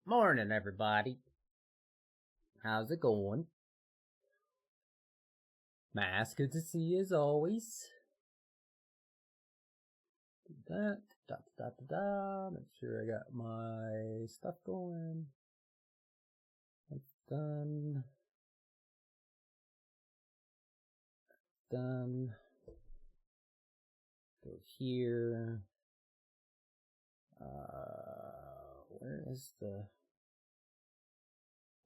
Morning, everybody. How's it going? Mass, good to see you as always. Do that. Make sure I got my stuff going. That's done. Done. Go here. Where is the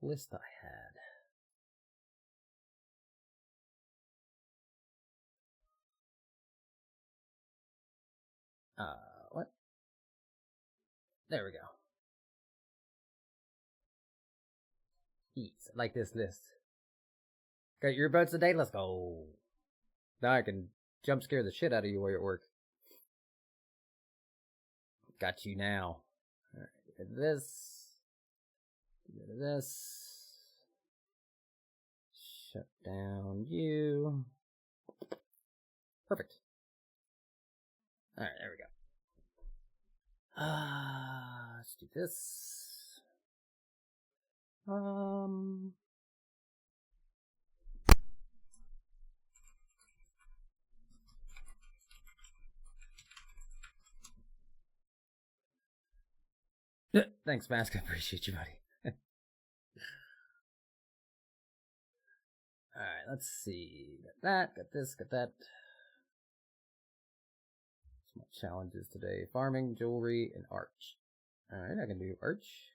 list I had? What? There we go. Ease. Like this list. Got your earbuds today? Let's go. Now I can jump scare the shit out of you while you're at work. Got you now. Alright, get rid of this. Get rid of this. Shut down you. Perfect. Alright, there we go. Let's do this. Thanks, Mask. I appreciate you, buddy. Alright, let's see. Got that, got this, got that. Some challenges today. Farming, jewelry, and arch. Alright, I can do arch.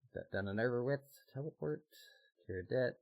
Get that done and over with. Teleport. Cure debt.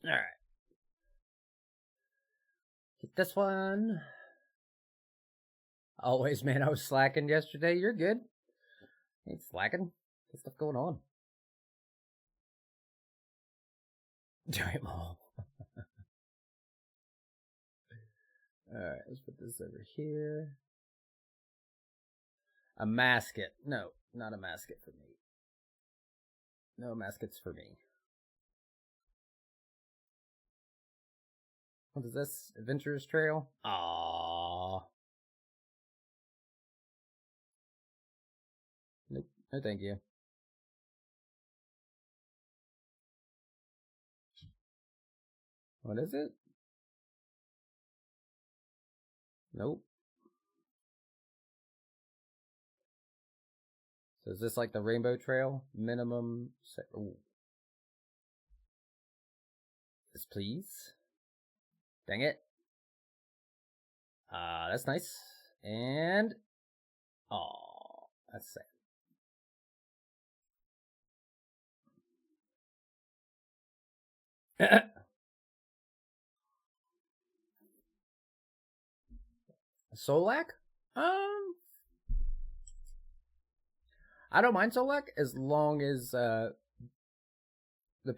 Alright. Get this one. Always, man, I was slacking yesterday. You're good. Ain't slacking. Got stuff going on. Giant mall. Alright, let's put this over here. A masket. No, not a masket for me. No maskets for me. What is this? Adventurer's Trail? Aww. Nope. No thank you. What is it? Nope. So is this like the Rainbow Trail? Minimum... Ooh. This, please. Dang it. That's nice. And... Aw, that's sad. Solak? I don't mind Solak as long as the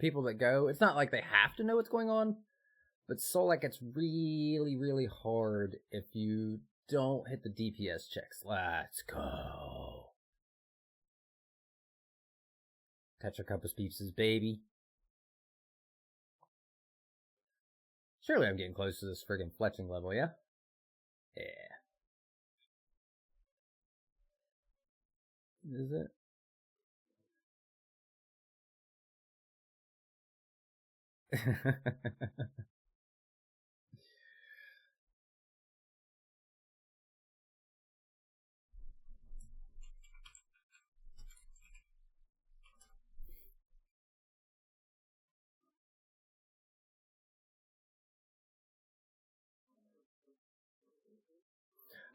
people that go, it's not like they have to know what's going on, but Solak gets really, really hard if you don't hit the DPS checks. Let's go. Tetracompus Pieces, baby. Surely I'm getting close to this friggin' fletching level, yeah? Yeah. Is it?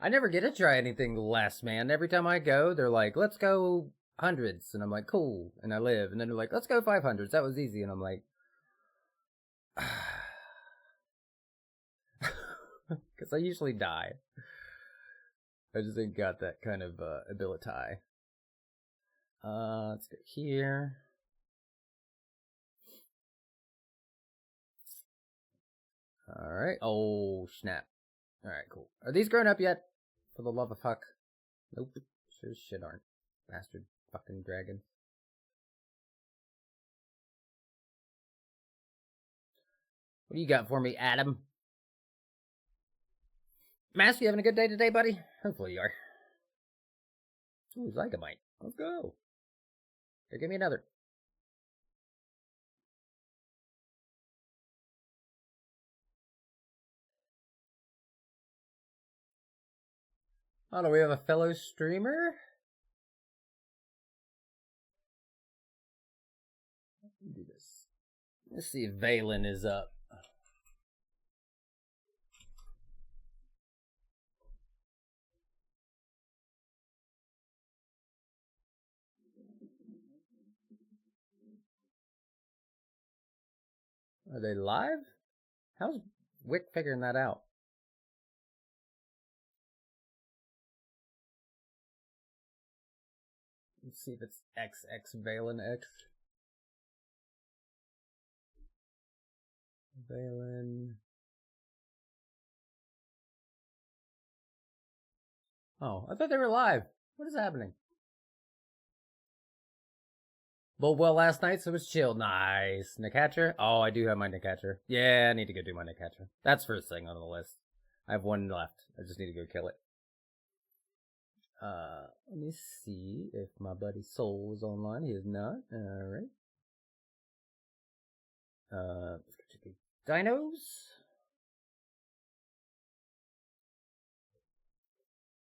I never get to try anything less, man. Every time I go, they're like, let's go hundreds, and I'm like, cool, and I live, and then they're like, let's go 500s. That was easy, and I'm like, because I usually die. I just ain't got that kind of ability. Let's go here. All right. Oh snap! All right, cool. Are these grown up yet? For the love of fuck. Nope. Sure as shit aren't. Bastard fucking dragon. What do you got for me, Adam? Mask, you having a good day today, buddy? Hopefully you are. Ooh, Zygamite. Let's go. Here, give me another. Oh, do we have a fellow streamer? Let's do this. Let's see if Valen is up. Are they live? How's Wick figuring that out? Let's see if it's XX Valen X. Valen. Oh, I thought they were live. What is happening? Bowled well last night, so it was chill. Nice. Nicatcher? Oh, I do have my Nicatcher. Yeah, I need to go do my Nicatcher. That's first thing on the list. I have one left. I just need to go kill it. Let me see if my buddy Soul is online. He is not. Alright. Dinos?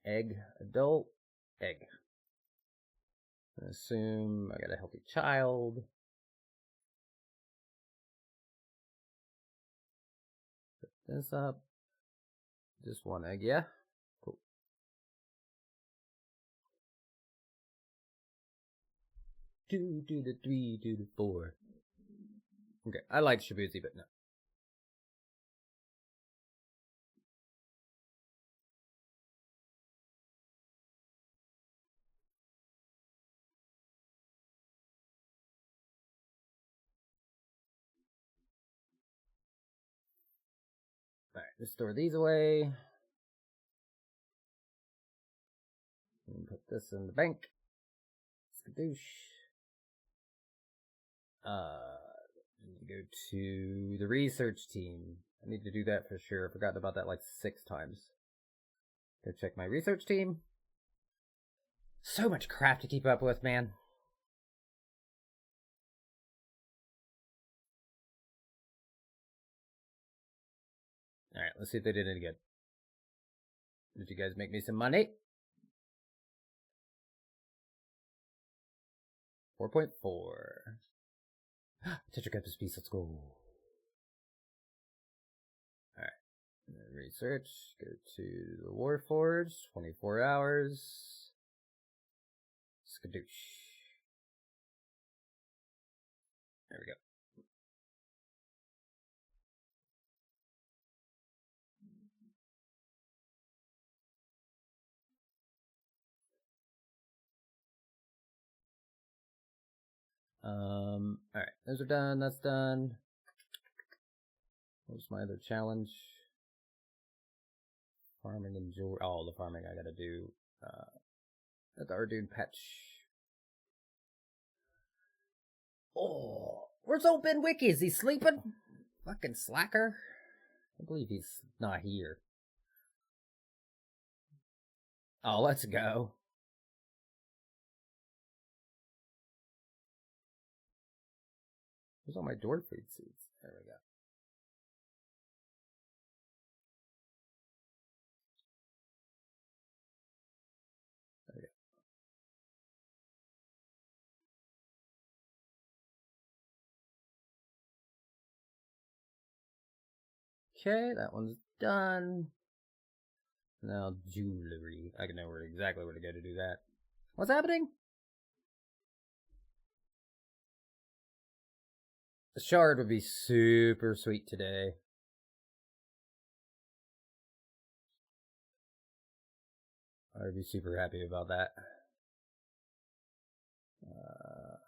Egg. Adult. Egg. I assume I got a healthy child. Put this up. Just one egg, yeah? Cool. 2 to the 3 to the 4. Okay, I like Shibuzi, but no. Alright, let's store these away. And put this in the bank. Skadoosh. Need to go to the research team. I need to do that for sure. I forgot about that like 6 times. Go check my research team. So much crap to keep up with, man. Alright, let's see if they did any good. Did you guys make me some money? 4.4. Tetragraphus piece, let's go. Alright. Research. Go to the Warforge. 24 hours. Skadoosh. There we go. Alright, those are done, that's done. What's my other challenge? Farming and jewelry. Oh, the farming I gotta do. At the Arduin patch. Oh, where's old Ben Wiki? Is he sleeping? Fucking slacker. I believe he's not here. Oh, let's go. Where's all my dwarf food seeds? There we go. There we go. Okay, that one's done. Now jewelry. I can know exactly where to go to do that. What's happening? A shard would be super sweet today. I'd be super happy about that.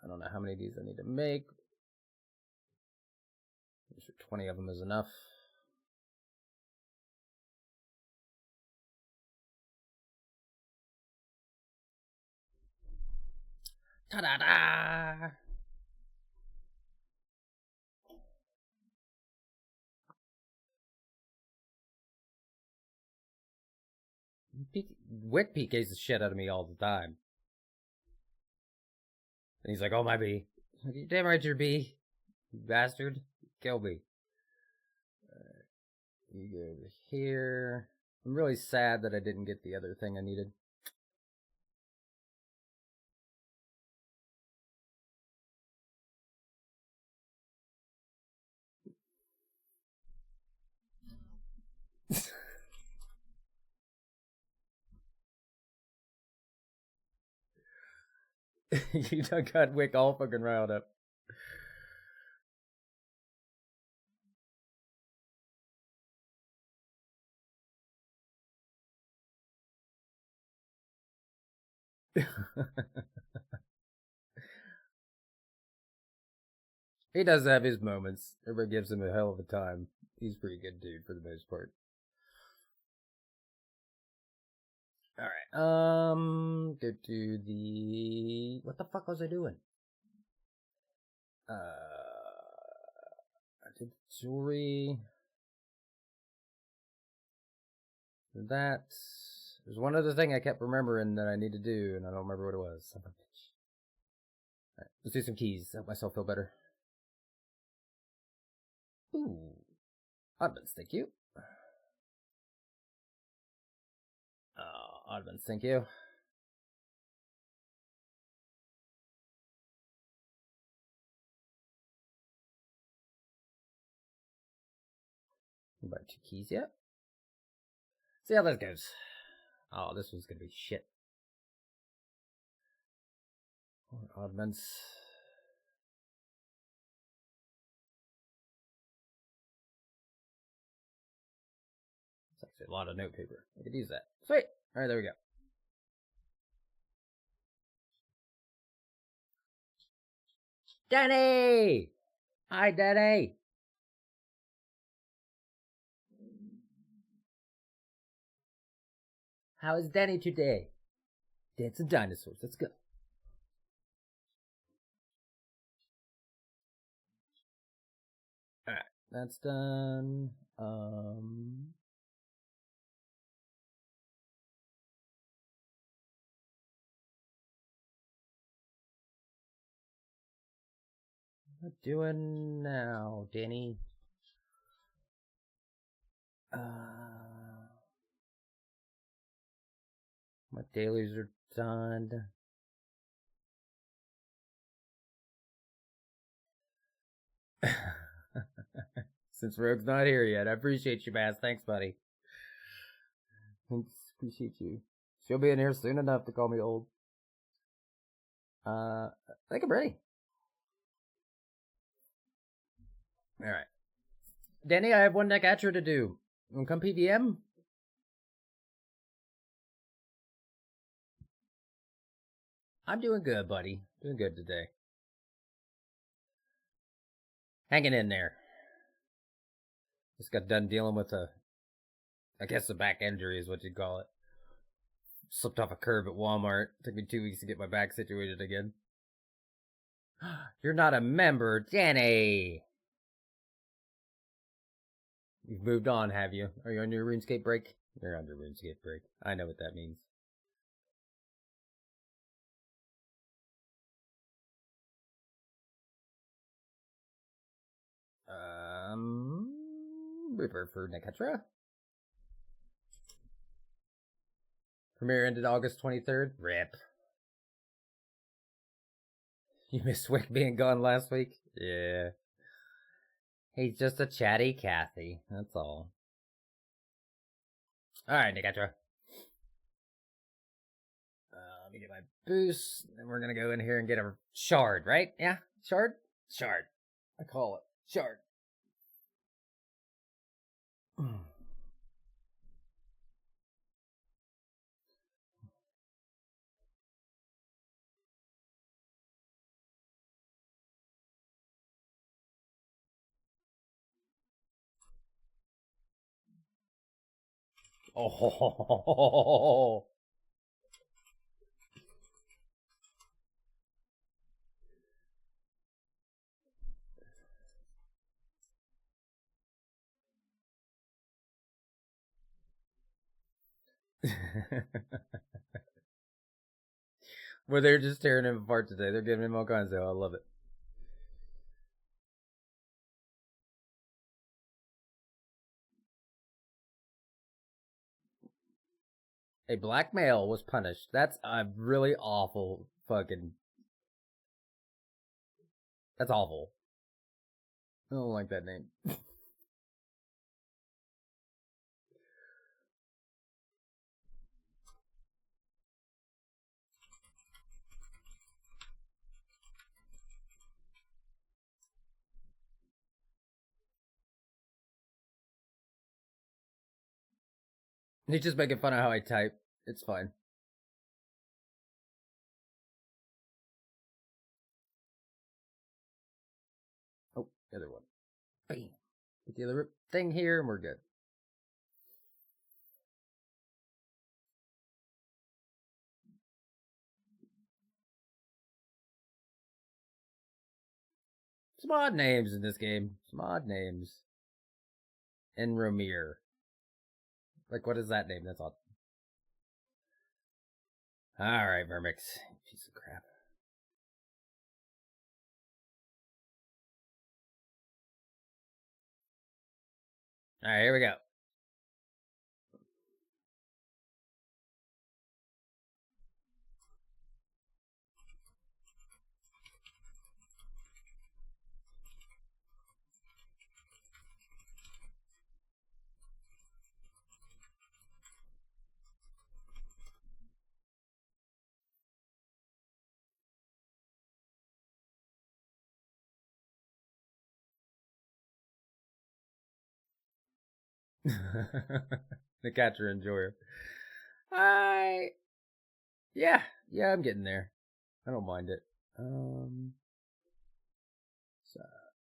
I don't know how many of these I need to make. I'm sure 20 of them is enough. Ta-da-da! Wick PKs the shit out of me all the time. And he's like, oh, my bee. You damn right you're bee. You bastard. Kill me. You go over here. I'm really sad that I didn't get the other thing I needed. You done got Wick all fucking riled up. He does have his moments. Everybody gives him a hell of a time. He's a pretty good dude for the most part. Alright, go to the... What the fuck was I doing? I did jewelry. That. There's one other thing I kept remembering that I need to do, and I don't remember what it was. Son of a bitch. Alright, let's do some keys. Help myself feel better. Ooh. Oddmans, thank you. Oddmans, thank you. Buy 2 keys yet? See how that goes. Oh, this one's gonna be shit. Oddmans. It's actually a lot of note paper. I could use that. Sweet. Alright, there we go. Danny! Hi, Danny! How is Danny today? Dancing dinosaurs. Let's go. Alright, that's done. What doing now, Danny? My dailies are done. Since Rogue's not here yet, I appreciate you, Bass. Thanks, buddy. Thanks, appreciate you. She'll be in here soon enough to call me old. I think I'm ready. Alright. Danny, I have one deck atro to do. You wanna come PVM? I'm doing good, buddy. Doing good today. Hanging in there. Just got done dealing with I guess a back injury is what you'd call it. Slipped off a curb at Walmart. Took me 2 weeks to get my back situated again. You're not a member, Danny! You've moved on, have you? Are you on your RuneScape break? You're on your RuneScape break. I know what that means. Reaper for Neketra. Premiere ended August 23rd. RIP. You missed Wick being gone last week? Yeah. He's just a chatty Cathy. That's all. Alright, Neketra. Let me get my boost. Then we're gonna go in here and get a shard, right? Yeah? Shard? Shard. I call it. Shark. Oh. Where they're just tearing him apart today. They're giving him all kinds of. I love it. A black male was punished. That's a really awful fucking. That's awful. I don't like that name. He's just making fun of how I type. It's fine. Oh, the other one. Bam. Get the other thing here, and we're good. Some odd names in this game. Some odd names. Enromir. Like, what is that name? That's odd. Alright, Vermix. Piece of crap. Alright, here we go. The catcher enjoyer. Yeah, I'm getting there. I don't mind it. So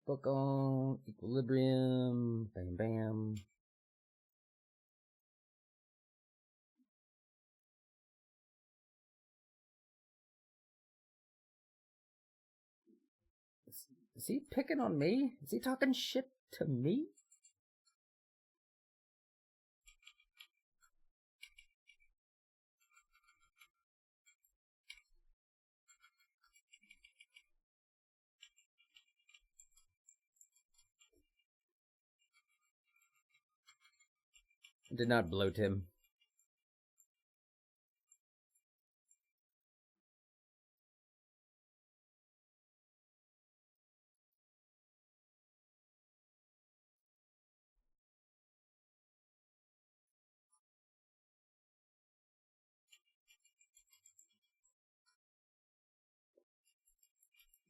book on equilibrium. Bam, bam. Is he picking on me? Is he talking shit to me? Did not bloat him.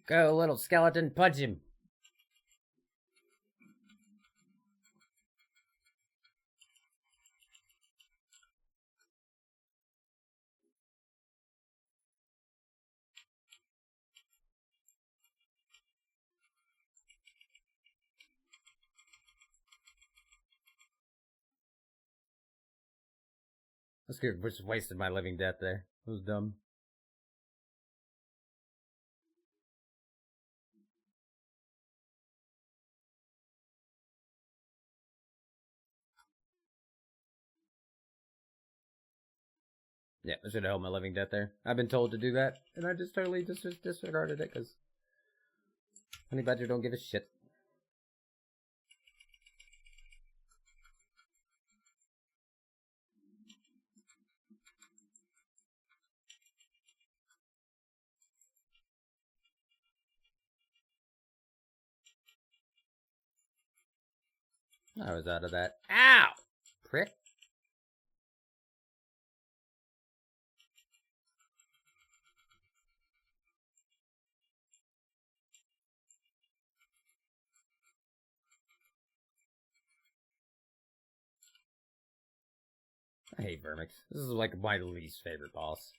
Go, little skeleton, punch him. That's good. Just wasted my living death there. It was dumb. Yeah, I should have held my living death there. I've been told to do that, and I just totally disregarded it because honey badger don't give a shit. I was out of that. Ow! Prick. I hate Vermix. This is like my least favorite boss.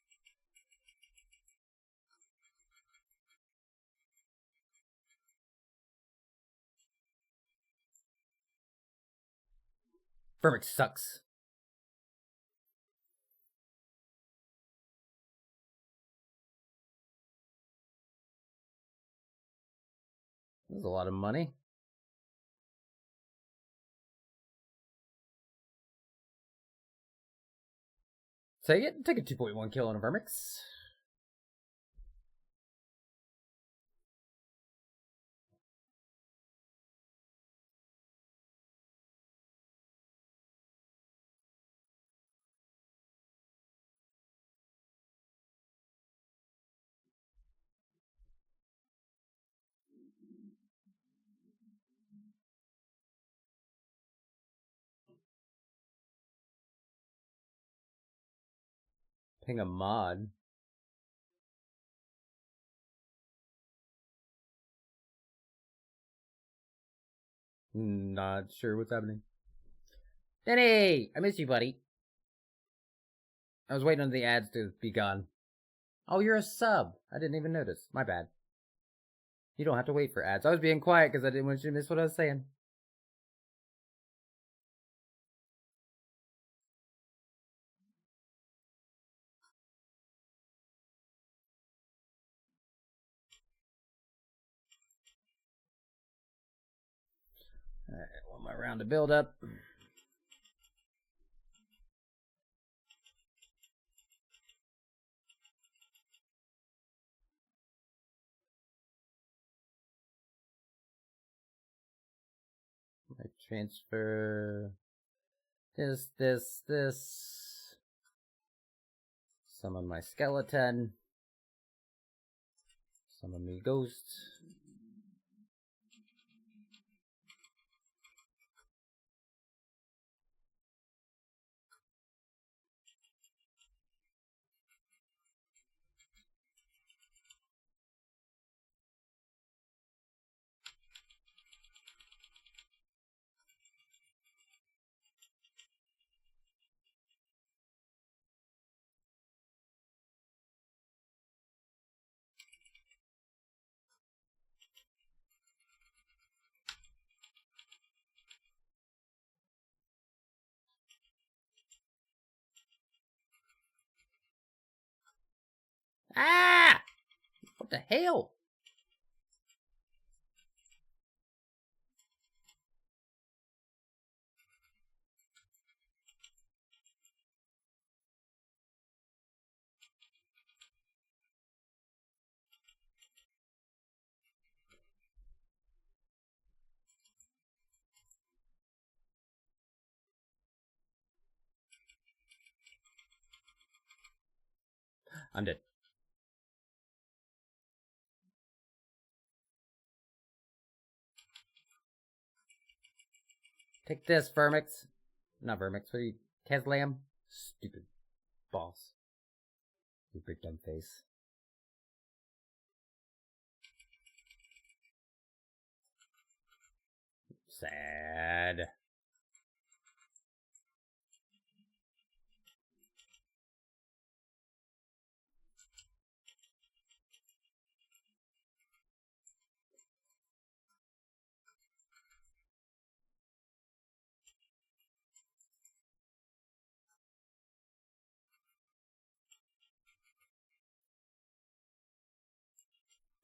Vermix sucks. This is a lot of money. Take it. Take a 2.1 kill on a Vermix. Ping a mod. Not sure what's happening. Denny! I miss you, buddy. I was waiting on the ads to be gone. Oh, you're a sub. I didn't even notice. My bad. You don't have to wait for ads. I was being quiet because I didn't want you to miss what I was saying. Alright, one more round to build up. I transfer this. Summon my skeleton. Summon me ghost. Ah! What the hell? I'm dead. Take this, Vermix. Not Vermix, what are you? Keslam? Stupid boss. You big dumb face. Sad.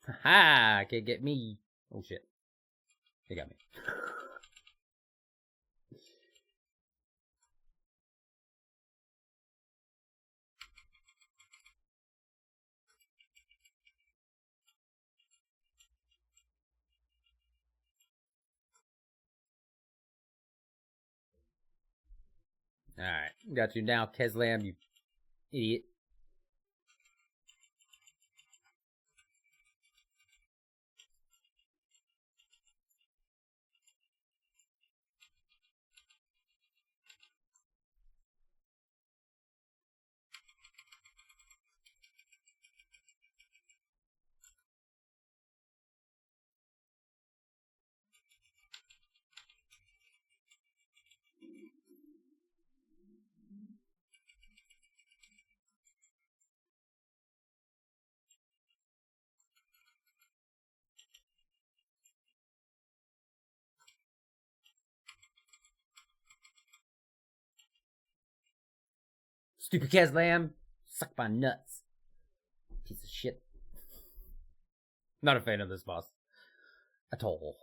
Haha! Can't get me. Oh shit. They got me. Alright. Got you now, Keslam, you idiot. Stupid Kazlam. Suck my nuts. Piece of shit. Not a fan of this boss. At all.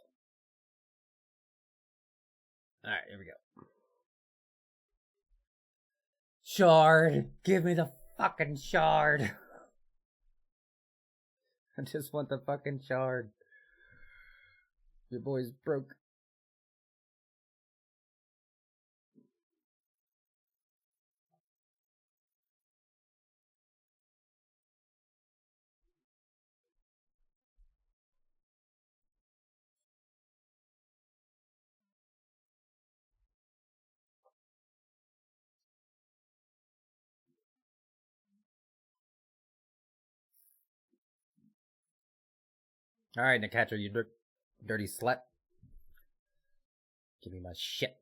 Alright, here we go. Shard. Give me the fucking shard. I just want the fucking shard. Your boy's broke. Alright, Nakacho, you dirty slut. Give me my shit.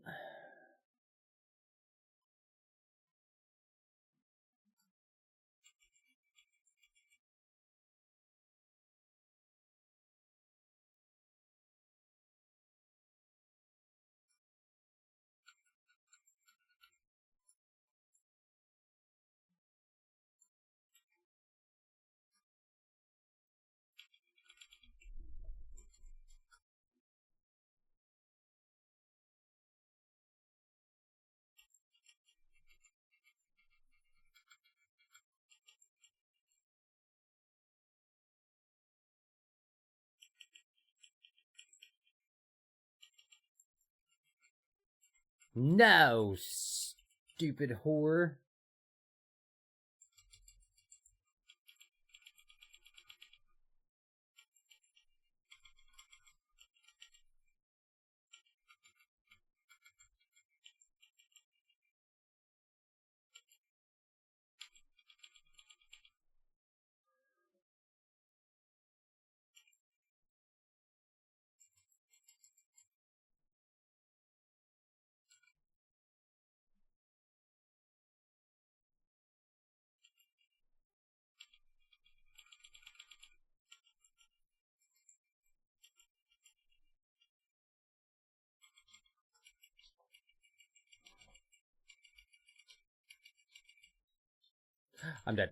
No, stupid whore. I'm dead.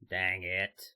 Dang it.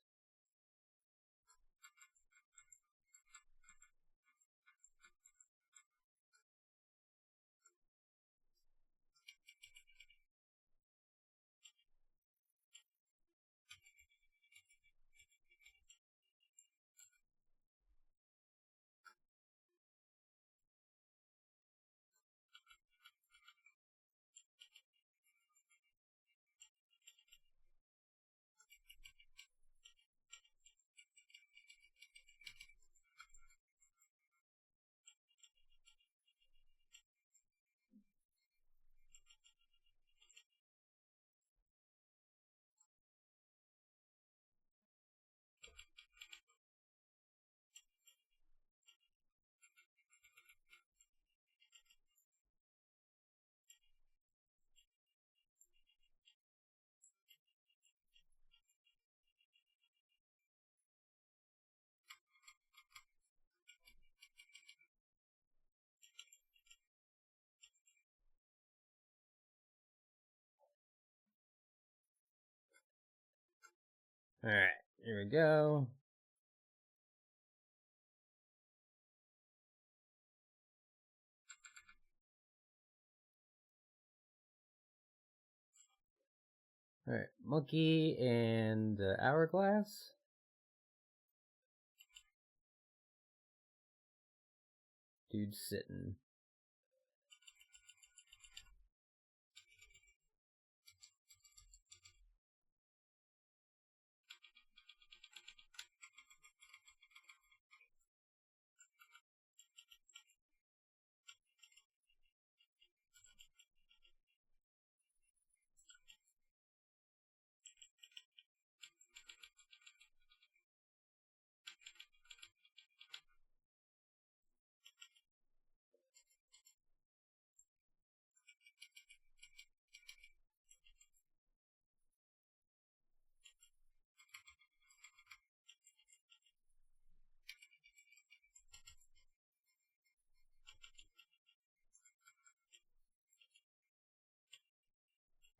Alright, here we go. Alright, monkey and hourglass. Dude sitting.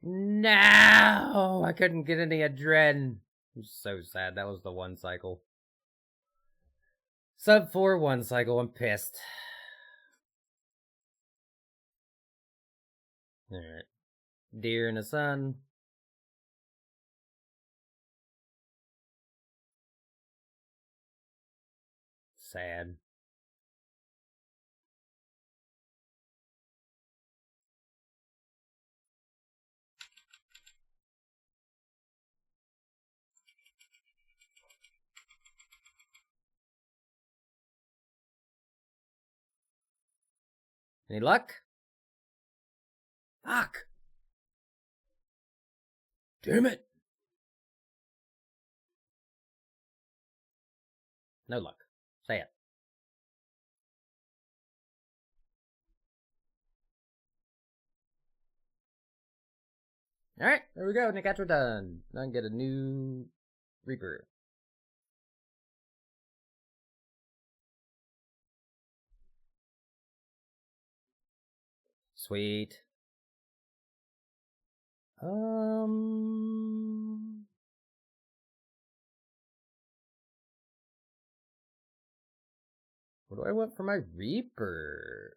No! I couldn't get any adren. I'm so sad. That was the one cycle. Sub 4 1 cycle. I'm pissed. Alright. Deer in the sun. Sad. Any luck? Fuck! Damn it! No luck. Say it. Alright, there we go. Nicatra done. Now I can get a new Reaper. Sweet. What do I want for my Reaper?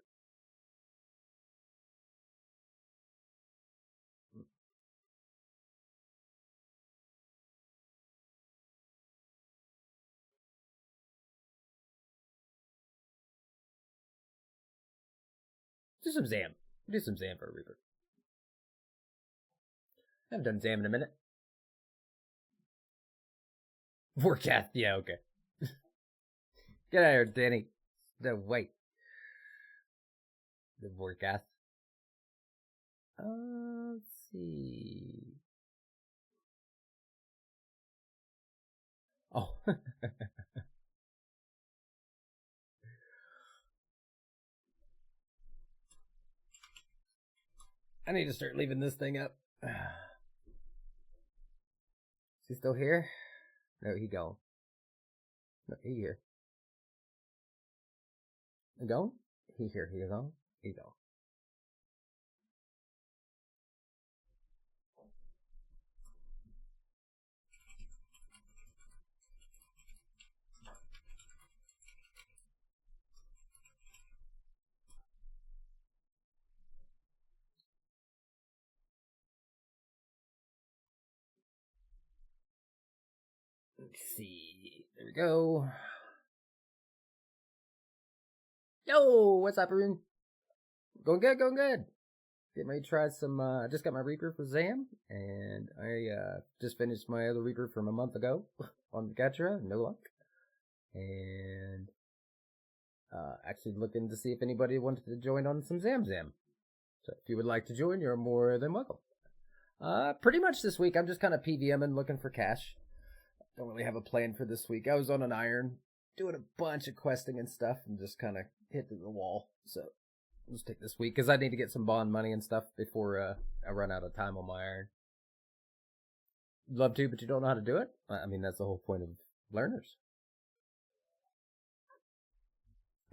Do some Zam. Do some Zam for a Reaper. I haven't done Zam in a minute. Forecast. Yeah, okay. Get out of here, Danny. No, wait. The forecast. Let's see. Oh. I need to start leaving this thing up. Is he still here? No, he gone. No, he here. He gone? He here. He gone? He gone. Let's see. There we go. Yo, what's up, Arun? Going good, going good. Getting ready to try some, I just got my Reaper for Zam, and I, just finished my other Reaper from a month ago on Gacha, no luck. And, actually looking to see if anybody wanted to join on some Zam. So if you would like to join, you're more than welcome. Pretty much this week, I'm just kind of PVMing, looking for cash. Don't really have a plan for this week. I was on an iron, doing a bunch of questing and stuff, and just kind of hit the wall. So I'll just take this week, because I need to get some bond money and stuff before I run out of time on my iron. Love to, but you don't know how to do it? I mean, that's the whole point of learners.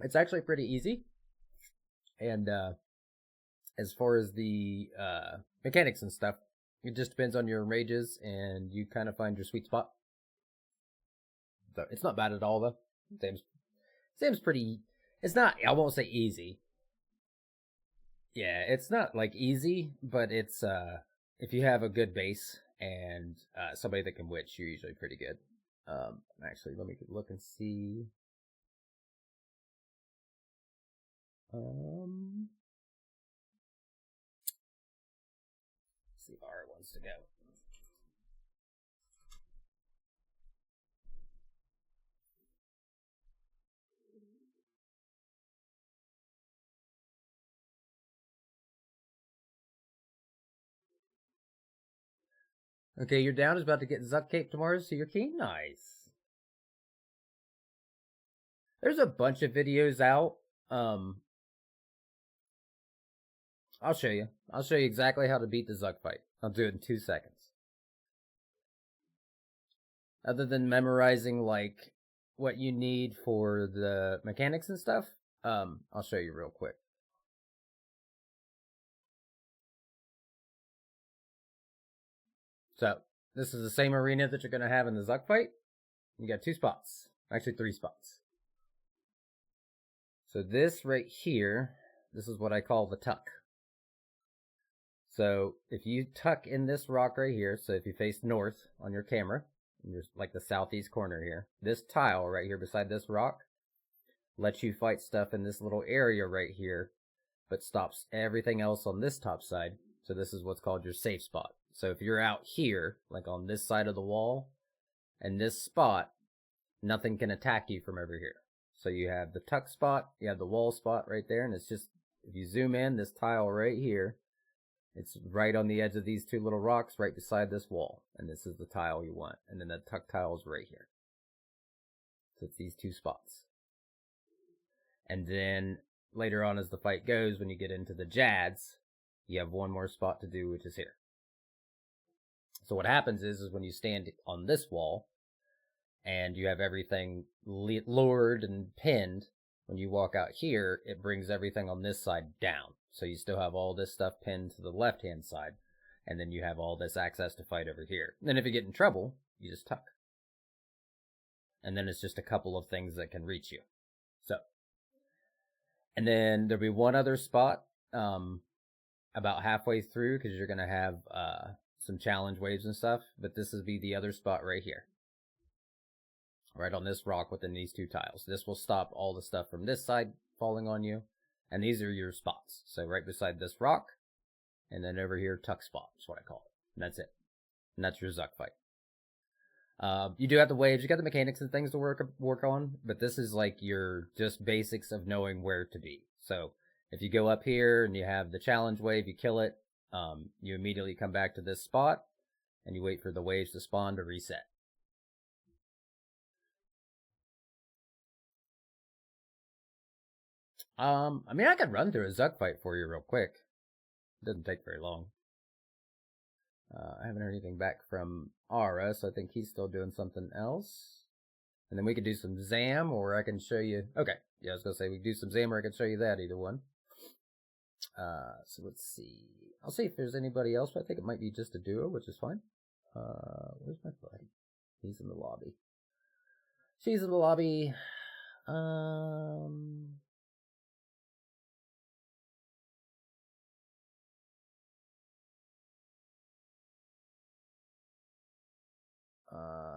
It's actually pretty easy. And as far as the mechanics and stuff, it just depends on your rages, and you kind of find your sweet spot. So it's not bad at all, though. Sam's pretty. It's not. I won't say easy. Yeah, it's not like easy, but it's if you have a good base and somebody that can witch, you're usually pretty good. Actually, let me look and see. See if Ara wants to go. Okay, your down is about to get Zuck Cape tomorrow, so you're keen? Nice. There's a bunch of videos out. I'll show you. I'll show you exactly how to beat the Zuck fight. I'll do it in 2 seconds. Other than memorizing, like, what you need for the mechanics and stuff, I'll show you real quick. So, this is the same arena that you're going to have in the Zuck fight. You got 2 spots. Actually, 3 spots. So this right here, this is what I call the tuck. So if you tuck in this rock right here, so if you face north on your camera, you're like the southeast corner here, this tile right here beside this rock lets you fight stuff in this little area right here, but stops everything else on this top side. So this is what's called your safe spot. So if you're out here, like on this side of the wall, and this spot, nothing can attack you from over here. So you have the tuck spot, you have the wall spot right there, and it's just, if you zoom in, this tile right here, it's right on the edge of these 2 little rocks right beside this wall. And this is the tile you want. And then the tuck tile is right here. So it's these 2 spots. And then later on as the fight goes, when you get into the Jads, you have 1 more spot to do, which is here. So what happens is when you stand on this wall, and you have everything lured and pinned, when you walk out here, it brings everything on this side down. So you still have all this stuff pinned to the left-hand side, and then you have all this access to fight over here. And then if you get in trouble, you just tuck. And then it's just a couple of things that can reach you. So, and then there'll be 1 other spot about halfway through, because you're going to have some challenge waves and stuff, but this will be the other spot right here. Right on this rock within these 2 tiles. This will stop all the stuff from this side falling on you. And these are your spots. So right beside this rock, and then over here, tuck spot is what I call it. And that's it. And that's your Zuck fight. You do have the waves, you got the mechanics and things to work on, but this is like your just basics of knowing where to be. So if you go up here and you have the challenge wave, you kill it, you immediately come back to this spot, and you wait for the waves to spawn to reset. I mean, I could run through a Zuck fight for you real quick. It doesn't take very long. I haven't heard anything back from Ara, so I think he's still doing something else. And then we could do some Zam, or I can show you... Okay, yeah, I was going to say we could do some Zam, or I can show you that, either one. So let's see. I'll see if there's anybody else, but I think it might be just a duo, which is fine. Where's my buddy? He's in the lobby. She's in the lobby.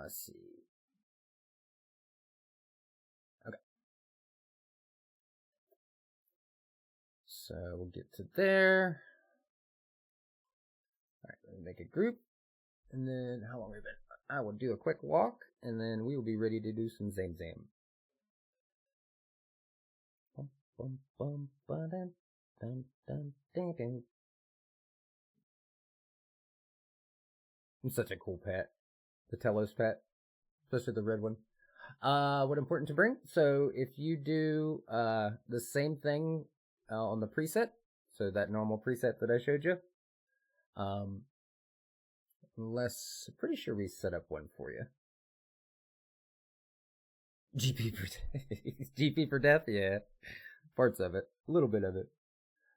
Let's see. Okay. So we'll get to there. Alright, let me make a group. And then, how long have we been? I will do a quick walk, and then we will be ready to do some Zam. Bum, bum, bum, ba-dum, dum, dum, dum, dum. I'm such a cool pet. The Telos pet. Especially the red one. What important to bring? So if you do the same thing on the preset, so that normal preset that I showed you, unless, I'm pretty sure we set up one for you. GP for death, yeah. Parts of it, a little bit of it.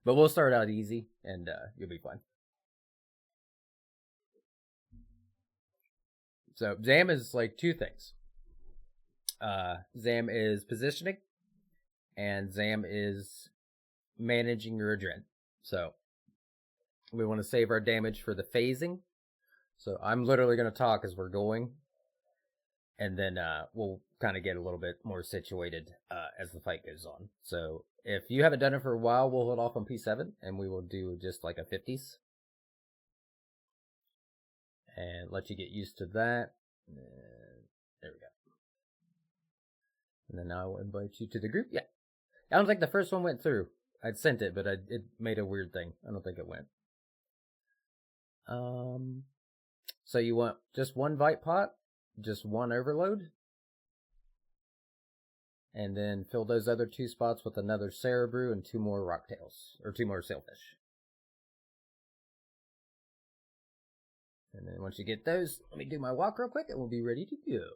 But we'll start out easy, and you'll be fine. So Zam is like 2 things. Zam is positioning, and Zam is managing your adrenaline. So we want to save our damage for the phasing. So I'm literally going to talk as we're going, and then we'll kind of get a little bit more situated as the fight goes on. So if you haven't done it for a while, we'll hold off on P7, and we will do just like a 50s. And let you get used to that. And there we go. And then now I'll invite you to the group. Yeah. I don't think the first one went through. I'd sent it, but it made a weird thing. I don't think it went. So you want just 1 Vite Pot, just 1 Overload, and then fill those other 2 spots with another Cerebrew and 2 more Rocktails, or 2 more Sailfish. And then once you get those, let me do my walk real quick and we'll be ready to go.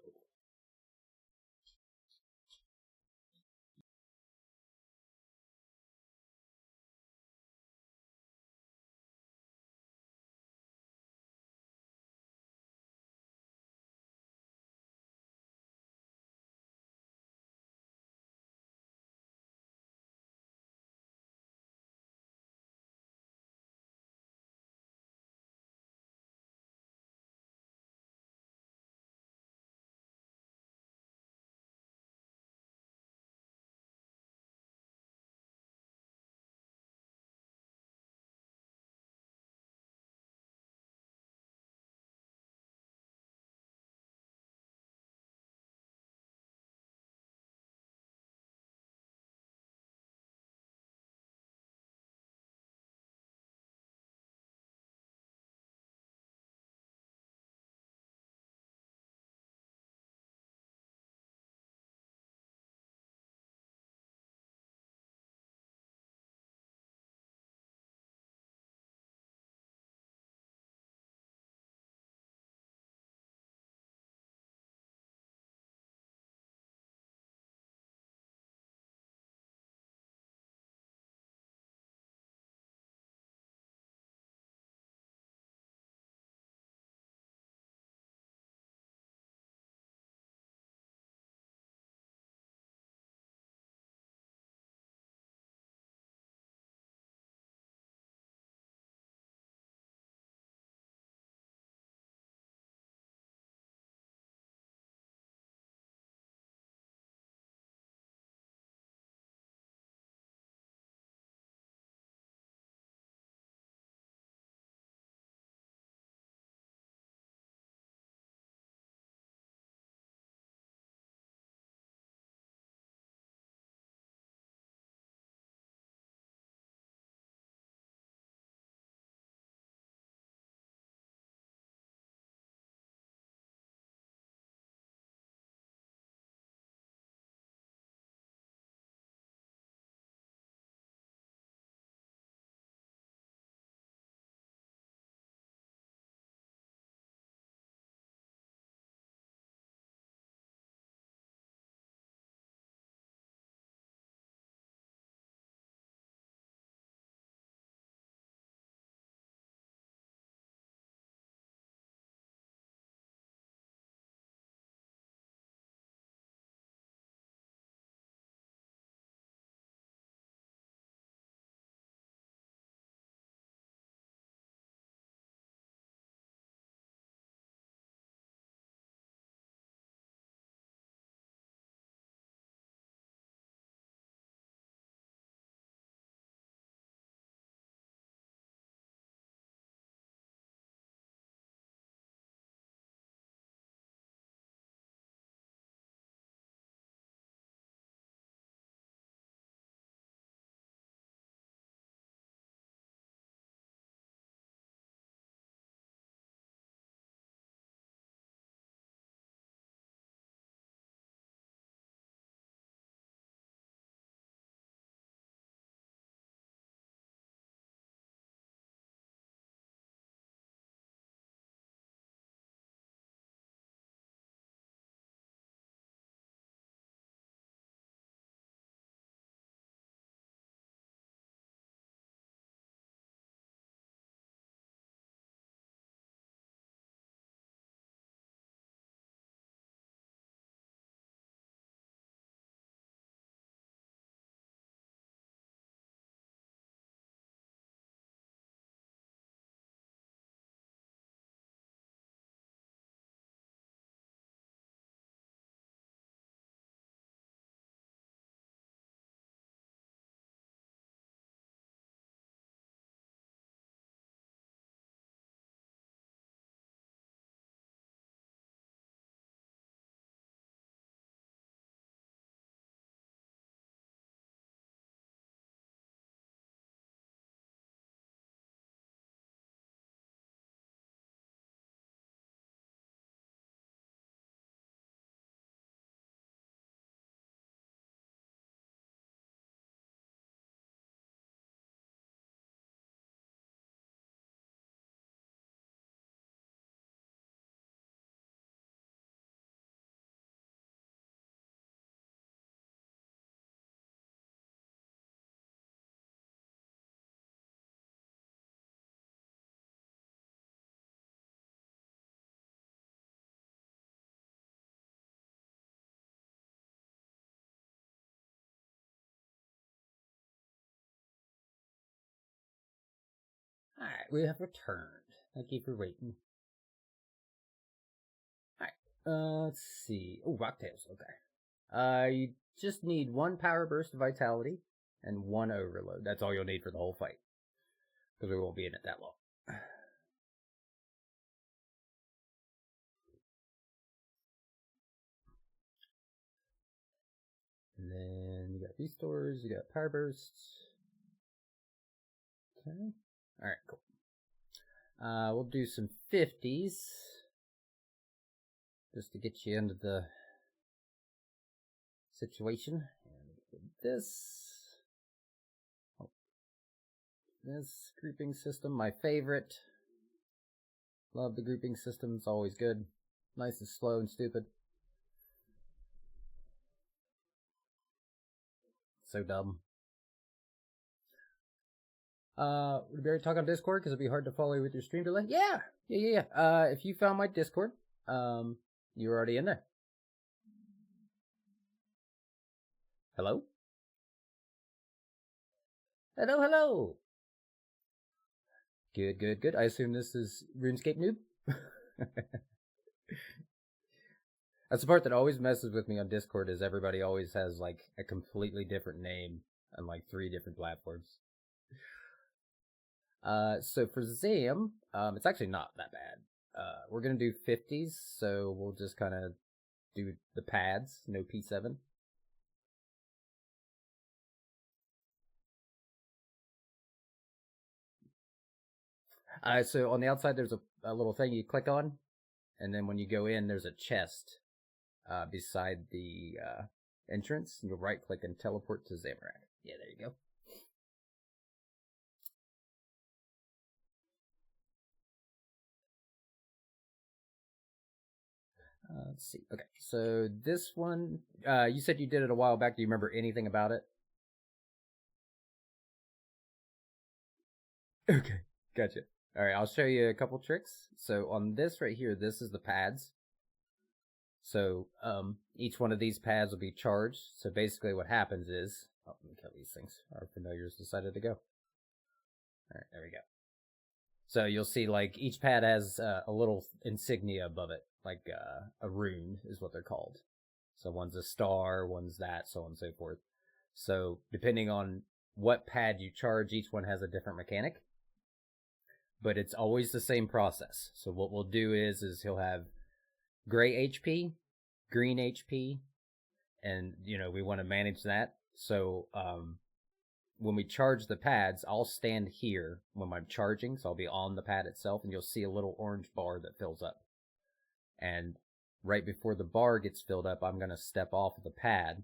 Alright, we have returned. Thank you for waiting. Alright, let's see. Oh, Rocktails, okay. You just need 1 Power Burst of Vitality and 1 Overload. That's all you'll need for the whole fight. Because we won't be in it that long. And then you got Restores, you got Power Bursts. Okay. Alright, cool. We'll do some 50s. Just to get you into the situation. And this. Oh. This grouping system, my favorite. Love the grouping system, it's always good. Nice and slow and stupid. So dumb. Would we already talk on Discord because it'd be hard to follow you with your stream delay? Yeah. If you found my Discord, you were already in there. Hello? Hello. Good. I assume this is RuneScape Noob? That's the part that always messes with me on Discord is everybody always has like a completely different name on like 3 different platforms. So for Zam, it's actually not that bad. We're gonna do 50s, so we'll just kind of do the pads, no P7. So on the outside, there's a little thing you click on, and then when you go in, there's a chest beside the entrance, and you'll right-click and teleport to Zamorak. Yeah, there you go. Let's see. Okay, so this one, you said you did it a while back. Do you remember anything about it? Okay, gotcha. All right, I'll show you a couple tricks. So on this right here, this is the pads. So each one of these pads will be charged. So basically what happens is, let me kill these things. Our familiars decided to go. All right, there we go. So you'll see like each pad has a little insignia above it, like a rune is what they're called. So one's a star, one's that, so on and so forth. So depending on what pad you charge, each one has a different mechanic. But it's always the same process. So what we'll do is he'll have gray HP, green HP, and we want to manage that. So when we charge the pads, I'll stand here when I'm charging, so I'll be on the pad itself, and you'll see a little orange bar that fills up. And right before the bar gets filled up, I'm going to step off of the pad,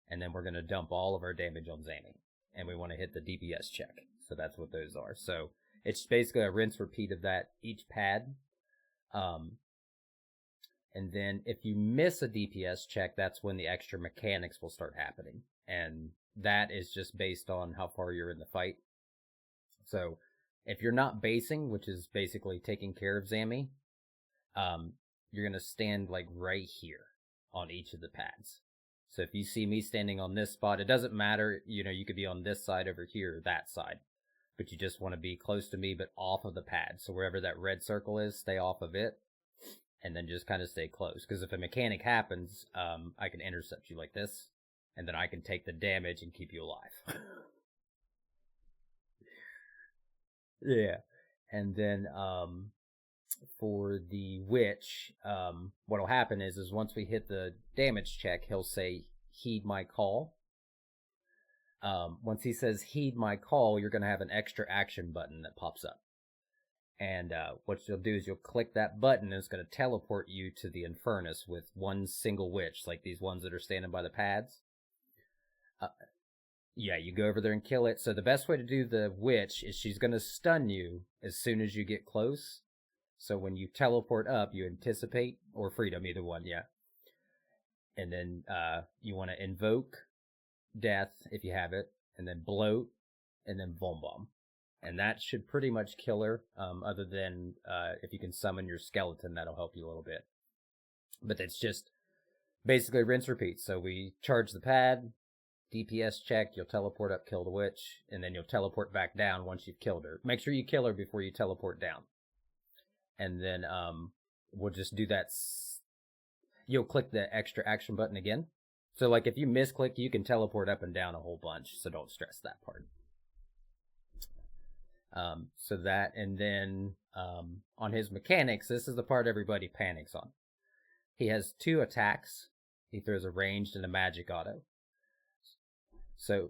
and then we're going to dump all of our damage on Zami. And we want to hit the DPS check. So that's what those are. So it's basically a rinse repeat of that each pad. And then if you miss a DPS check, that's when the extra mechanics will start happening. And that is just based on how far you're in the fight. So if you're not basing, which is basically taking care of Zami, you're going to stand like right here on each of the pads. So if you see me standing on this spot, it doesn't matter, you could be on this side over here, or that side. But you just want to be close to me, but off of the pad. So wherever that red circle is, stay off of it. And then just kind of stay close. Because if a mechanic happens, I can intercept you like this. And then I can take the damage and keep you alive. Yeah. And then for the witch, what'll happen is once we hit the damage check, he'll say, heed my call. Once he says heed my call, you're going to have an extra action button that pops up. And what you'll do is you'll click that button, and it's going to teleport you to the Infernus with one single witch, like these ones that are standing by the pads. Yeah, you go over there and kill it. So the best way to do the witch is she's going to stun you as soon as you get close. So when you teleport up, you anticipate, or freedom, either one, yeah. And then you want to invoke death, if you have it, and then bloat, and then bomb bomb. And that should pretty much kill her, other than if you can summon your skeleton, that'll help you a little bit. But it's just basically rinse repeat. So we charge the pad, DPS check, you'll teleport up, kill the witch, and then you'll teleport back down once you've killed her. Make sure you kill her before you teleport down. And then we'll just do that. You'll click the extra action button again. So like if you misclick, you can teleport up and down a whole bunch, so don't stress that part. So that, and then on his mechanics, this is the part everybody panics on. He has 2 attacks. He throws a ranged and a magic auto. So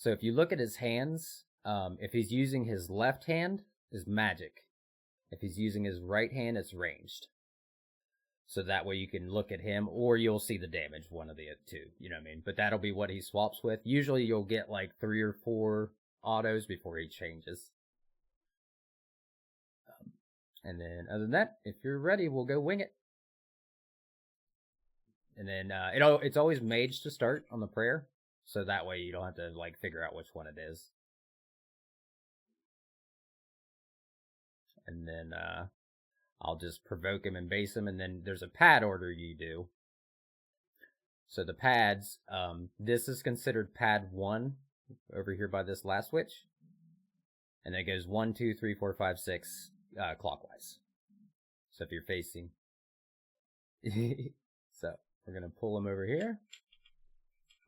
if you look at his hands, if he's using his left hand, is magic. If he's using his right hand, it's ranged. So that way you can look at him, or you'll see the damage, one of the 2, you know what I mean? But that'll be what he swaps with. Usually you'll get like 3 or 4 autos before he changes. And then other than that, if you're ready, we'll go wing it. And then it's always mage to start on the prayer, so that way you don't have to like figure out which one it is. And then I'll just provoke him and base him, and then there's a pad order you do. So the pads, this is considered pad 1 over here by this last witch. And it goes 1, 2, 3, 4, 5, 6 clockwise. So if you're facing... So we're going to pull him over here.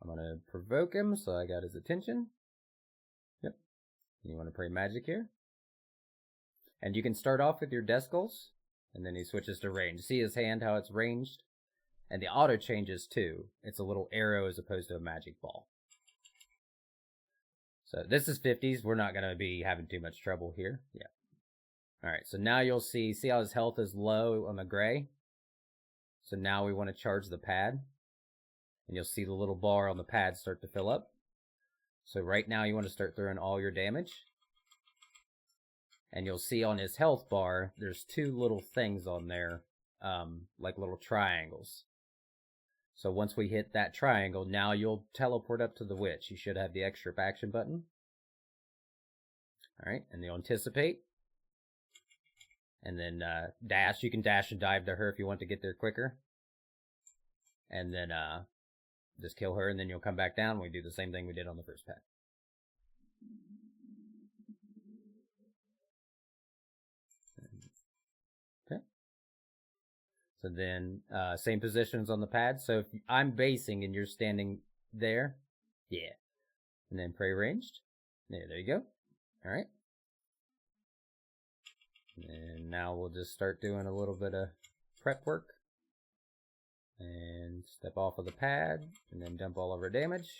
I'm going to provoke him, so I got his attention. Yep. You want to pray magic here. And you can start off with your death goals, and then he switches to range. See his hand, how it's ranged? And the auto changes too. It's a little arrow as opposed to a magic ball. So this is 50s. We're not going to be having too much trouble here. Yeah. Alright, so now you'll see how his health is low on the gray? So now we want to charge the pad. And you'll see the little bar on the pad start to fill up. So right now you want to start throwing all your damage. And you'll see on his health bar, there's 2 little things on there, like little triangles. So once we hit that triangle, now you'll teleport up to the witch. You should have the extra action button. Alright, and you'll anticipate. And then dash. You can dash and dive to her if you want to get there quicker. And then just kill her, and then you'll come back down. We do the same thing we did on the first pad. Okay. So then, same positions on the pad. So if I'm basing and you're standing there, yeah. And then pray ranged. There you go. Alright. And now we'll just start doing a little bit of prep work. And step off of the pad, and then dump all of our damage.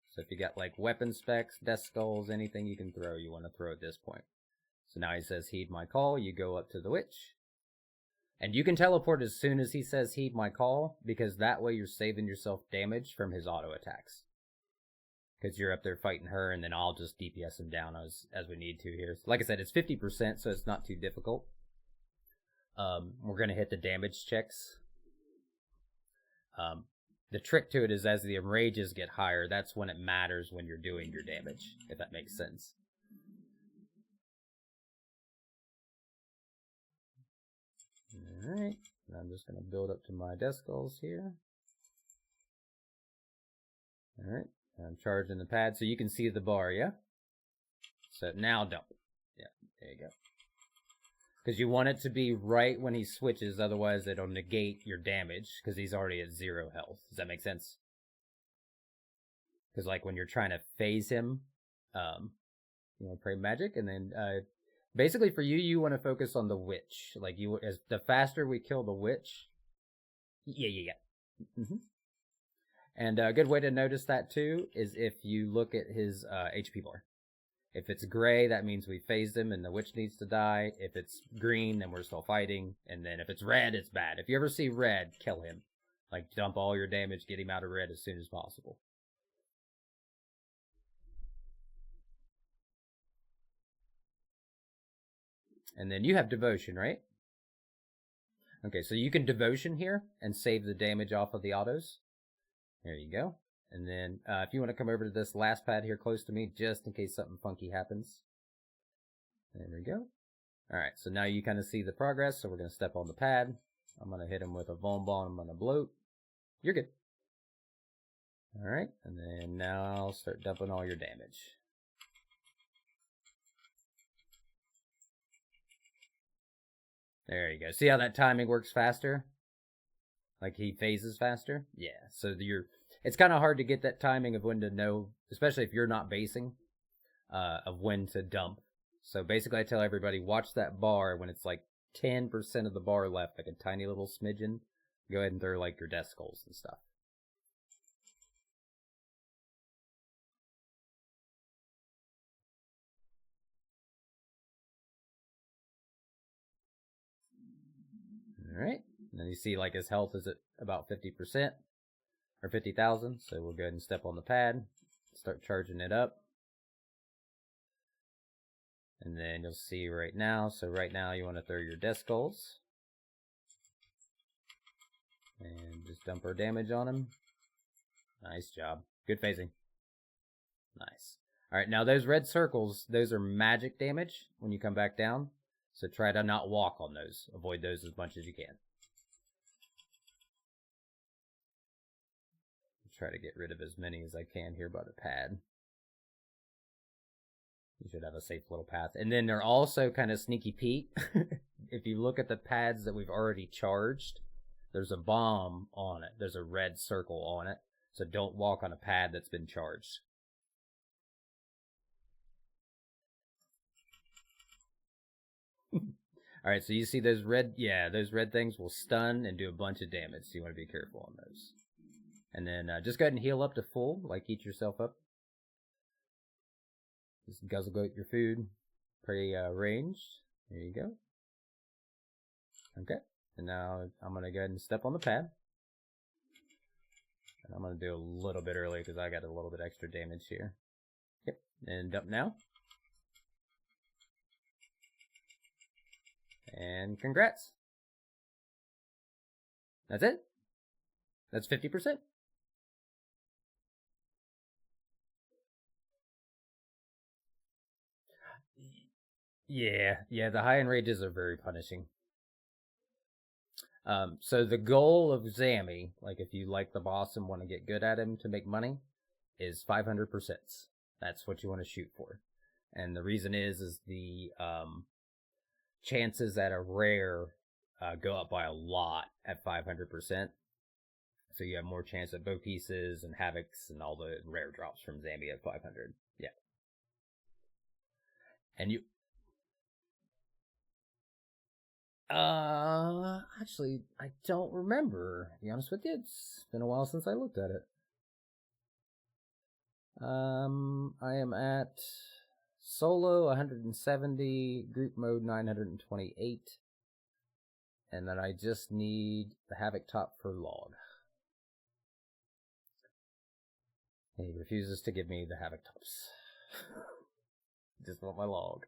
So if you got like weapon specs, death skulls, anything you can throw, you want to throw at this point. So now he says, heed my call. You go up to the witch. And you can teleport as soon as he says, heed my call, because that way you're saving yourself damage from his auto attacks. Because you're up there fighting her, and then I'll just DPS him down as we need to here. Like I said, it's 50%, so it's not too difficult. We're going to hit the damage checks. The trick to it is as the enrages get higher, that's when it matters when you're doing your damage, if that makes sense. Alright, I'm just going to build up to my death skulls here. Alright, I'm charging the pad so you can see the bar, yeah? So now dump. Yeah, there you go. Because you want it to be right when he switches, otherwise it'll negate your damage, because he's already at 0 health. Does that make sense? Because like when you're trying to phase him, you want to pray magic, and then basically for you, you want to focus on the witch. Like as the faster we kill the witch, yeah. And a good way to notice that too is if you look at his HP bar. If it's gray, that means we phased him and the witch needs to die. If it's green, then we're still fighting. And then if it's red, it's bad. If you ever see red, kill him. Like, dump all your damage, get him out of red as soon as possible. And then you have devotion, right? Okay, so you can devotion here and save the damage off of the autos. There you go. And then if you want to come over to this last pad here close to me, just in case something funky happens. There we go. Alright, so now you kind of see the progress, so we're going to step on the pad. I'm going to hit him with a Von Bon, I'm going to bloat. You're good. Alright, and then now I'll start dumping all your damage. There you go. See how that timing works faster? Like he phases faster? Yeah, so it's kind of hard to get that timing of when to know, especially if you're not basing, of when to dump. So basically I tell everybody, watch that bar when it's like 10% of the bar left, like a tiny little smidgen. Go ahead and throw like your death skulls and stuff. Alright, and then you see like his health is at about 50%, or 50,000, so we'll go ahead and step on the pad, start charging it up. And then you'll see right now, so right now you want to throw your death skulls. And just dump our damage on him. Nice job. Good phasing. Nice. Alright, now those red circles, those are magic damage when you come back down. So try to not walk on those. Avoid those as much as you can. Try to get rid of as many as I can here by the pad. You should have a safe little path. And then they're also kind of sneaky Pete. If you look at the pads that we've already charged, there's a bomb on it. There's a red circle on it. So don't walk on a pad that's been charged. Alright, so you see those red, those red things will stun and do a bunch of damage, so you want to be careful on those. And then just go ahead and heal up to full, like eat yourself up. Just guzzle goat your food, pretty ranged. There you go. Okay, and now I'm going to go ahead and step on the pad. And I'm going to do a little bit early because I got a little bit extra damage here. Yep, and dump now. And congrats. That's it. That's 50%. Yeah, the high-end rages are very punishing. So the goal of Zammy, like if you like the boss and want to get good at him to make money, is 500%. That's what you want to shoot for. And the reason is the chances at a rare go up by a lot at 500%. So you have more chance at bow pieces and havocs and all the rare drops from Zammy at 500. Yeah. And you... actually, I don't remember. To be honest with you, it's been a while since I looked at it. I am at solo 170, group mode 928, and then I just need the havoc top for log. And he refuses to give me the havoc tops. Just want my log.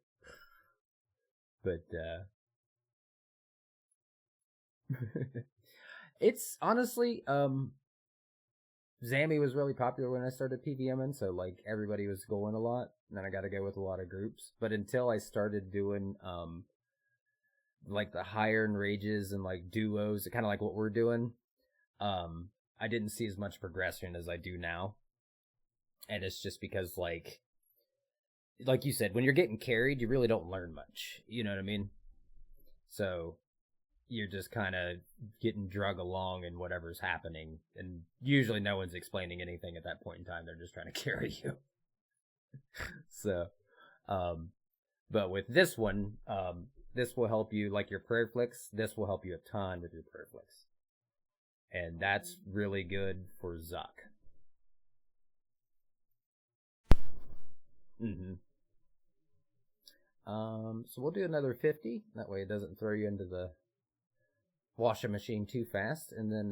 But it's honestly, Zammy was really popular when I started PVMing, so like everybody was going a lot, and then I got to go with a lot of groups. But until I started doing like the higher in rages and like duos, kind of like what we're doing, I didn't see as much progression as I do now. And it's just because like you said, when you're getting carried, you really don't learn much. You know what I mean? So you're just kind of getting drug along in whatever's happening. And usually no one's explaining anything at that point in time. They're just trying to carry you. So, but with this one, this will help you, like your prayer flicks, this will help you a ton with your prayer flicks. And that's really good for Zuck. So we'll do another 50. That way it doesn't throw you into the washing machine too fast. And then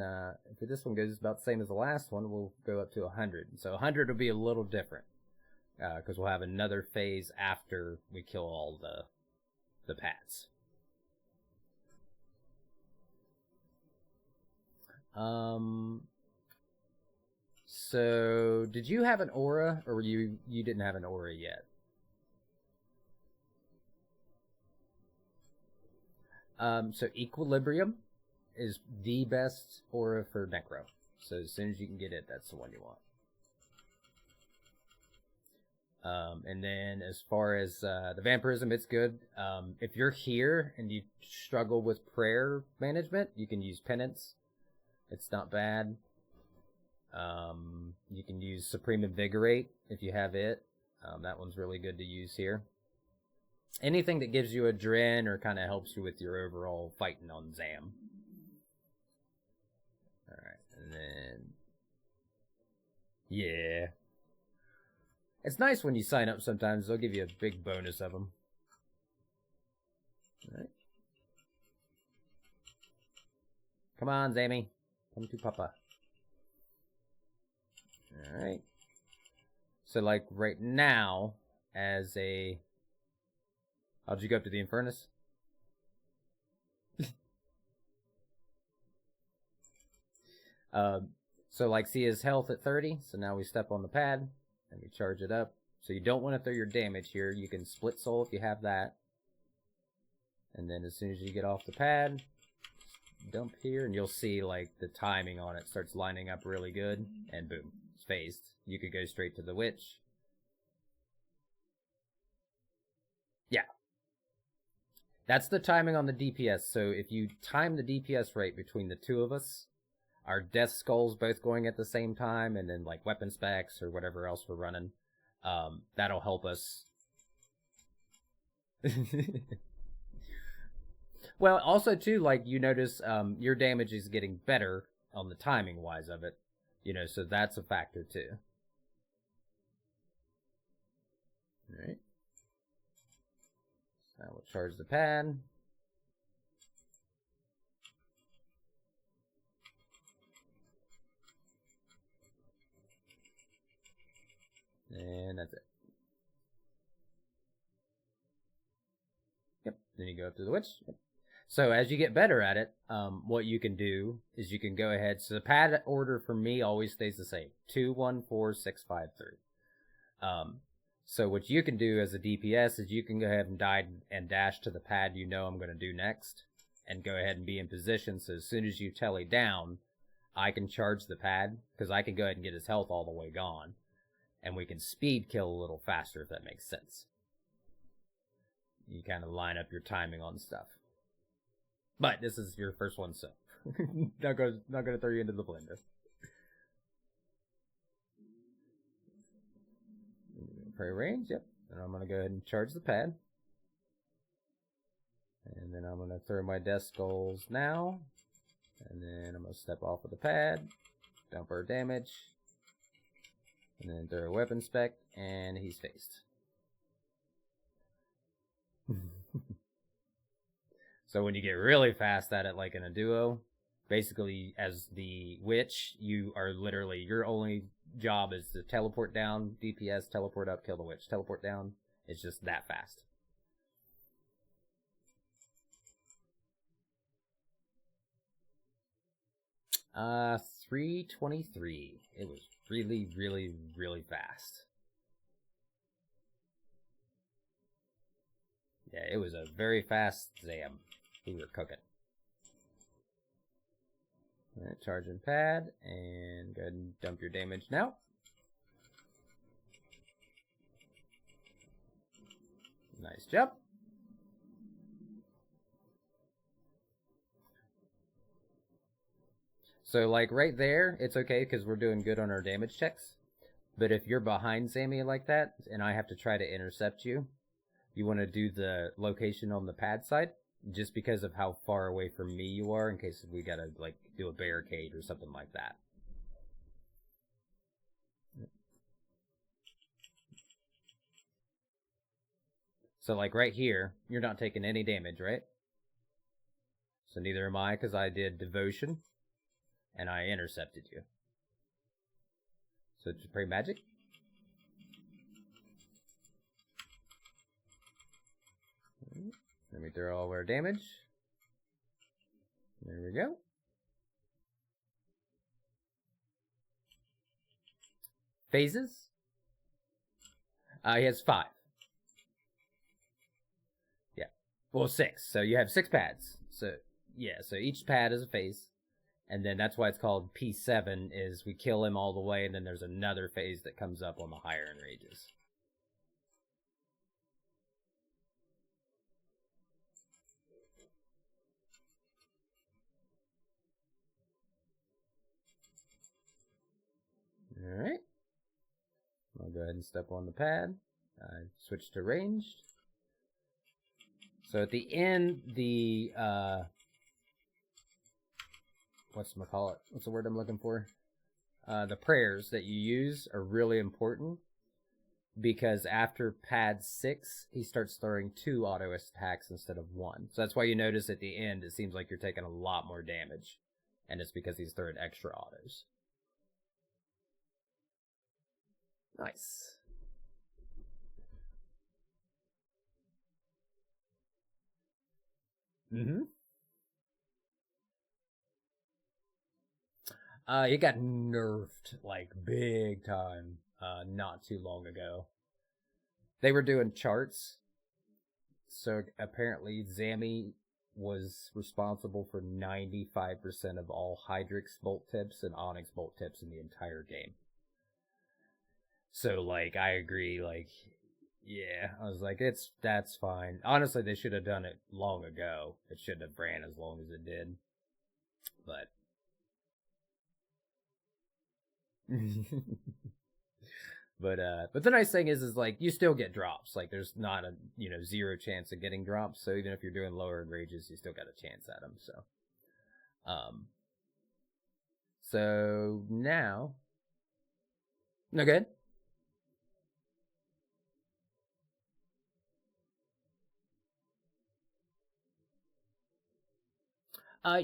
if this one goes about the same as the last one, we'll go up to 100. So 100 will be a little different because we'll have another phase after we kill all the pats. So did you have an aura, or you didn't have an aura yet? So Equilibrium is the best aura for Necro. So as soon as you can get it, that's the one you want. And then as far as the vampirism, it's good. If you're here and you struggle with prayer management, you can use penance. It's not bad. You can use Supreme Invigorate if you have it. That one's really good to use here. Anything that gives you a dren or kind of helps you with your overall fighting on Zam. Alright, and then... yeah. It's nice when you sign up sometimes. They'll give you a big bonus of them. Alright. Come on, Zammy. Come to Papa. Alright. So, like, right now, as a... how'd you go up to the Infernus? So, like, see his health at 30. So now we step on the pad. And we charge it up. So you don't want to throw your damage here. You can split soul if you have that. And then as soon as you get off the pad, dump here, and you'll see, like, the timing on it starts lining up really good. And boom, it's phased. You could go straight to the witch. Yeah. That's the timing on the DPS. So if you time the DPS right between the two of us, our death skulls both going at the same time, and then like weapon specs or whatever else we're running, that'll help us. Well, also too, like you notice, your damage is getting better on the timing wise of it, you know, so that's a factor too. All right. So now we'll charge the pad. And that's it. Yep. Then you go up to the witch. Yep. So as you get better at it, what you can do is you can go ahead. So the pad order for me always stays the same: 2, 1, 4, 6, 5, 3. So what you can do as a DPS is you can go ahead and dash to the pad you know I'm going to do next, and go ahead and be in position. So as soon as you tally down, I can charge the pad because I can go ahead and get his health all the way gone. And we can speed kill a little faster, if that makes sense. You kind of line up your timing on stuff. But this is your first one, so not gonna throw you into the blender. Prey range, yep. And I'm gonna go ahead and charge the pad. And then I'm gonna throw my death skulls now. And then I'm gonna step off of the pad, dump our damage. And then throw a weapon spec, and he's phased. So when you get really fast at it, like in a duo, basically as the witch, you are literally, your only job is to teleport down, DPS, teleport up, kill the witch, teleport down. It's just that fast. Uh, 323. It was really, really, really fast. Yeah, it was a very fast Zam. We were cooking. Alright, charging pad, and go ahead and dump your damage now. Nice job. So, like, right there, it's okay because we're doing good on our damage checks. But if you're behind Sammy like that, and I have to try to intercept you, you want to do the location on the pad side, just because of how far away from me you are, in case we gotta, like, do a barricade or something like that. So, like, right here, you're not taking any damage, right? So neither am I, because I did devotion. And I intercepted you. So just pray magic. Let me throw all our damage. There we go. Phases. He has 5. Yeah. Well, 6. So you have 6 pads. So yeah. So each pad is a phase. And then that's why it's called P7, is we kill him all the way, and then there's another phase that comes up on the higher enrages. ahead and step on the pad. Switch to ranged. So at the end, the what's the word I'm looking for? The prayers that you use are really important, because after pad 6, he starts throwing 2 auto attacks instead of 1. So that's why you notice at the end it seems like you're taking a lot more damage, and it's because he's throwing extra autos. Nice. Mm-hmm. It got nerfed, like, big time, not too long ago. They were doing charts, so apparently Zammy was responsible for 95% of all Hydrix bolt tips and Onyx bolt tips in the entire game. So, like, I agree, like, yeah, I was like, that's fine. Honestly, they should have done it long ago. It shouldn't have ran as long as it did. But but the nice thing is like you still get drops. Like there's not a 0 chance of getting drops. So even if you're doing lower in rages, you still got a chance at them. So now, no good.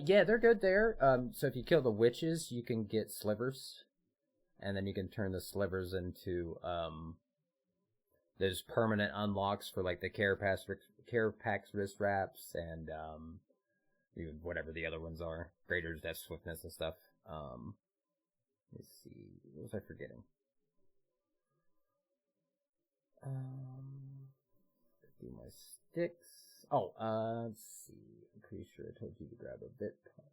Yeah, they're good there. So if you kill the witches, you can get slivers, and then you can turn the slivers into those permanent unlocks for like the Carapax wrist wraps and even whatever the other ones are, Greater Death Swiftness and stuff. Let's see, what was I forgetting? Do my sticks. Oh, let's see. I'm pretty sure I told you to grab a bit pump.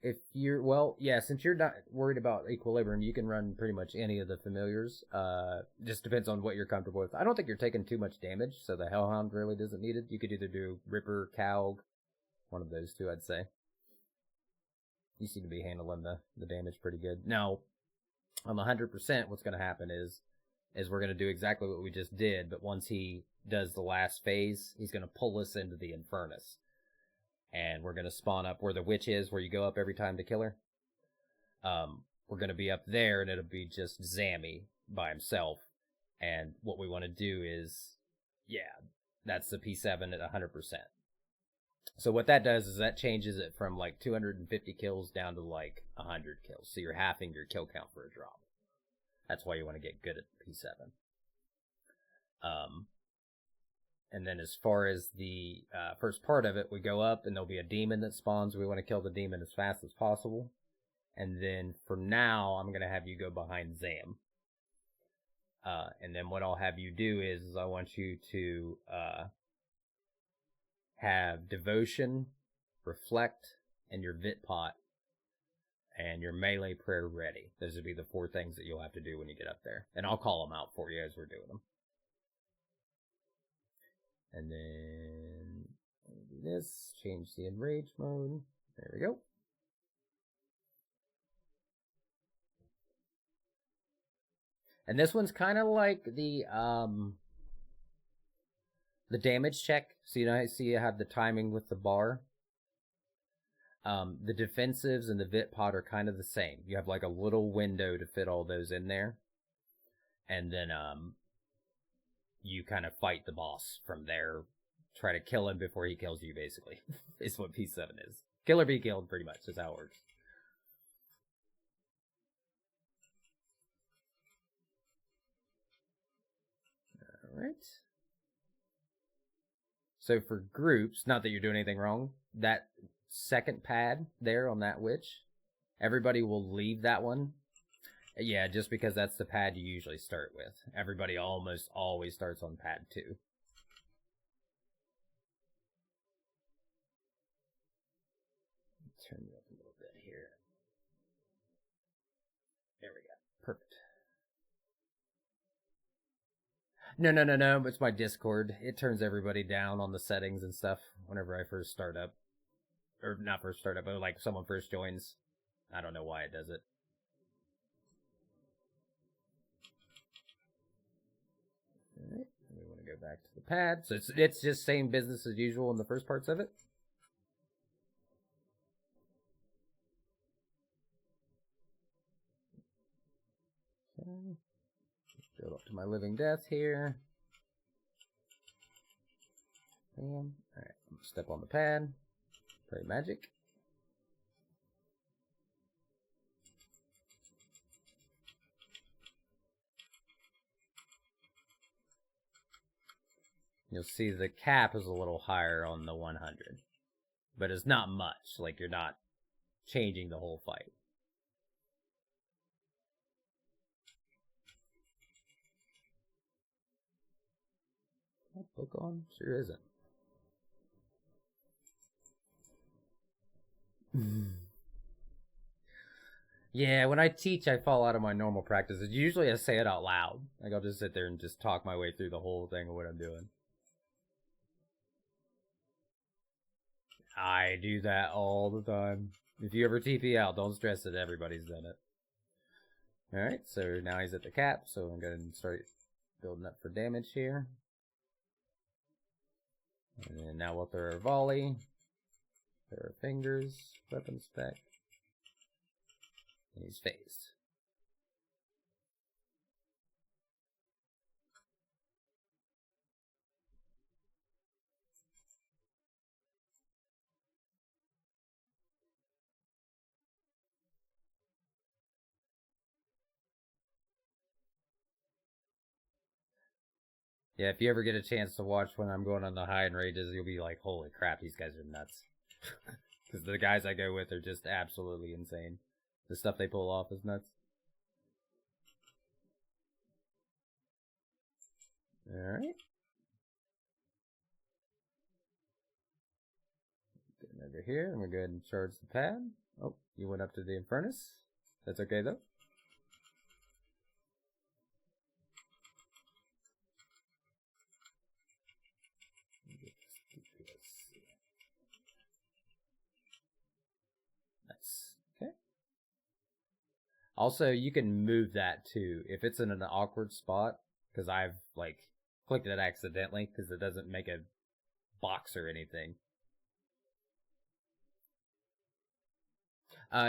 If you're, well, yeah, since you're not worried about equilibrium, you can run pretty much any of the familiars. Just depends on what you're comfortable with. I don't think you're taking too much damage, so the Hellhound really doesn't need it. You could either do Ripper, Cowg, one of those two, I'd say. You seem to be handling the damage pretty good. Now, on the 100%, what's going to happen is we're going to do exactly what we just did, but once he does the last phase, he's going to pull us into the Infernus. And we're going to spawn up where the witch is, where you go up every time to kill her. We're going to be up there, and it'll be just Zammy by himself. And what we want to do is, yeah, that's the P7 at 100%. So what that does is that changes it from like 250 kills down to like 100 kills. So you're halving your kill count for a drop. That's why you want to get good at P7. And then as far as the first part of it, we go up and there'll be a demon that spawns. We want to kill the demon as fast as possible. And then for now, I'm going to have you go behind Zam. And then what I'll have you do is I want you to have Devotion, Reflect, and your Vit Pot, and your melee prayer ready. Those would be the 4 things that you'll have to do when you get up there. And I'll call them out for you as we're doing them. And then do this, change the enrage mode. There we go. And this one's kind of like the damage check. So I see you have the timing with the bar. The defensives and the Vit Pot are kind of the same. You have like a little window to fit all those in there. And then you kind of fight the boss from there. Try to kill him before he kills you, basically. Is what P7 is. Kill or be killed, pretty much. That's how it works. Alright. So for groups, not that you're doing anything wrong, that second pad there on that witch, everybody will leave that one. Yeah, just because that's the pad you usually start with. Everybody almost always starts on pad 2. Turn it up a little bit here. There we go. Perfect. No. It's my Discord. It turns everybody down on the settings and stuff whenever I first start up. or not first startup, but like someone first joins. I don't know why it does it. All right, we want to go back to the pad. So it's just same business as usual in the first parts of it. Okay. Build up to my living death here. Bam. All right, step on the pad. Pray magic. You'll see the cap is a little higher on the 100. But it's not much. Like, you're not changing the whole fight. Book on? Sure isn't. Yeah, when I teach, I fall out of my normal practices. Usually I say it out loud. Like, I'll just sit there and just talk my way through the whole thing of what I'm doing. I do that all the time. If you ever TP out, don't stress it. Everybody's done it. Alright, so now he's at the cap, so I'm going to start building up for damage here. And then now we'll throw our volley. Throw our fingers, weapon spec. And he's phased. Yeah, if you ever get a chance to watch when I'm going on the high and rages, you'll be like, holy crap, these guys are nuts. Because the guys I go with are just absolutely insane. The stuff they pull off is nuts. Alright. Getting over here, and we're go ahead and charge the pad. Oh, you went up to the Infernus. That's okay though. Nice. Okay. Also, you can move that too if it's in an awkward spot, because I've like clicked it accidentally because it doesn't make a box or anything.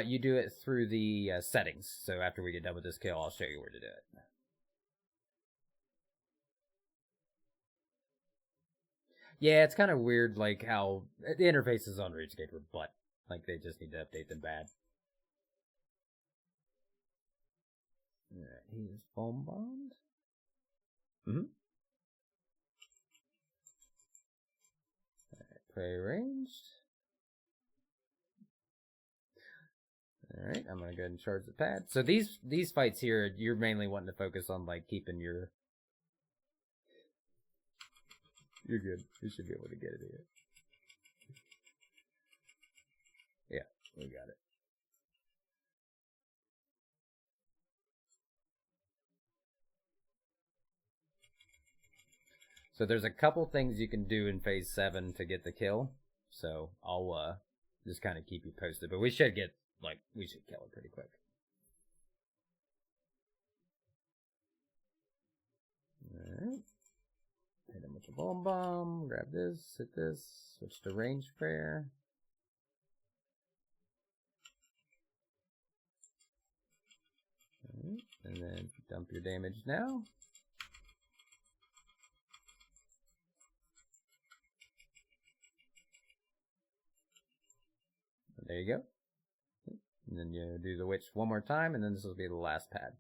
You do it through the settings. So after we get done with this kill, I'll show you where to do it. Yeah, it's kind of weird, like how the interfaces on RageGate were butt. Like they just need to update them bad. Alright, he's foam bombed. Alright, prey ranged. Alright, I'm gonna go ahead and charge the pad. So these fights here, you're mainly wanting to focus on like keeping your... You're good. You should be able to get it here. Yeah, we got it. So there's a couple things you can do in phase 7 to get the kill. So I'll just kind of keep you posted. But we should get, like, we should kill it pretty quick. Alright. Hit him with the bomb. Grab this, hit this, switch to range prayer. Alright. And then dump your damage now. There you go. And then you do the witch one more time, and then this will be the last pad.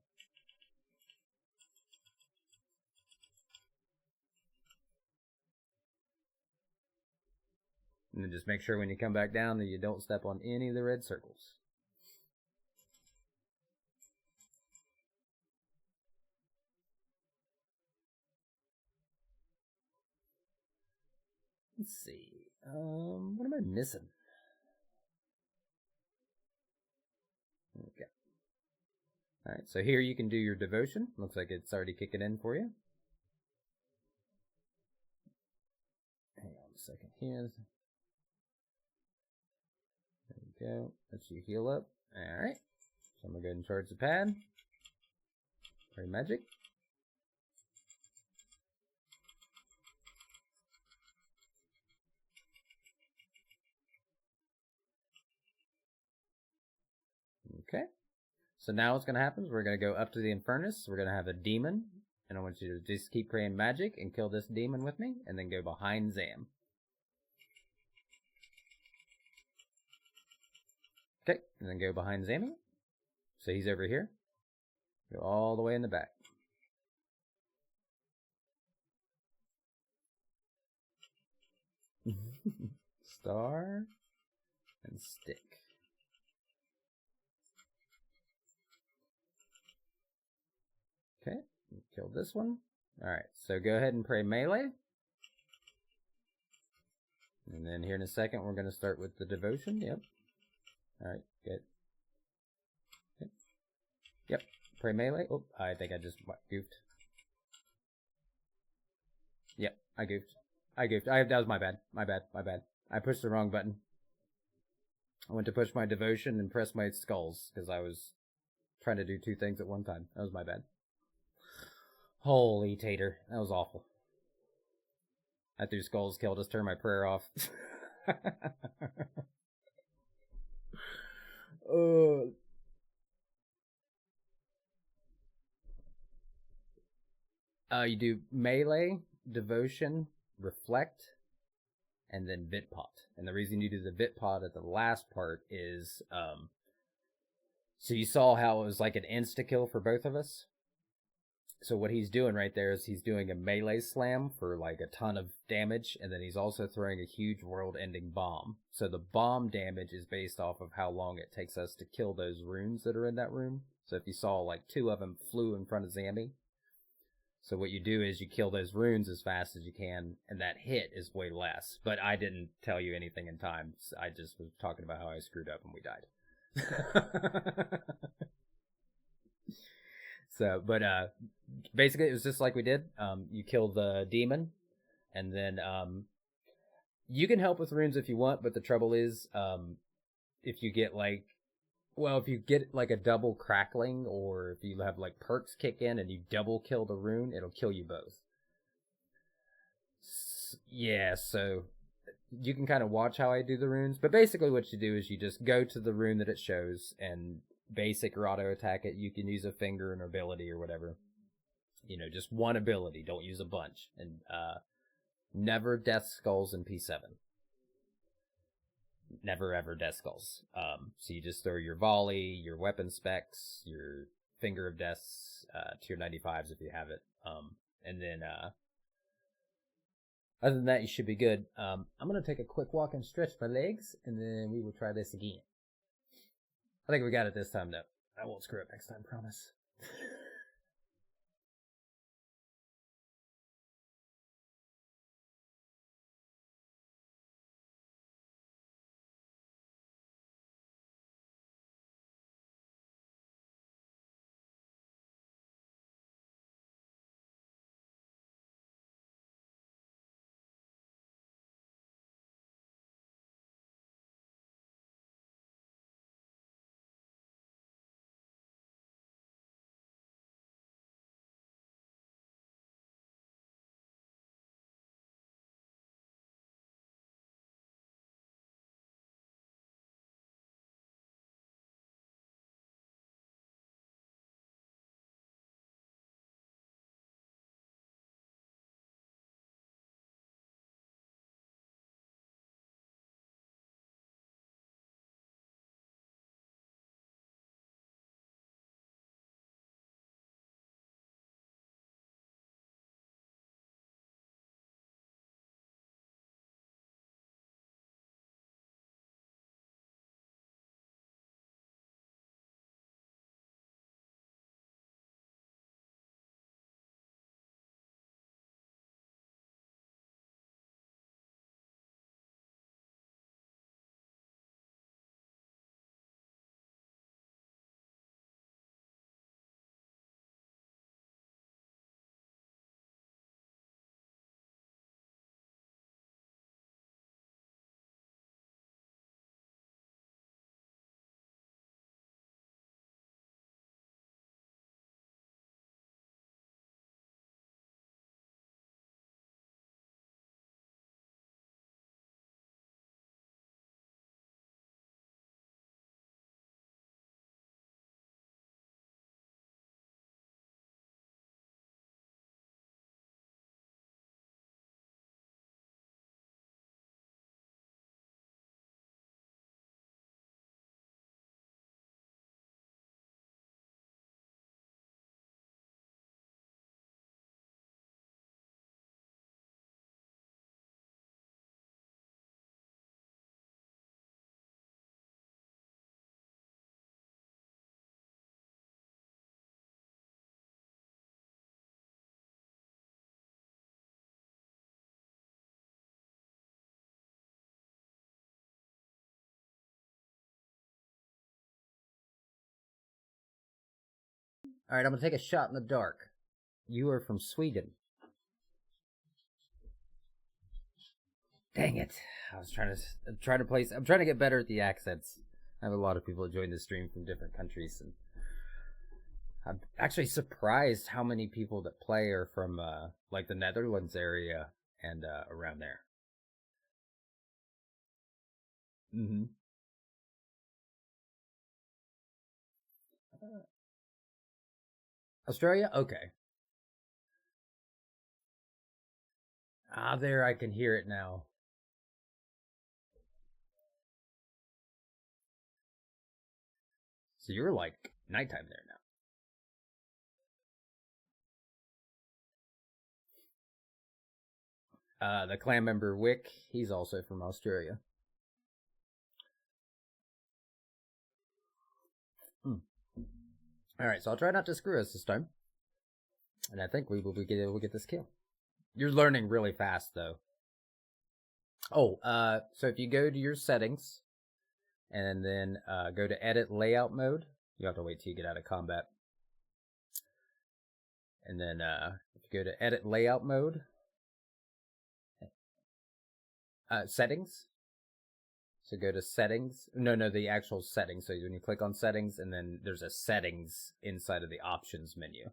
And then just make sure when you come back down that you don't step on any of the red circles. Let's see. What am I missing? Okay. Alright, so here you can do your devotion. Looks like it's already kicking in for you. Hang on a second here. go. Let you heal up. Alright. So I'm gonna go ahead and charge the pad. Pray magic. Okay. So now what's going to happen is we're going to go up to the Infernus. We're going to have a demon. And I want you to just keep praying magic and kill this demon with me. And then go behind Zam. Okay. And then go behind Zammy. So he's over here. Go all the way in the back. Star. And stick. Okay, kill this one. Alright, so go ahead and pray melee. And then here in a second, we're going to start with the devotion. Yep. Alright, good. Yep, pray melee. Oh, I think I just goofed. Yep, I goofed. That was my bad. My bad. I pushed the wrong button. I went to push my devotion and press my skulls because I was trying to do two things at one time. That was my bad. Holy tater. That was awful. I threw skulls, kill, just turn my prayer off. You do melee, devotion, reflect, and then Vitpot. And the reason you do the Vitpot at the last part is, so you saw how it was like an insta-kill for both of us? So what he's doing right there is he's doing a melee slam for like a ton of damage, and then he's also throwing a huge world-ending bomb. So the bomb damage is based off of how long it takes us to kill those runes that are in that room. So if you saw like 2 of them flew in front of Zammy. So what you do is you kill those runes as fast as you can, and that hit is way less. But I didn't tell you anything in time. So I just was talking about how I screwed up and we died. So, but basically it was just like we did. You kill the demon, and then you can help with runes if you want, but the trouble is if you get like, well, if you get like a double crackling, or if you have like perks kick in and you double kill the rune, it'll kill you both. Yeah, so you can kind of watch how I do the runes, but basically what you do is you just go to the rune that it shows and basic or auto attack it. You can use a finger, an ability, or whatever. You know, just one ability. Don't use a bunch. And never death skulls in P7. Never ever death skulls. So you just throw your volley, your weapon specs, your finger of deaths, tier 95s if you have it. And then other than that, you should be good. I'm gonna take a quick walk and stretch my legs, and then we will try this again. I think we got it this time, though. I won't screw up next time, promise. Alright, I'm gonna take a shot in the dark. You are from Sweden. Dang it. I'm trying to get better at the accents. I have a lot of people that join the stream from different countries, and I'm actually surprised how many people that play are from like the Netherlands area and around there. Mm-hmm. Australia? Okay. Ah, there, I can hear it now. So you're like nighttime there now. The clan member Wick, he's also from Australia. Alright, so I'll try not to screw us this time. And I think we will be able to get this kill. You're learning really fast, though. Oh, so if you go to your settings, and then go to edit layout mode, you have to wait till you get out of combat. And then if you go to edit layout mode, settings. So go to settings. No, the actual settings. So when you click on settings, and then there's a settings inside of the options menu.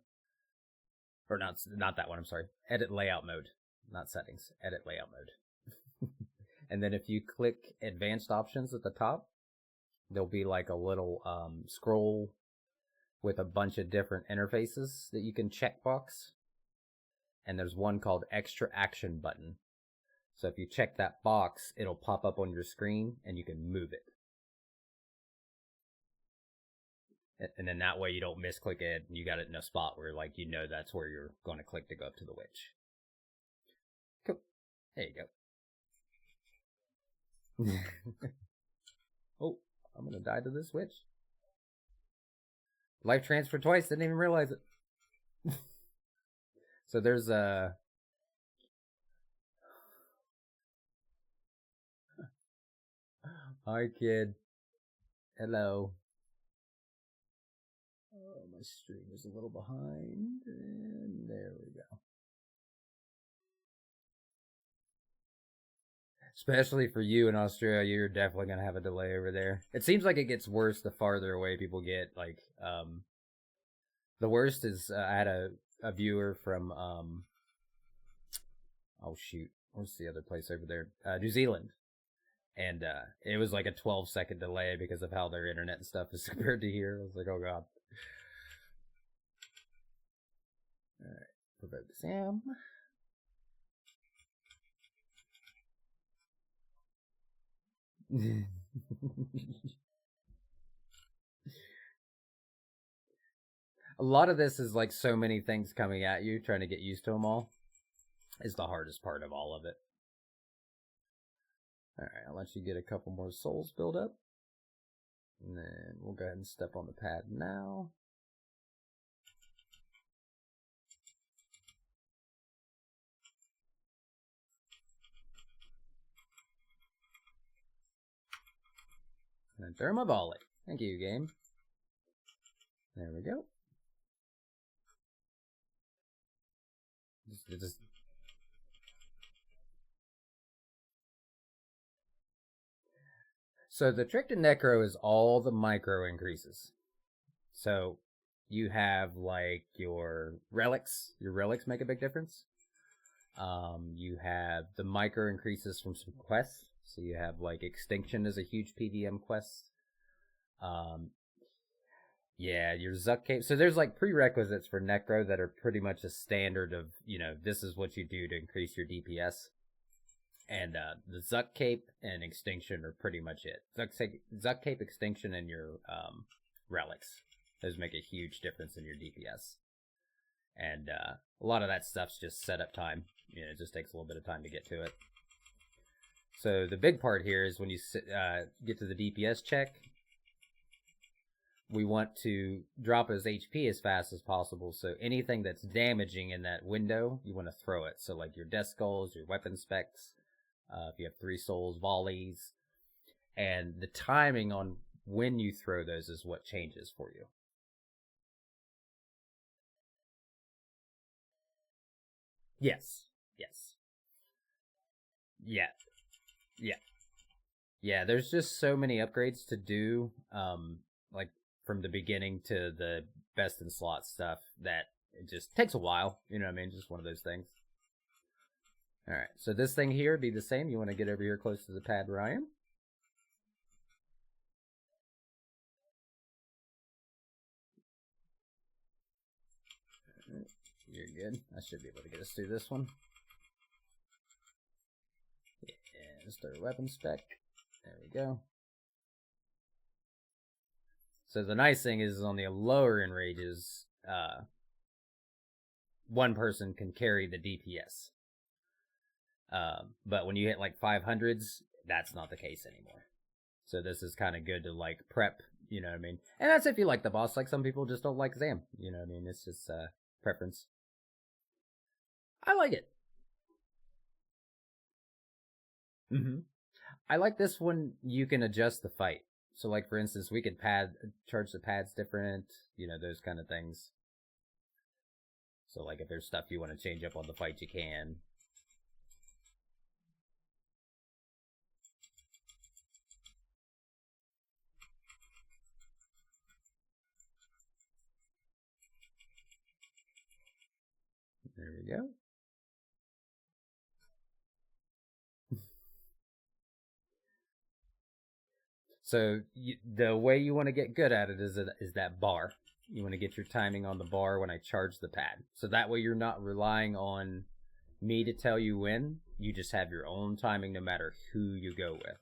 Or not that one, I'm sorry. Edit layout mode. Not settings. Edit layout mode. And then if you click advanced options at the top, there'll be like a little scroll with a bunch of different interfaces that you can checkbox. And there's one called extra action button. So if you check that box, it'll pop up on your screen and you can move it. And then that way you don't misclick it and you got it in a spot where like you know that's where you're going to click to go up to the witch. Cool. There you go. Oh, I'm going to die to this witch. Life transfer twice, didn't even realize it. So there's a... Hi, kid. Hello. Oh, my stream is a little behind. And there we go. Especially for you in Australia, you're definitely going to have a delay over there. It seems like it gets worse the farther away people get. Like, the worst is I had a viewer from, oh shoot, what's the other place over there? New Zealand. And it was like a 12-second delay because of how their internet and stuff is compared to here. I was like, oh god. Alright, provoke Sam. A lot of this is like so many things coming at you, trying to get used to them all is the hardest part of all of it. Alright, I'll let you get a couple more souls build up. And then we'll go ahead and step on the pad now. And then throw my volley. Thank you, game. There we go. So the trick to Necro is all the micro increases. So you have like your relics. Your relics make a big difference. You have the micro increases from some quests. So you have like Extinction is a huge PVM quest. Yeah, your Zuck Cape. So there's like prerequisites for Necro that are pretty much a standard of, you know, this is what you do to increase your DPS. And the Zuck Cape and Extinction are pretty much it. Zuck Cape, Extinction, and your relics. Those make a huge difference in your DPS. And a lot of that stuff's just setup time. You know, it just takes a little bit of time to get to it. So the big part here is when you get to the DPS check, we want to drop his HP as fast as possible. So anything that's damaging in that window, you want to throw it. So like your death skulls, your weapon specs, if you have 3 souls, volleys, and the timing on when you throw those is what changes for you. Yes. Yes. Yeah. Yeah. Yeah, there's just so many upgrades to do, like from the beginning to the best in slot stuff that it just takes a while. You know what I mean? Just one of those things. All right, so this thing here be the same. You want to get over here close to the pad where I am. You're good. I should be able to get us through this one. Yeah, just our weapon spec. There we go. So the nice thing is on the lower end rages, one person can carry the DPS. But when you hit like 500s, that's not the case anymore. So this is kind of good to like prep, you know what I mean? And that's if you like the boss. Like some people just don't like Zam, you know what I mean? It's just preference. I like it. I like this one. You can adjust the fight. So like for instance, we could charge the pads different, you know, those kind of things. So like if there's stuff you want to change up on the fight, you can. There we go. So the way you want to get good at it is that bar. You want to get your timing on the bar when I charge the pad. So that way you're not relying on me to tell you when. You just have your own timing no matter who you go with.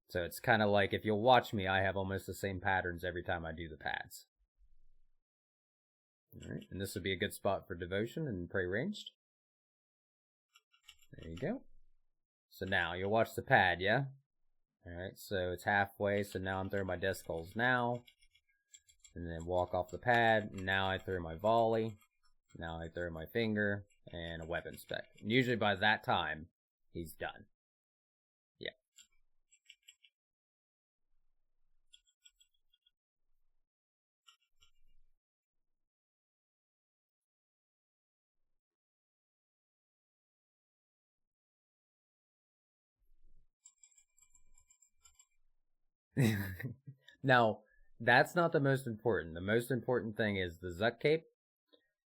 So it's kind of like if you'll watch me, I have almost the same patterns every time I do the pads. All right, and this would be a good spot for devotion and pray ranged. There you go. So now you'll watch the pad, yeah? Alright, so it's halfway, so now I'm throwing my death skulls now. And then walk off the pad. Now I throw my volley. Now I throw my finger and a weapon spec. And usually by that time, he's done. Yeah. Now, that's not the most important. The most important thing is the Zuck Cape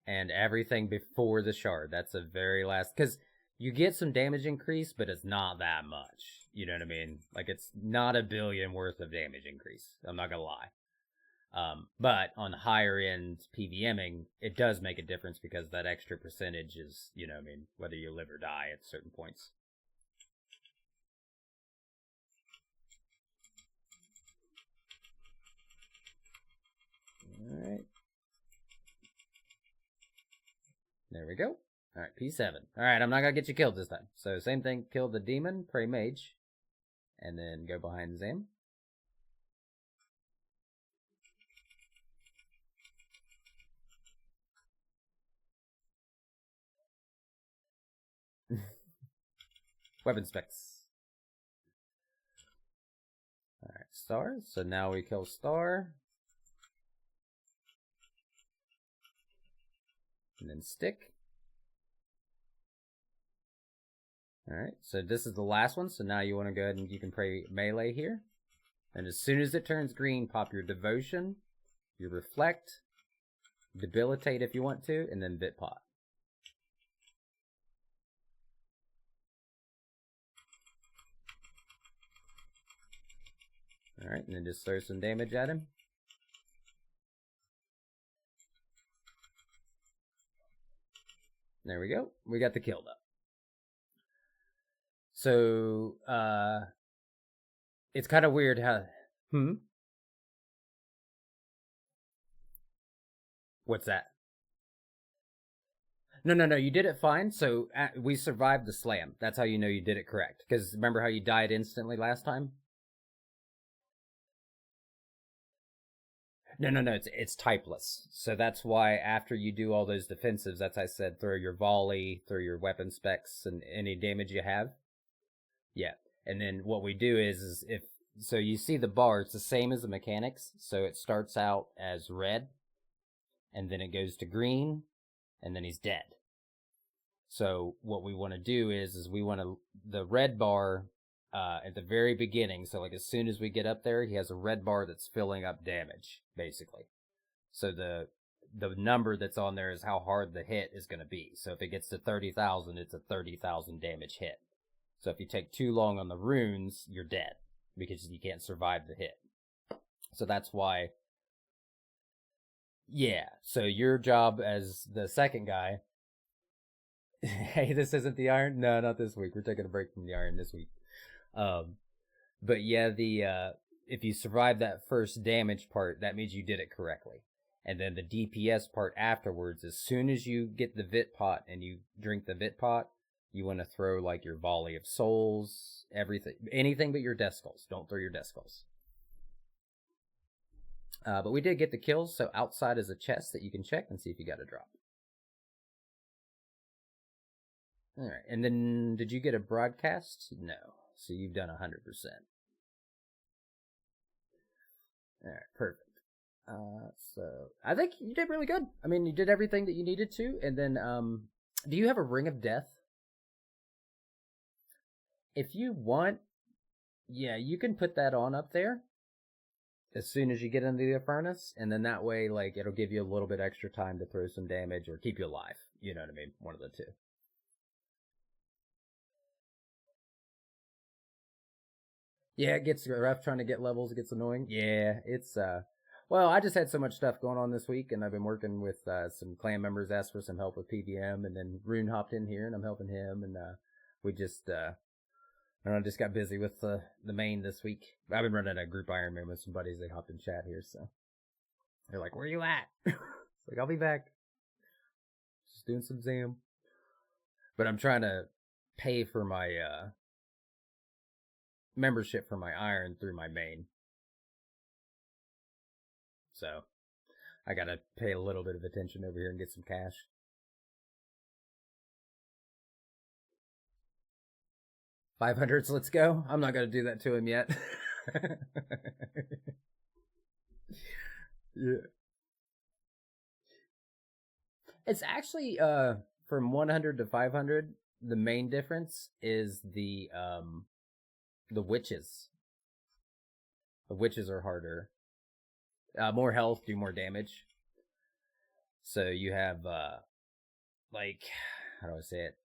and everything before the shard. That's the very last, because you get some damage increase, but it's not that much. You know what I mean? Like, it's not a billion worth of damage increase. I'm not gonna lie. But on higher end PVMing, it does make a difference because that extra percentage is, you know what I mean, whether you live or die at certain points. Alright. There we go. Alright, P7. Alright, I'm not gonna get you killed this time. So same thing, kill the demon, pray mage, and then go behind Zam. Weapon specs. Alright, Star. So now we kill Star. And then Stick. Alright, so this is the last one. So now you want to go ahead and you can pray melee here. And as soon as it turns green, pop your Devotion, your Reflect, Debilitate if you want to, and then Vit Pot. Alright, and then just throw some damage at him. There we go. We got the kill up. So, it's kind of weird how... What's that? No, you did it fine. So, we survived the slam. That's how you know you did it correct. Because remember how you died instantly last time? No, it's typeless. So that's why after you do all those defensives, that's I said, throw your volley, throw your weapon specs, and any damage you have. Yeah, and then what we do is if so you see the bar, it's the same as the mechanics. So it starts out as red, and then it goes to green, and then he's dead. So what we want to do is we want to, the red bar at the very beginning, so like as soon as we get up there, he has a red bar that's filling up damage, basically. So the number that's on there is how hard the hit is going to be. So if it gets to 30,000, it's a 30,000 damage hit. So if you take too long on the runes, you're dead, because you can't survive the hit. So that's why, yeah, so your job as the second guy, hey, this isn't the iron? No, not this week. We're taking a break from the iron this week. But yeah, if you survive that first damage part, that means you did it correctly. And then the DPS part afterwards, as soon as you get the Vit Pot and you drink the Vit Pot, you want to throw like your Volley of Souls, everything, anything but your Death Skulls. Don't throw your Death Skulls. But we did get the kills, so outside is a chest that you can check and see if you got a drop. Alright, and then did you get a broadcast? No. So you've done 100%. Alright, perfect. So I think you did really good. I mean, you did everything that you needed to, and then, do you have a Ring of Death? If you want, yeah, you can put that on up there as soon as you get into the furnace, and then that way, like, it'll give you a little bit extra time to throw some damage or keep you alive. You know what I mean? One of the two. Yeah, it gets rough trying to get levels. It gets annoying. Yeah, it's, well, I just had so much stuff going on this week, and I've been working with, some clan members asked for some help with PVM, and then Rune hopped in here, and I'm helping him, and, we just, I don't know, just got busy with the main this week. I've been running a group Ironman with some buddies. They hopped in chat here, so they're like, "Where you at?" It's like, "I'll be back. Just doing some Zam." But I'm trying to pay for my membership for my Iron through my main, so I gotta pay a little bit of attention over here and get some cash. 500s, let's go. I'm not gonna do that to him yet. Yeah. It's actually from 100 to 500. The main difference is the witches. The witches are harder. More health, do more damage. So you have like, how do I say it?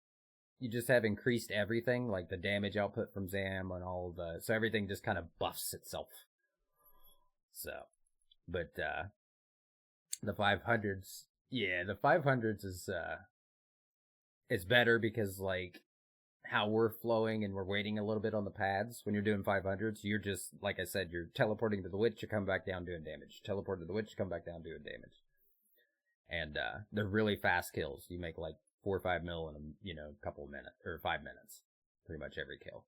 You just have increased everything, like the damage output from Zam and all the, so everything just kind of buffs itself. So, but the 500s, yeah, the 500s is it's better because like how we're flowing and we're waiting a little bit on the pads. When you're doing 500s, you're just, like I said, you're teleporting to the witch, you come back down doing damage. Teleport to the witch, come back down doing damage. And they're really fast kills. You make like 4 or 5 mil in a couple of minutes, or 5 minutes, pretty much every kill.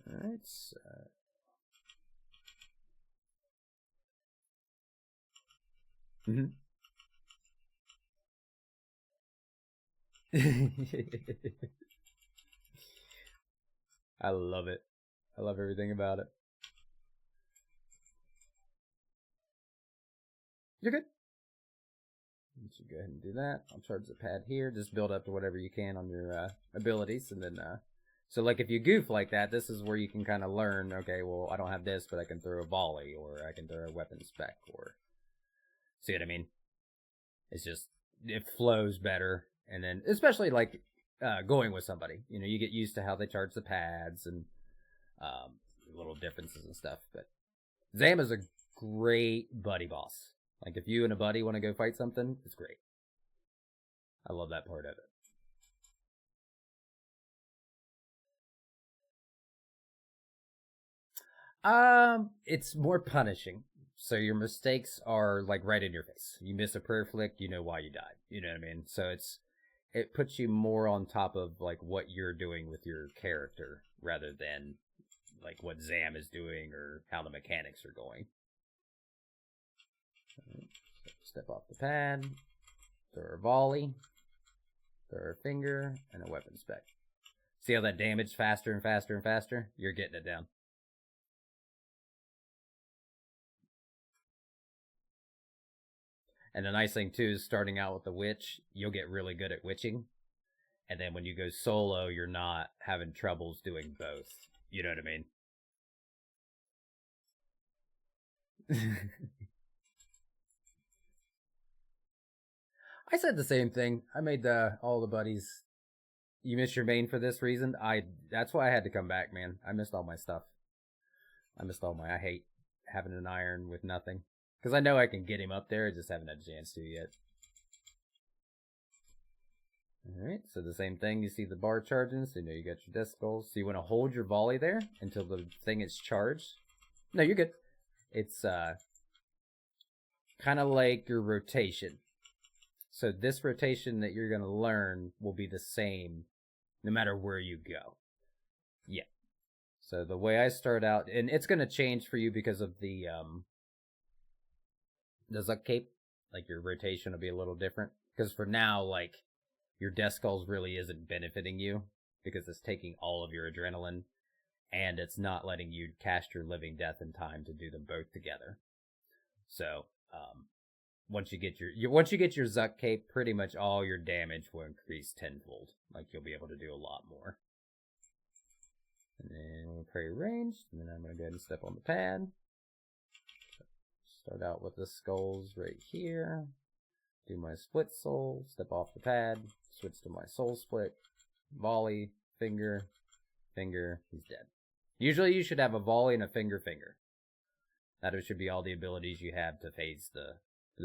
Alright, so I love it. I love everything about it. You're good. You should go ahead and do that. I'll charge the pad here. Just build up to whatever you can on your abilities, and then so like if you goof like that, this is where you can kind of learn. Okay, well I don't have this, but I can throw a volley, or I can throw a weapon spec, or see what I mean? It's just, it flows better, and then especially like going with somebody, you get used to how they charge the pads and little differences and stuff. But Zam is a great buddy boss. Like, if you and a buddy want to go fight something, it's great. I love that part of it. It's more punishing. So your mistakes are, like, right in your face. You miss a prayer flick, you know why you died. You know what I mean? So it puts you more on top of, like, what you're doing with your character, rather than, like, what Zam is doing or how the mechanics are going. Step off the pad, throw a volley, throw a finger, and a weapon spec. See how that damage faster and faster and faster? You're getting it down. And the nice thing too is starting out with the witch, you'll get really good at witching. And then when you go solo, you're not having troubles doing both. You know what I mean? I said the same thing. I made all the buddies. You missed your main for this reason. That's why I had to come back, man. I missed all my stuff. I hate having an iron with nothing. Because I know I can get him up there, I just haven't had a chance to yet. Alright, so the same thing, you see the bar charging, so you know you got your death skulls. So you want to hold your volley there until the thing is charged. No, you're good. It's kind of like your rotation. So this rotation that you're going to learn will be the same no matter where you go. Yeah. So the way I start out, and it's going to change for you because of the Zuck cape. Like your rotation will be a little different. Because for now, like, your death skulls really isn't benefiting you because it's taking all of your adrenaline and it's not letting you cast your living death in time to do them both together. So, once you get your Zuck cape, pretty much all your damage will increase tenfold. Like, you'll be able to do a lot more. And then we'll pray ranged, and then I'm going to go ahead and step on the pad. Start out with the skulls right here. Do my split soul, step off the pad, switch to my soul split, volley, finger, he's dead. Usually you should have a volley and a finger. That should be all the abilities you have to phase the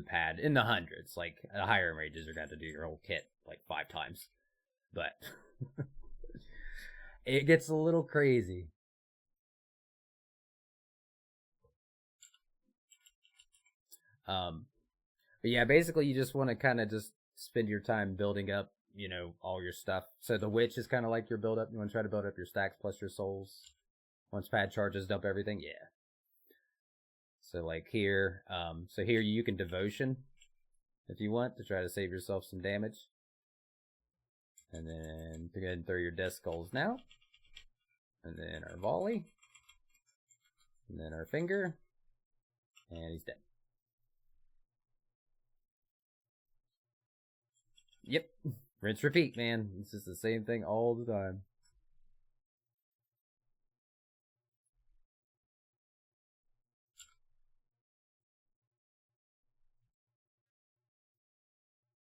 pad in the hundreds. Like, the higher mages are going to have to do your whole kit like 5 times. But it gets a little crazy. But yeah, basically you just want to kind of just spend your time building up, you know, all your stuff. So the witch is kind of like your build up. You want to try to build up your stacks plus your souls. Once pad charges, dump everything. Yeah. So like here, here you can devotion if you want to try to save yourself some damage. And then go ahead and throw your death skulls now. And then our volley. And then our finger. And he's dead. Yep. Rinse, repeat, man. It's just the same thing all the time.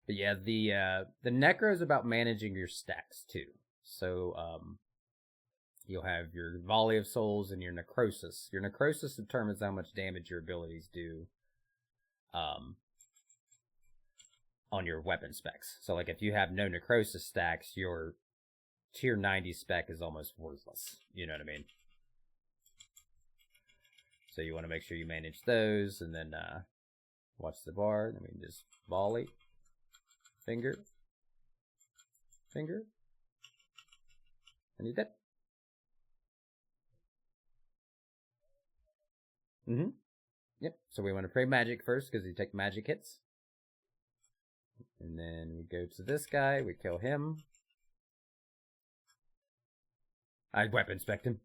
But yeah, the necro is about managing your stacks too. So you'll have your volley of souls and your necrosis. Your necrosis determines how much damage your abilities do on your weapon specs. So like if you have no necrosis stacks, your tier 90 spec is almost worthless. You know what I mean? So you want to make sure you manage those, and then watch the bar. Then we can just volley, finger, and he's dead. Yep. So we want to pray magic first because you take magic hits. And then we go to this guy, we kill him. I weapon spec'd him.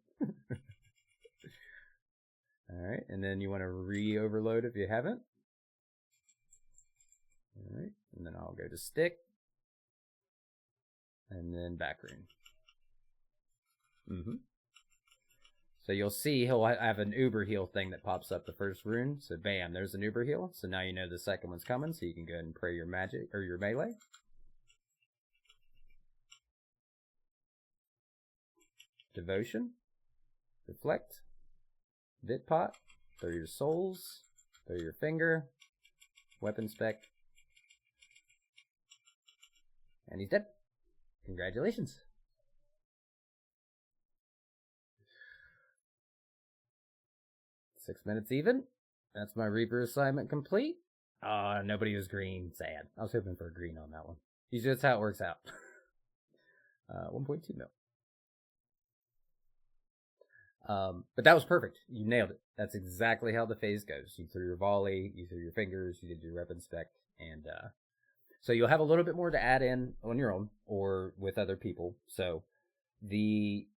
Alright, and then you want to re-overload if you haven't. Alright, and then I'll go to stick. And then back rune. So you'll see he'll have an uber heal thing that pops up the first rune. So bam, there's an uber heal. So now you know the second one's coming, so you can go ahead and pray your magic or your melee. Devotion. Reflect. Vit pot. Throw your souls. Throw your finger. Weapon spec. And he's dead. Congratulations. Six minutes even. That's my Reaper assignment complete. Nobody was green. Sad. I was hoping for a green on that one. Usually that's how it works out. 1.2 mil. But that was perfect. You nailed it. That's exactly how the phase goes. You threw your volley, you threw your fingers, you did your weapon spec, and so you'll have a little bit more to add in on your own or with other people. So the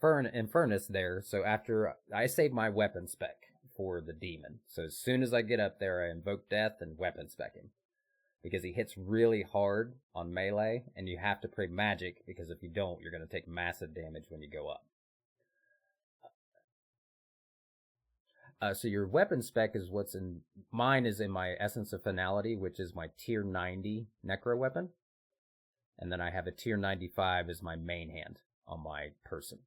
Infernus there, so after I save my weapon spec for the demon. So as soon as I get up there, I invoke death and weapon spec him. because he hits really hard on melee, and you have to pray magic, because if you don't, you're going to take massive damage when you go up. So your weapon spec is what's in mine is in my Essence of Finality, which is my tier 90 necro weapon. And then I have a tier 95 as my main hand on my person.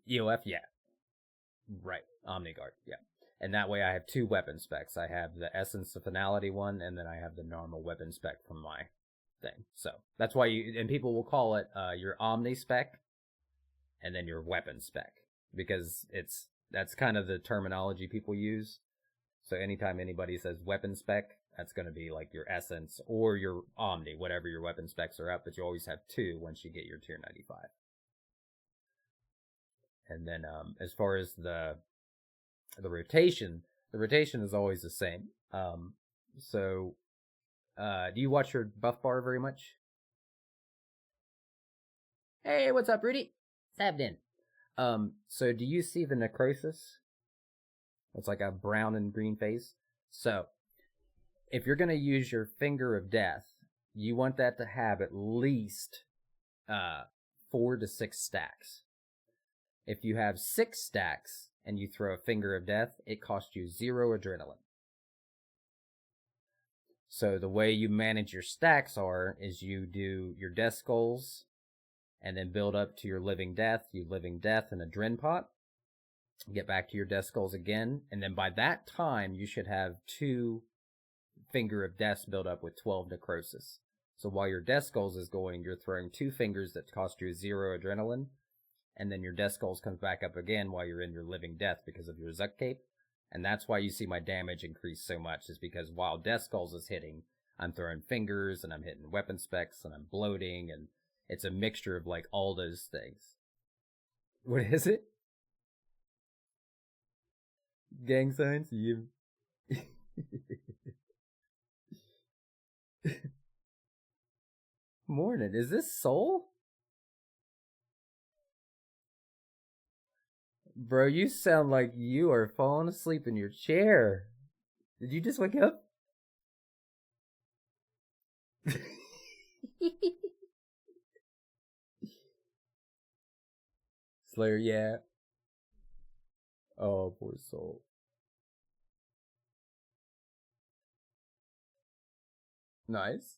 EOF, yeah. Right. Omniguard, yeah. And that way I have two weapon specs. I have the Essence of Finality one, and then I have the normal weapon spec from my thing. So that's why and people will call it your Omni spec and then your weapon spec, because that's kind of the terminology people use. So anytime anybody says weapon spec, that's going to be like your Essence or your Omni, whatever your weapon specs are up, but you always have two once you get your tier 95. And then as far as the rotation is always the same. So do you watch your buff bar very much? Hey, what's up, Rudy? Sabbed in. So do you see the necrosis? It's like a brown and green face. So if you're going to use your Finger of Death, you want that to have at least 4 to 6 stacks. If you have 6 stacks and you throw a Finger of Death, it costs you 0 adrenaline. So the way you manage your stacks is you do your Death Skulls and then build up to your Living Death, you Living Death and a Dren Pot. Get back to your Death Skulls again, and then by that time you should have 2 Finger of Deaths built up with 12 necrosis. So while your Death Skulls is going, you're throwing 2 fingers that cost you 0 adrenaline, and then your Death Skulls comes back up again while you're in your Living Death because of your Zuck Cape. And that's why you see my damage increase so much, is because while Death Skulls is hitting, I'm throwing fingers, and I'm hitting weapon specs, and I'm bloating, and it's a mixture of like all those things. What is it? Gang signs? You. Morning. Is this Soul? Bro, you sound like you are falling asleep in your chair. Did you just wake up? Slayer, yeah. Oh, poor Soul. Nice.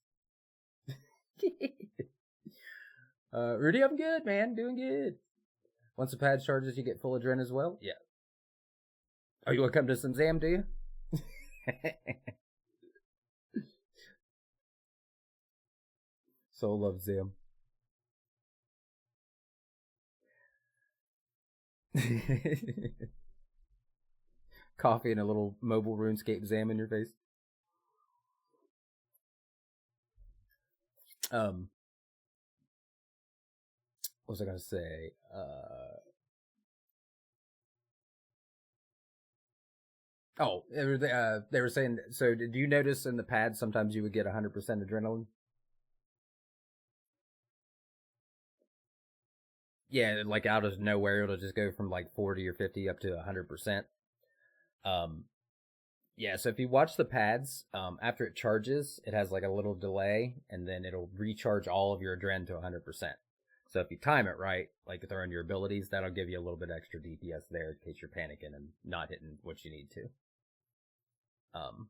Rudy, I'm good, man. Doing good. Once the pad charges, you get full adrenaline as well? Yeah. Oh, you want to come to some Zam, do you? Soul loves Zam. Coffee and a little mobile RuneScape Zam in your face. What was I gonna say? They were saying. So, did you notice in the pads sometimes you would get 100% adrenaline? Yeah, like out of nowhere, it'll just go from like 40 or 50 up to 100%. Yeah, so if you watch the pads, after it charges, it has like a little delay, and then it'll recharge all of your adrenaline to 100%. So if you time it right, like throwing your abilities, that'll give you a little bit extra DPS there in case you're panicking and not hitting what you need to. And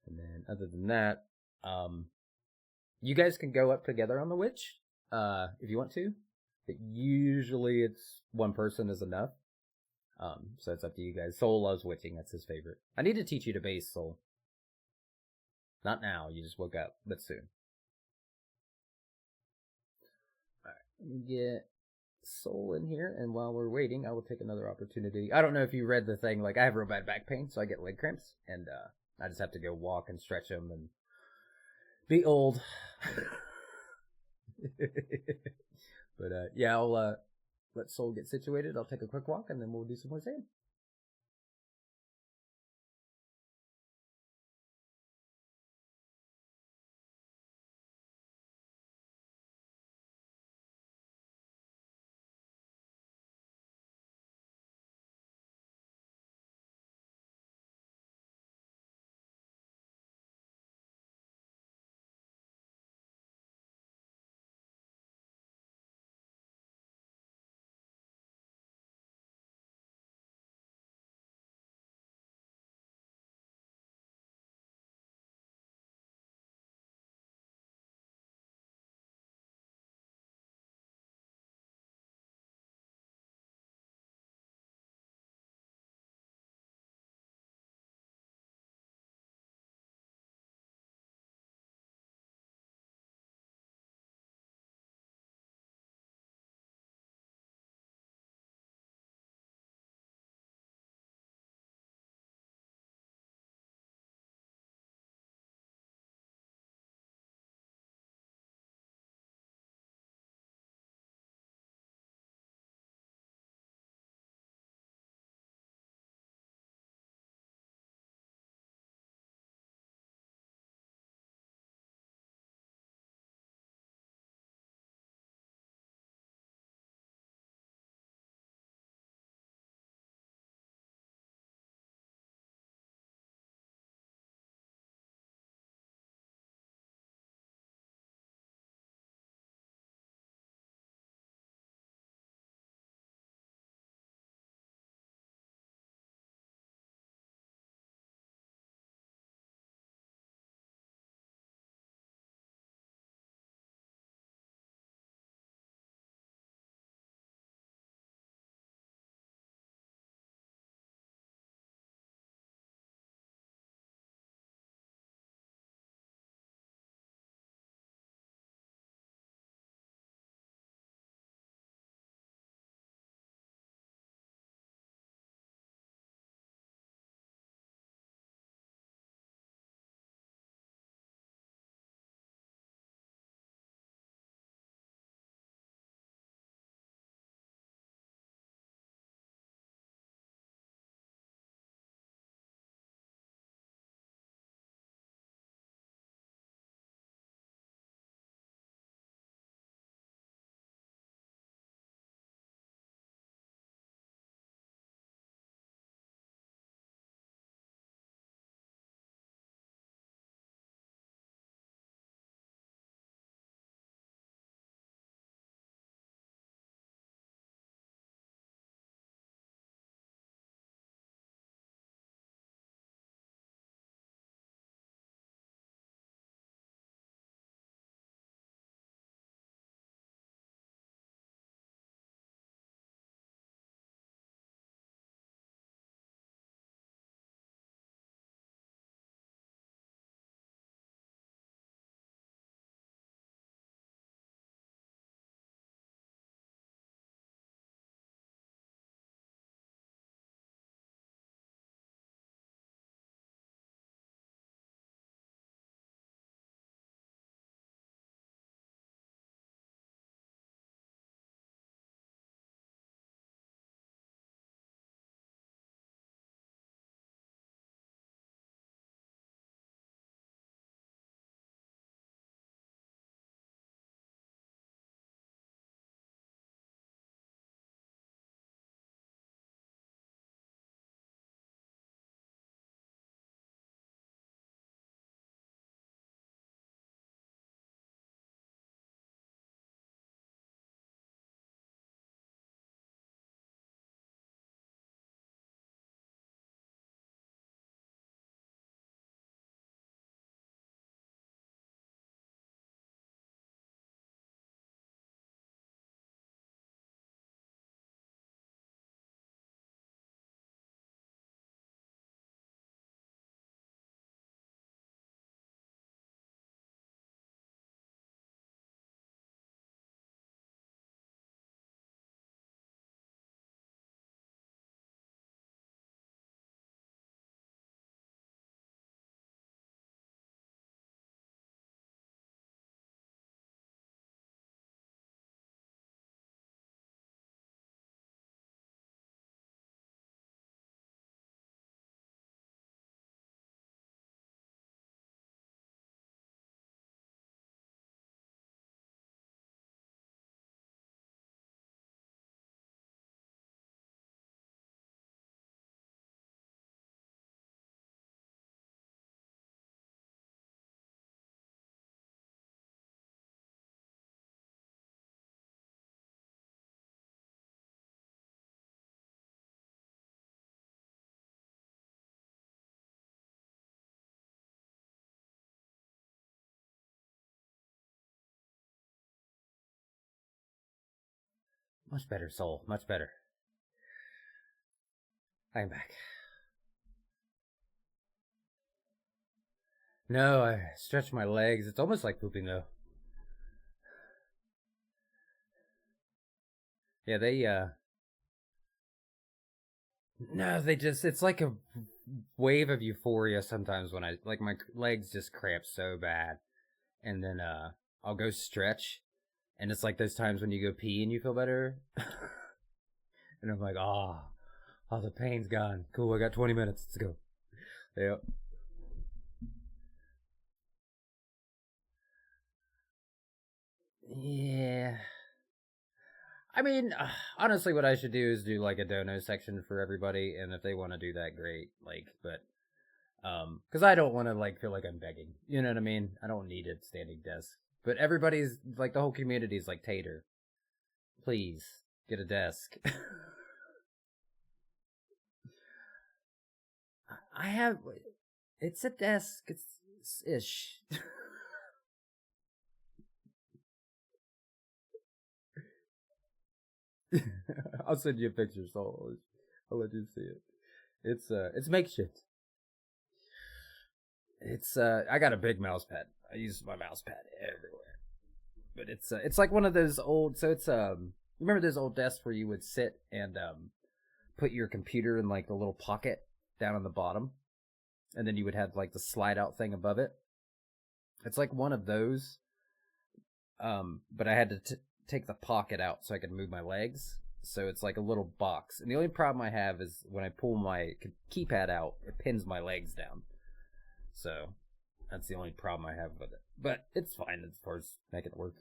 then other than that, you guys can go up together on the witch, if you want to, but usually it's one person is enough. So it's up to you guys. Soul loves witching, that's his favorite. I need to teach you to base, Soul. Not now, you just woke up, but soon. Alright, let me get Soul in here, and while we're waiting, I will take another opportunity. I don't know if you read the thing, like I have real bad back pain, so I get leg cramps, and I just have to go walk and stretch them and be old. But yeah, I'll let Soul get situated. I'll take a quick walk, and then we'll do some more Zam. Much better, Soul. Much better. I'm back. No, I stretched my legs. It's almost like pooping, though. Yeah, no, it's like a wave of euphoria sometimes when like, my legs just cramp so bad. And then, I'll go stretch. And it's like those times when you go pee and you feel better. And I'm like, oh, the pain's gone. Cool, I got 20 minutes. Let's go. Yep. Yeah. I mean, honestly, what I should do is do like a dono section for everybody, and if they want to do that, great. Like, but because I don't want to like feel like I'm begging. You know what I mean? I don't need a standing desk. But everybody's like the whole community's like Tater. Please get a desk. I have. It's a desk. It's ish. I'll send you a picture, so I'll let you see it. It's makeshift. It's I got a big mouse pad. I use my mouse pad everywhere. But it's like one of those old. So it's remember those old desks where you would sit and put your computer in like the little pocket down on the bottom, and then you would have like the slide out thing above it. It's like one of those. But I had to take the pocket out so I could move my legs. So it's like a little box. And the only problem I have is when I pull my keypad out, it pins my legs down. So that's the only problem I have with it. But it's fine as far as making it work.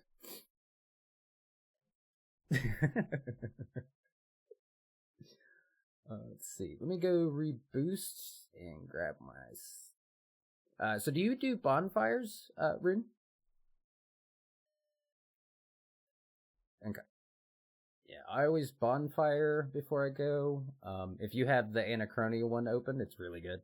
Let's see. Let me go reboost and grab my. So do you do bonfires, Rune? Okay. Yeah, I always bonfire before I go. If you have the Anachronia one open, it's really good.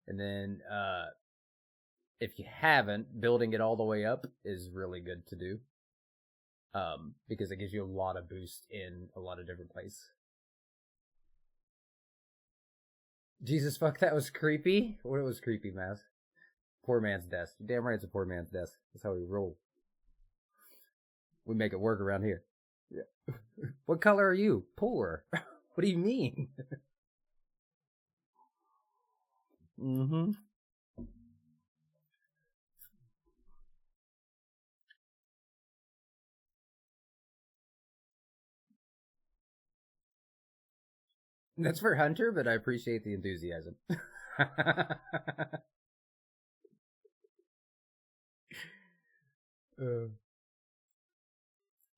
And then if you haven't, building it all the way up is really good to do. Because it gives you a lot of boost in a lot of different places. Jesus fuck, that was creepy. What was creepy, Mass? Poor man's desk. Damn right it's a poor man's desk. That's how we roll. We make it work around here. Yeah. What color are you? Poor. What do you mean? Mm-hmm. That's for Hunter, but I appreciate the enthusiasm. uh,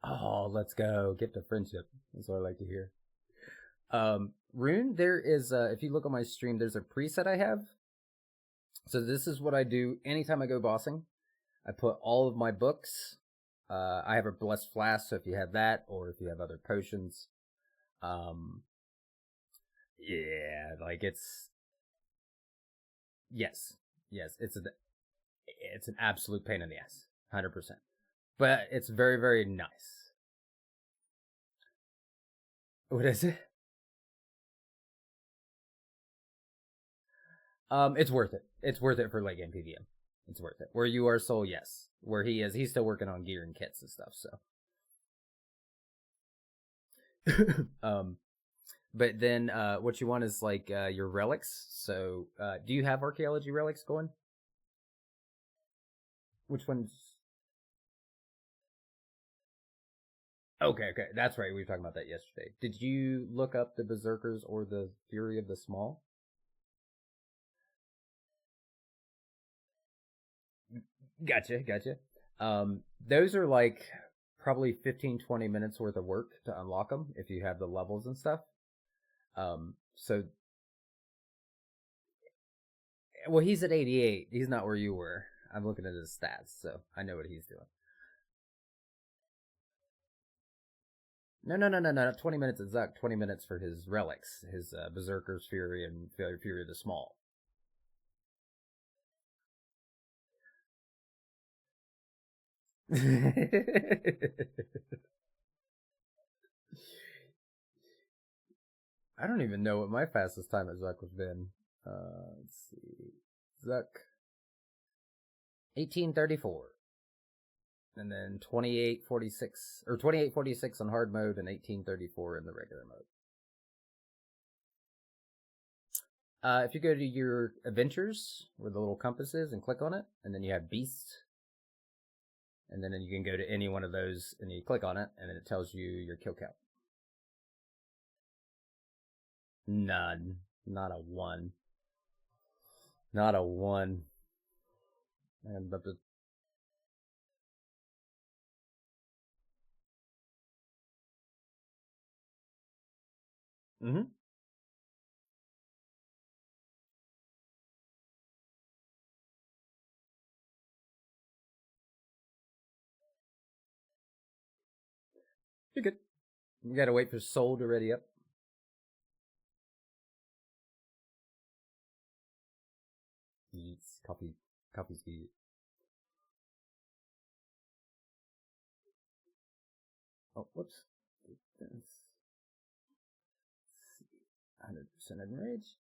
oh, let's go. Get to friendship. That's what I like to hear. Rune, there is if you look on my stream, there's a preset I have. So this is what I do anytime I go bossing. I put all of my books. I have a blessed flask, so if you have that, or if you have other potions, um, yeah, like yes, yes, it's an absolute pain in the ass, 100%. But it's very, very nice. What is it? It's worth it. It's worth it for late game PVM. It's worth it. Where you are, Soul, yes. Where he is, he's still working on gear and kits and stuff. So, but then what you want is like your relics. So, do you have archaeology relics going? Which ones? Okay, okay, that's right. We were talking about that yesterday. Did you look up the Berserkers or the Fury of the Small? Gotcha, gotcha. Those are like probably 15, 20 minutes worth of work to unlock them if you have the levels and stuff. So, well, he's at 88. He's not where you were. I'm looking at his stats, so I know what he's doing. No. 20 minutes of Zuck, 20 minutes for his relics, his Berserker's Fury and Fury of the Small. I don't even know what my fastest time at Zuck has been. Let's see. Zuck. 1834. And then 2846, or 2846 on hard mode and 1834 in the regular mode. If you go to your adventures, where the little compass is, and click on it, and then you have beasts, and then you can go to any one of those, and you click on it, and then it tells you your kill count. None. Not a one. Not a one. And but the You're good. You gotta wait for Soul to ready up. Yeets. Coffee's good. Oh, whoops. 100% enrage.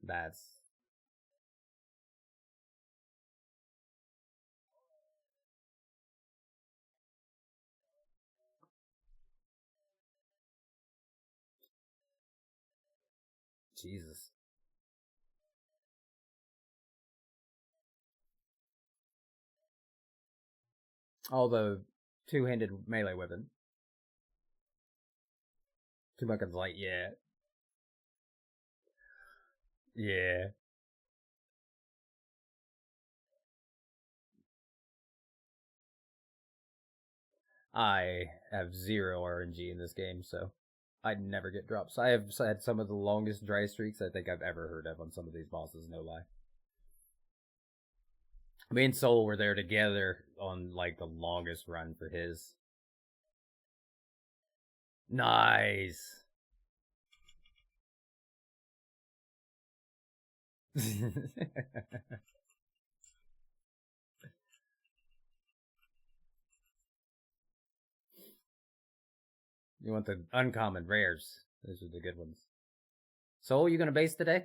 That's Jesus. Although two-handed melee weapon. Two buckets light, yeah. Yeah. I have 0 RNG in this game, so I never get drops. I have had some of the longest dry streaks I think I've ever heard of on some of these bosses, no lie. Me and Soul were there together on like the longest run for his. Nice. You want the uncommon rares. Those are the good ones. Soul, you gonna base today?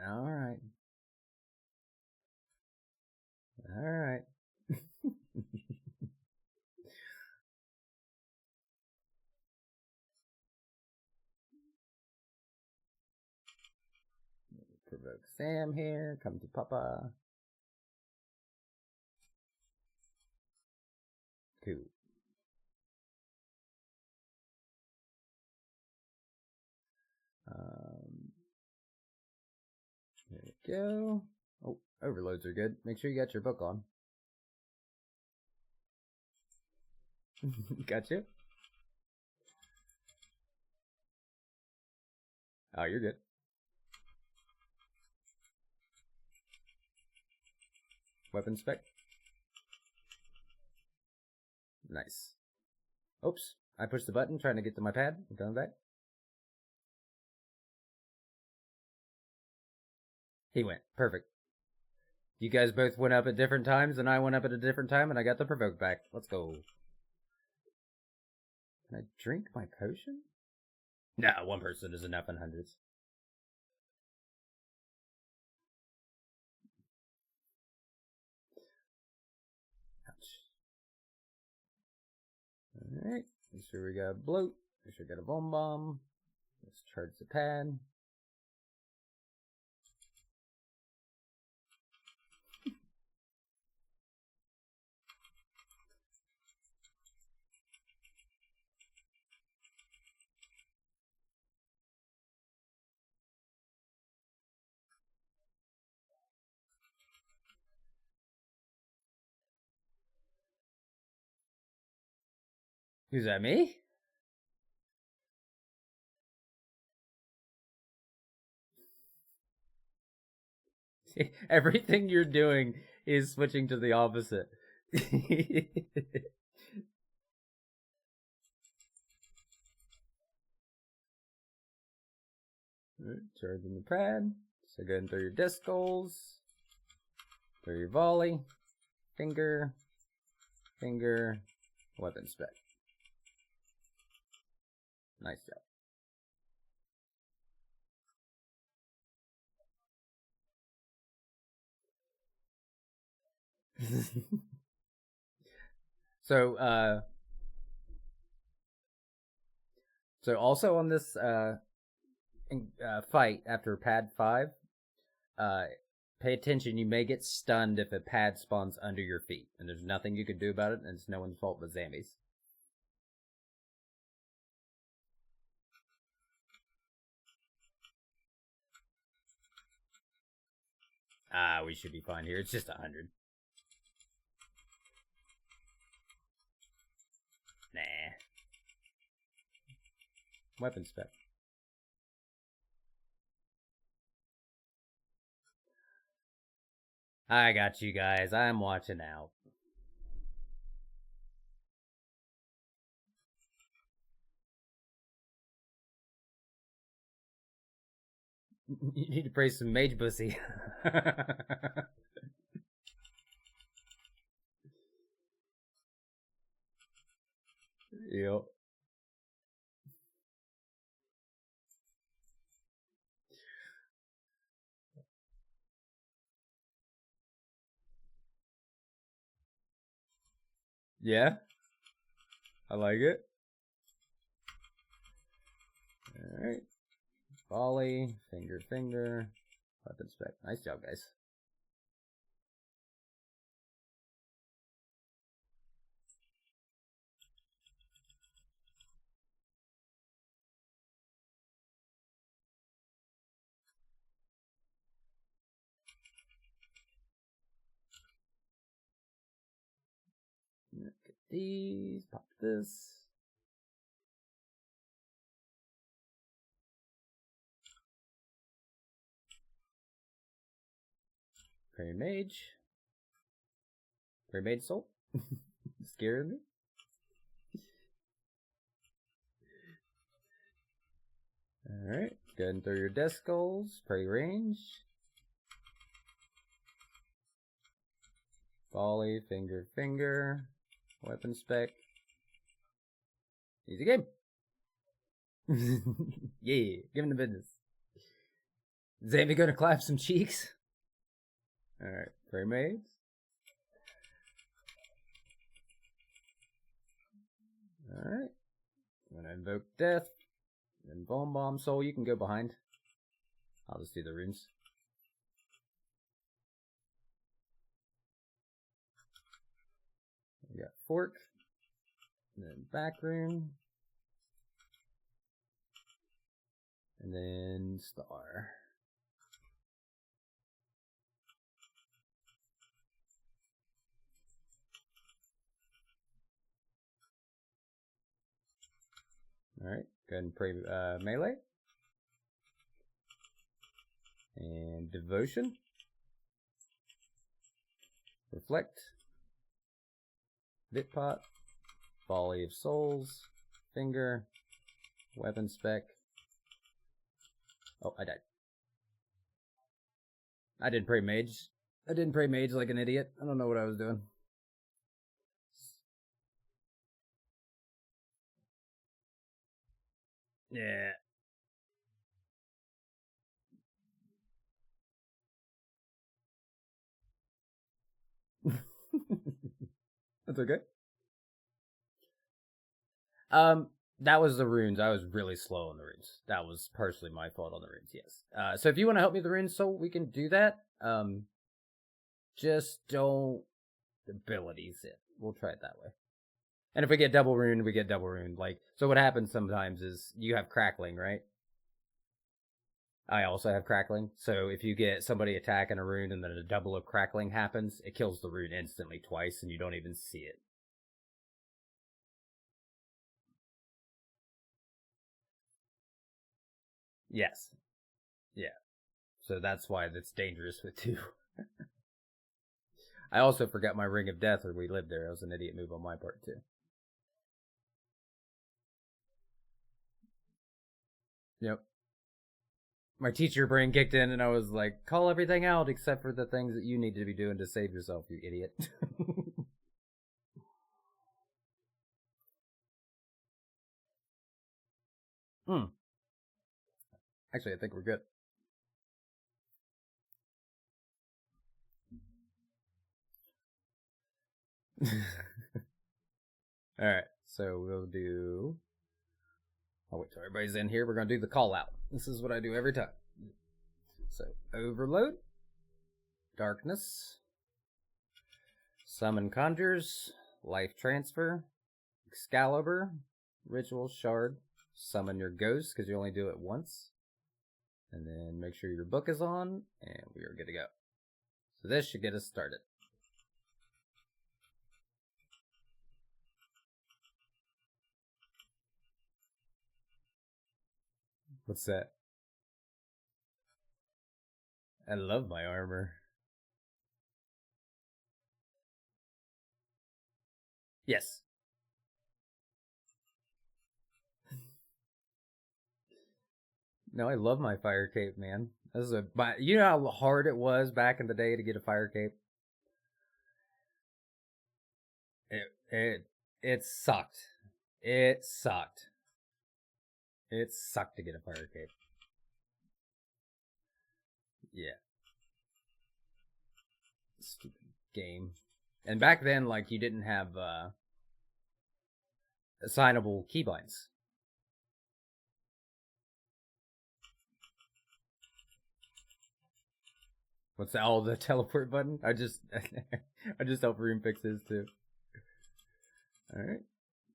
Alright. Alright. Provoke Sam here. Come to Papa. Cool. There we go. Oh, overloads are good. Make sure you got your book on. Gotcha. Oh, you're good. Weapon spec. Nice. Oops. I pushed the button trying to get to my pad. I'm coming back. He went. Perfect. You guys both went up at different times, and I went up at a different time, and I got the provoke back. Let's go. Can I drink my potion? Nah, one person is enough in hundreds. Ouch. Alright. Make sure we got a bloat. Make sure we got a bomb. Let's charge the pad. Who's that, me? Everything you're doing is switching to the opposite. Charging the pad. So go ahead and throw your disc goals. Throw your volley. Finger. Finger. Weapon spec. Nice job. So also on this fight after pad 5, pay attention. You may get stunned if a pad spawns under your feet, and there's nothing you can do about it, and it's no one's fault but Zambi's. We should be fine here. It's just 100. Nah. Weapon spec. I got you guys. I'm watching out. You need to praise some mage pussy. Yep. Yeah. I like it. Alright. Volley. Finger, finger. Weapon spec. Nice job, guys. Get these. Pop this. Prairie Mage. Prairie Mage Soul. Scared me. Alright. Go ahead and throw your death skulls. Prairie Range. Volley. Finger, finger. Weapon spec. Easy game. Yeah. Give him the business. Zambi gonna clap some cheeks? Alright. Prairie Mage. Alright. I'm gonna invoke death. Then Bomb Soul, you can go behind. I'll just do the runes. We got Fork. And then back rune. And then Star. Alright, go ahead and pray melee. And Devotion. Reflect. Bitpot. Volley of Souls. Finger. Weapon spec. Oh, I died. I didn't pray mage. I didn't pray mage like an idiot. I don't know what I was doing. Yeah. That's okay. That was the runes. I was really slow on the runes. That was partially my fault on the runes, yes. So if you want to help me with the runes, so we can do that. Just don't abilities it. We'll try it that way. And if we get double rune, we get double rune. Like, so what happens sometimes is you have crackling, right? I also have crackling. So if you get somebody attacking a rune and then a double of crackling happens, it kills the rune instantly twice and you don't even see it. Yes. Yeah. So that's why that's dangerous with 2. I also forgot my Ring of Death when we lived there. That was an idiot move on my part, too. Yep. My teacher brain kicked in, and I was like, call everything out except for the things that you need to be doing to save yourself, you idiot. Actually, I think we're good. Alright, so we'll do... I'll wait till everybody's in here. We're going to do the call out. This is what I do every time. So, Overload, Darkness, Summon Conjures, Life Transfer, Excalibur, Ritual Shard, Summon your Ghost, because you only do it once. And then make sure your book is on, and we are good to go. So this should get us started. What's that? I love my armor. Yes. No, I love my fire cape, man. This is you know how hard it was back in the day to get a fire cape? It sucked. It sucked. It sucked to get a fire cape. Yeah. Stupid game. And back then, like, you didn't have assignable keybinds. What's that? Oh, the teleport button? I just help Room fix his too. Alright.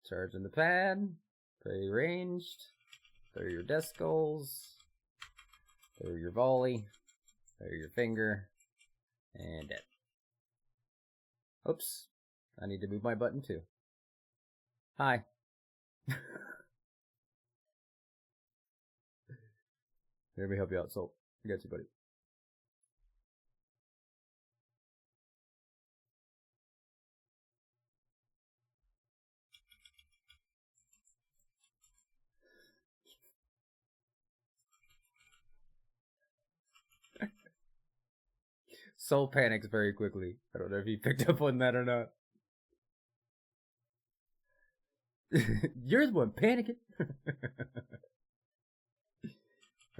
Charging the pad. Pretty ranged. Throw your death skulls. Throw your volley. Throw your finger. And dead. Oops. I need to move my button too. Hi. Let me help you out, Soul. I got you, buddy. Soul panics very quickly. I don't know if you picked up on that or not. You're the one panicking.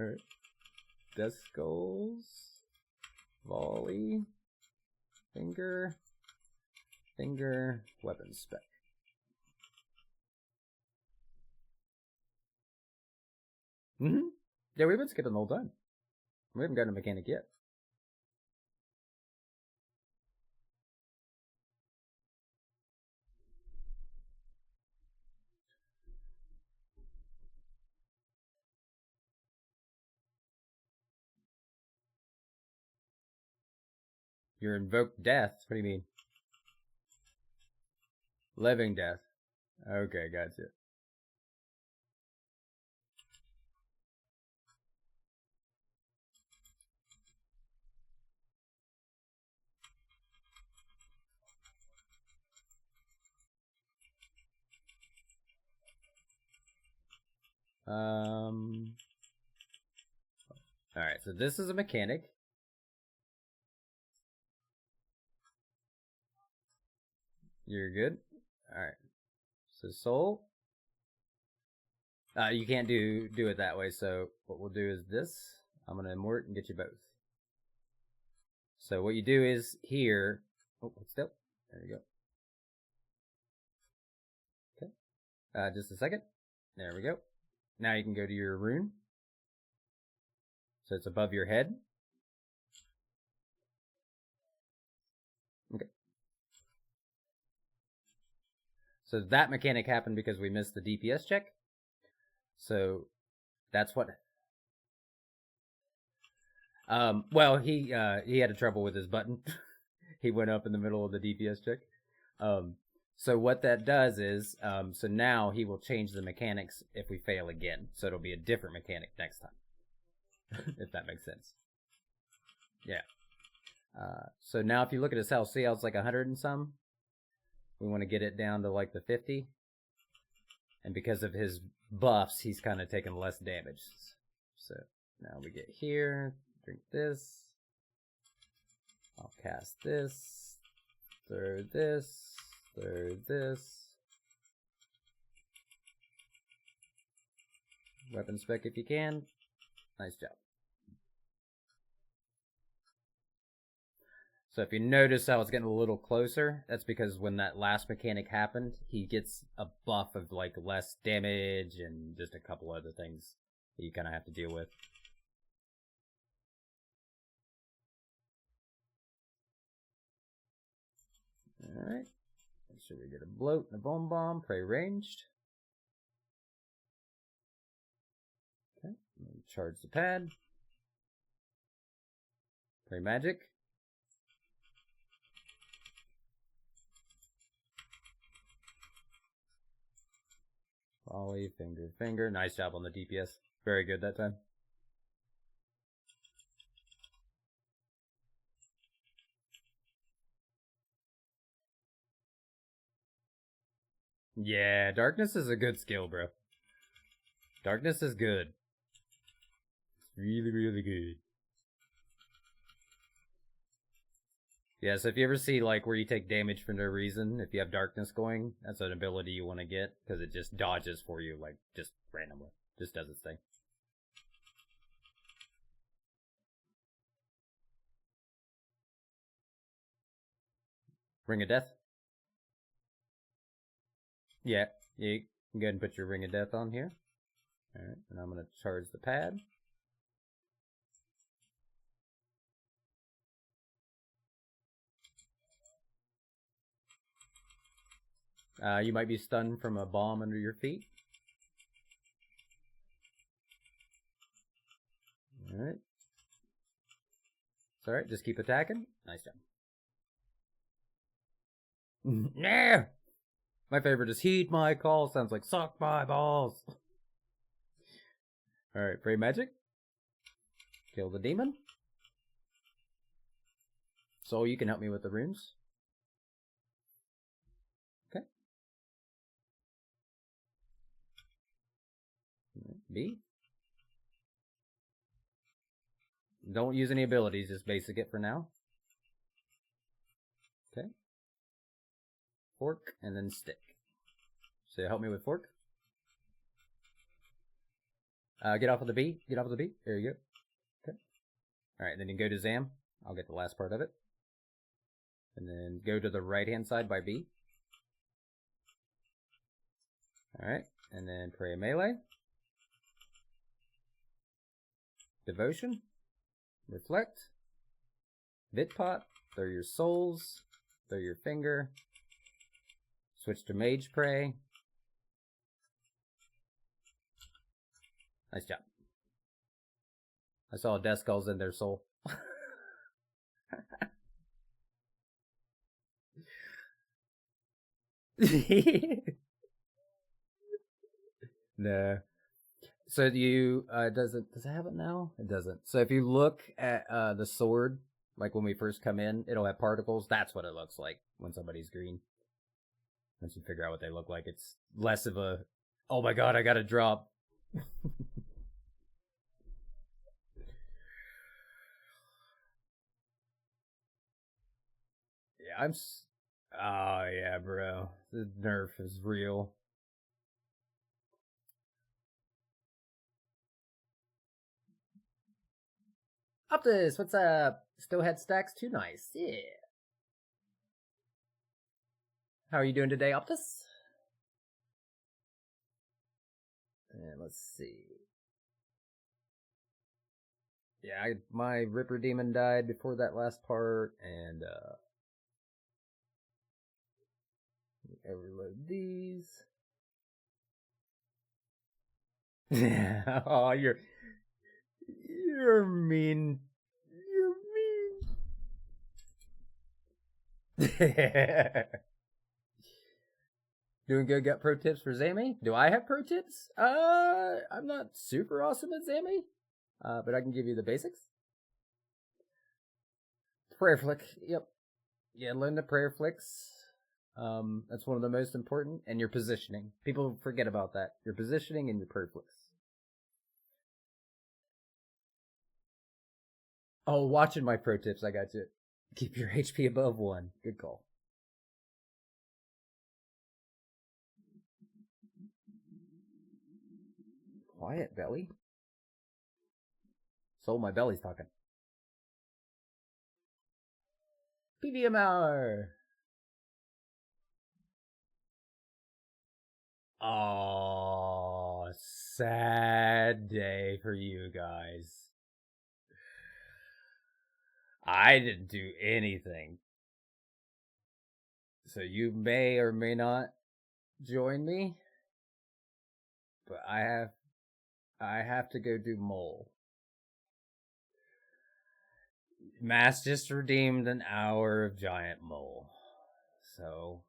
Alright. Death skulls. Volley. Finger. Finger. Weapon spec. Yeah, we've been skipping the whole time. We haven't gotten a mechanic yet. Your invoked death? What do you mean? Living death. Okay, gotcha. Alright, so this is a mechanic. You're good. Alright. So soul. You can't do it that way, so what we'll do is this. I'm gonna immort and get you both. So what you do is here. Oh, still. There you go. Okay. Just a second. There we go. Now you can go to your rune. So it's above your head. Okay. So that mechanic happened because we missed the DPS check. So that's what. Well, he had a trouble with his button. He went up in the middle of the DPS check. So what that does is, so now he will change the mechanics if we fail again. So it'll be a different mechanic next time. If that makes sense. Yeah. So now if you look at his health, see how it's like 100 and some? We want to get it down to like the 50. And because of his buffs, he's kind of taking less damage. So now we get here, drink this. I'll cast this, throw this, throw this. Weapon spec if you can. Nice job. So if you notice how it's getting a little closer, that's because when that last mechanic happened, he gets a buff of like less damage and just a couple other things that you kind of have to deal with. Alright. Make sure we get a bloat and a bomb, pray ranged. Okay, charge the pad. Pray magic. Volley, finger. Nice job on the DPS. Very good that time. Yeah, darkness is a good skill, bro. Darkness is good. Really, really good. Yeah, so if you ever see like where you take damage for no reason, if you have darkness going, that's an ability you want to get because it just dodges for you like just randomly. Just does its thing. Ring of Death. Yeah, you can go ahead and put your Ring of Death on here. Alright, and I'm going to charge the pad. You might be stunned from a bomb under your feet. Alright. It's alright, just keep attacking. Nice job. Yeah! My favorite is heed my call. Sounds like suck my balls. Alright, pray magic. Kill the demon. So you can help me with the runes. Okay. B. Don't use any abilities, just basic it for now. Okay. Fork, and then stick. So help me with fork. Get off of the B. Get off of the B. There you go. Okay. Alright, then you go to Zam. I'll get the last part of it. And then go to the right-hand side by B. Alright, and then pray a melee. Devotion. Reflect. Vitpot. Throw your souls. Throw your finger. Switch to Mage Pray. Nice job. I saw Death Skulls in their soul. No. So does it have it now? It doesn't. So if you look at the sword, like when we first come in, it'll have particles. That's what it looks like when somebody's green. Once you figure out what they look like, it's less of a, oh my god, I gotta drop. Yeah, oh yeah, bro. The nerf is real. Optus, what's up? Still had stacks too nice. Yeah. How are you doing today, Optus? And let's see. Yeah, my Ripper Demon died before that last part, and overload these. Oh, you're mean. You're mean. Doing good. Got pro tips for Zami? Do I have pro tips? I'm not super awesome at Zami, but I can give you the basics. Prayer flick. Yep. Yeah, learn the prayer flicks. That's one of the most important. And your positioning. People forget about that. Your positioning and your prayer flicks. Oh, watching my pro tips. I got you. Keep your HP above 1. Good call. Quiet, belly. Soul, my belly's talking. PVM hour. Oh, sad day for you guys. I didn't do anything. So you may or may not join me. But I have to go do mole. Mass just redeemed an hour of giant mole. So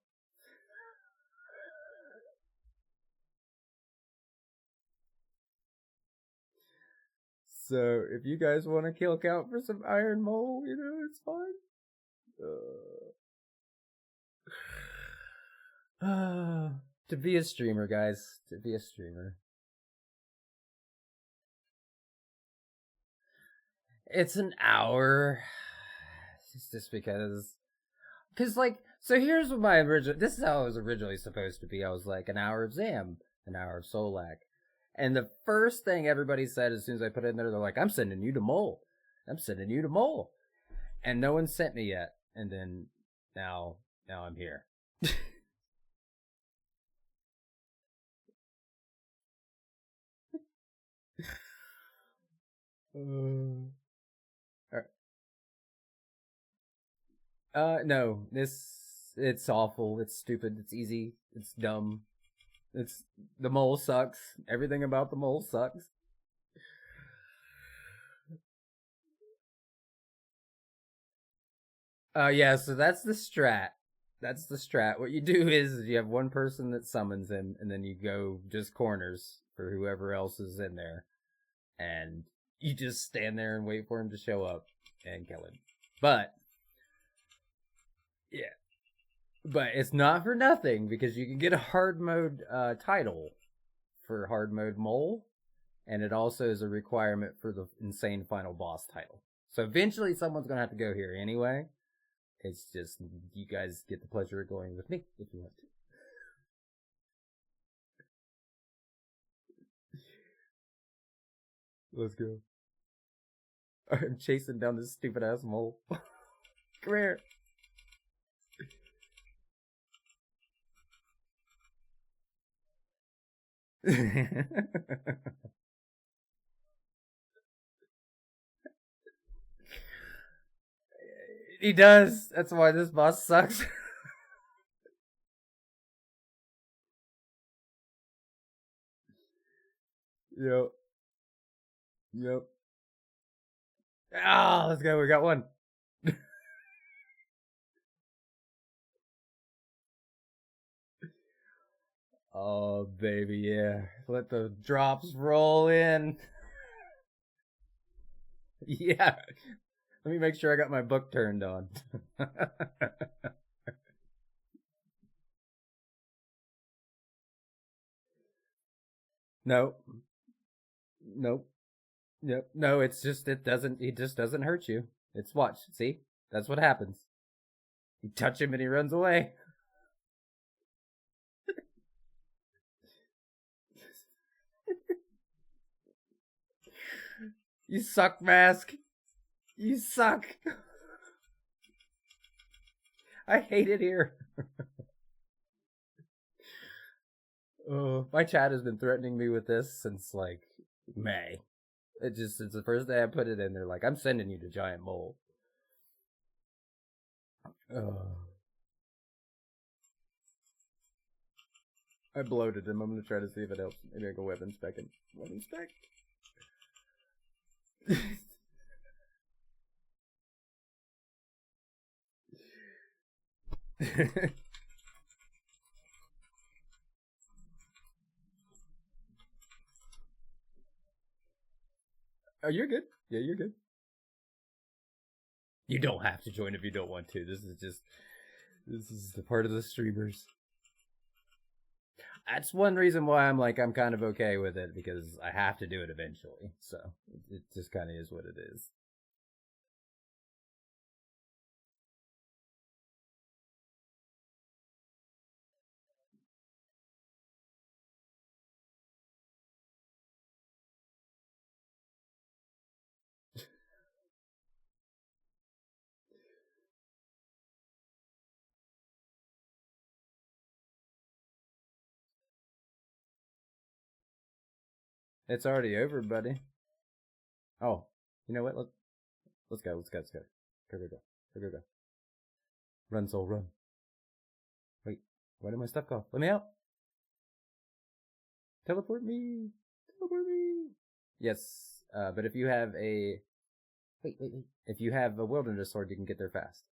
if you guys want to kill count for some iron mole, it's fine. To be a streamer, guys. To be a streamer. It's an hour. It's just because so here's what this is how it was originally supposed to be. I was like, an hour of Zam, an hour of Solak. And the first thing everybody said as soon as I put it in there, they're like, I'm sending you to mole. I'm sending you to mole. And no one sent me yet. And then now I'm here. No, it's awful. It's stupid. It's easy. It's dumb. The mole sucks. Everything about the mole sucks. Yeah, so that's the strat. That's the strat. What you do is you have one person that summons him, and then you go just corners for whoever else is in there. And you just stand there and wait for him to show up and kill him. But yeah. But it's not for nothing, because you can get a hard mode title for hard mode mole, and it also is a requirement for the insane final boss title. So eventually someone's going to have to go here anyway. It's just, you guys get the pleasure of going with me if you want to. Let's go. I'm chasing down this stupid ass mole. Come here. He does. That's why this boss sucks. Yep. Ah, let's go. We got one. Oh, baby, yeah. Let the drops roll in. Yeah. Let me make sure I got my book turned on. Nope. Yep. No, it just doesn't hurt you. It's watch. See? That's what happens. You touch him and he runs away. You suck, Mask. You suck. I hate it here. Oh, my chat has been threatening me with this since like May. It's the first day I put it in. They're like, I'm sending you to Giant Mole. I bloated him. I'm gonna try to see if it helps. Maybe I go weapon spec him. Weapon spec. Oh, you're good. Yeah, you're good. You don't have to join if you don't want to. This is the part of the streamers. That's one reason why I'm kind of okay with it, because I have to do it eventually. So it just kind of is what it is. It's already over, buddy. Oh, you know what? Let's go. Let's go. Let's go. Go, go, go. Go, go, go. Run, soul, run. Wait, where did my stuff go? Let me out. Teleport me. Teleport me. Yes, but if you have a... Wait. If you have a wilderness sword, you can get there fast.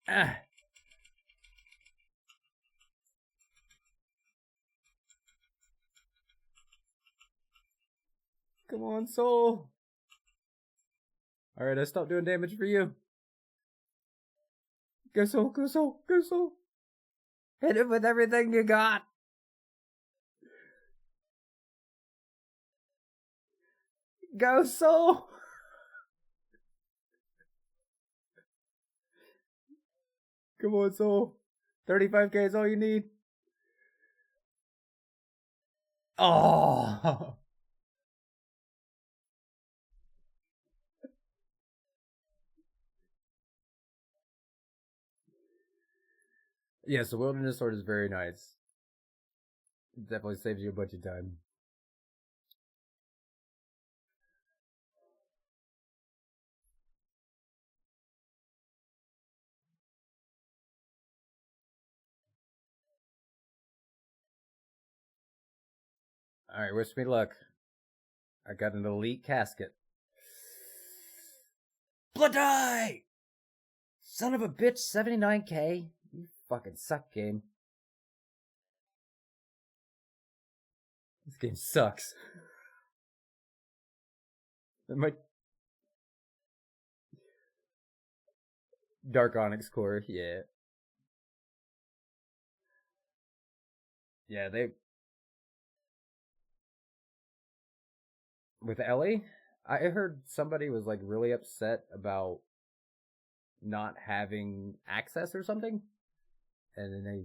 Ah! Come on, soul. Alright, I stopped doing damage for you. Go, soul, go, soul, go, soul. Hit it with everything you got. Go, soul. Come on, soul. 35k is all you need. Oh. Yes, the wilderness sword is very nice. It definitely saves you a bunch of time. Alright, wish me luck. I got an elite casket. Blood die! Son of a bitch, 79k? You fucking suck, game. This game sucks. My Dark Onyx core, yeah. Yeah, they... With Ellie, I heard somebody was like really upset about not having access or something. And then they...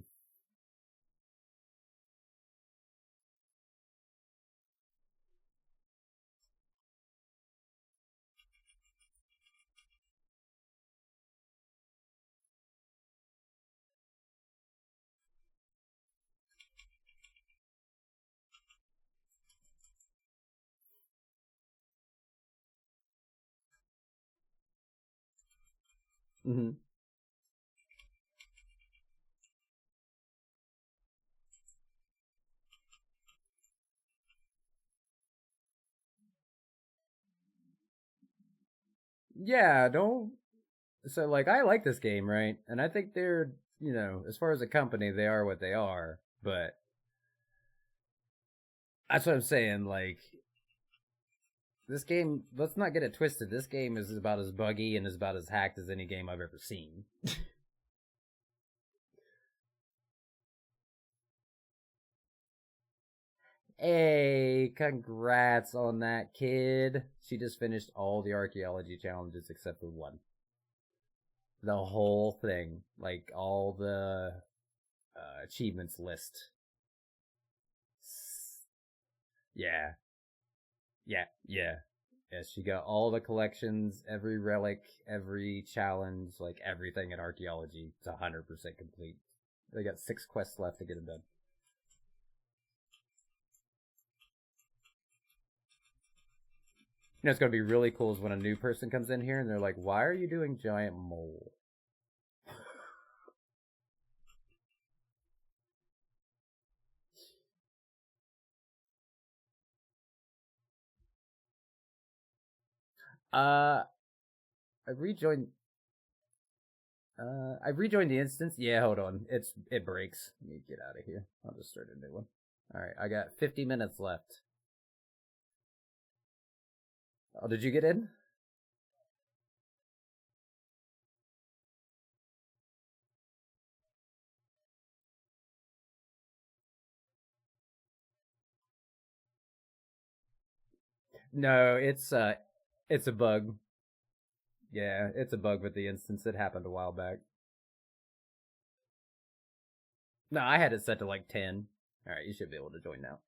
Mm-hmm. Yeah, don't... So, like, I like this game, right? And I think they're, you know, as far as a company, they are what they are. But that's what I'm saying. Like, this game, let's not get it twisted. This game is about as buggy and is about as hacked as any game I've ever seen. Hey, congrats on that, kid. She just finished all the archaeology challenges except for one. The whole thing. Like, all the achievements list. Yeah. Yeah. Yes, she got all the collections, every relic, every challenge, like everything in archaeology. It's 100% complete. They got 6 quests left to get them done. You know, it's gonna be really cool is when a new person comes in here and they're like, "Why are you doing giant mole?" I rejoined. I rejoined the instance. Yeah, hold on. It breaks. Let me get out of here. I'll just start a new one. All right, I got 50 minutes left. Oh, did you get in? No, it's a bug. Yeah, it's a bug with the instance. It happened a while back. No, I had it set to like 10. All right, you should be able to join now.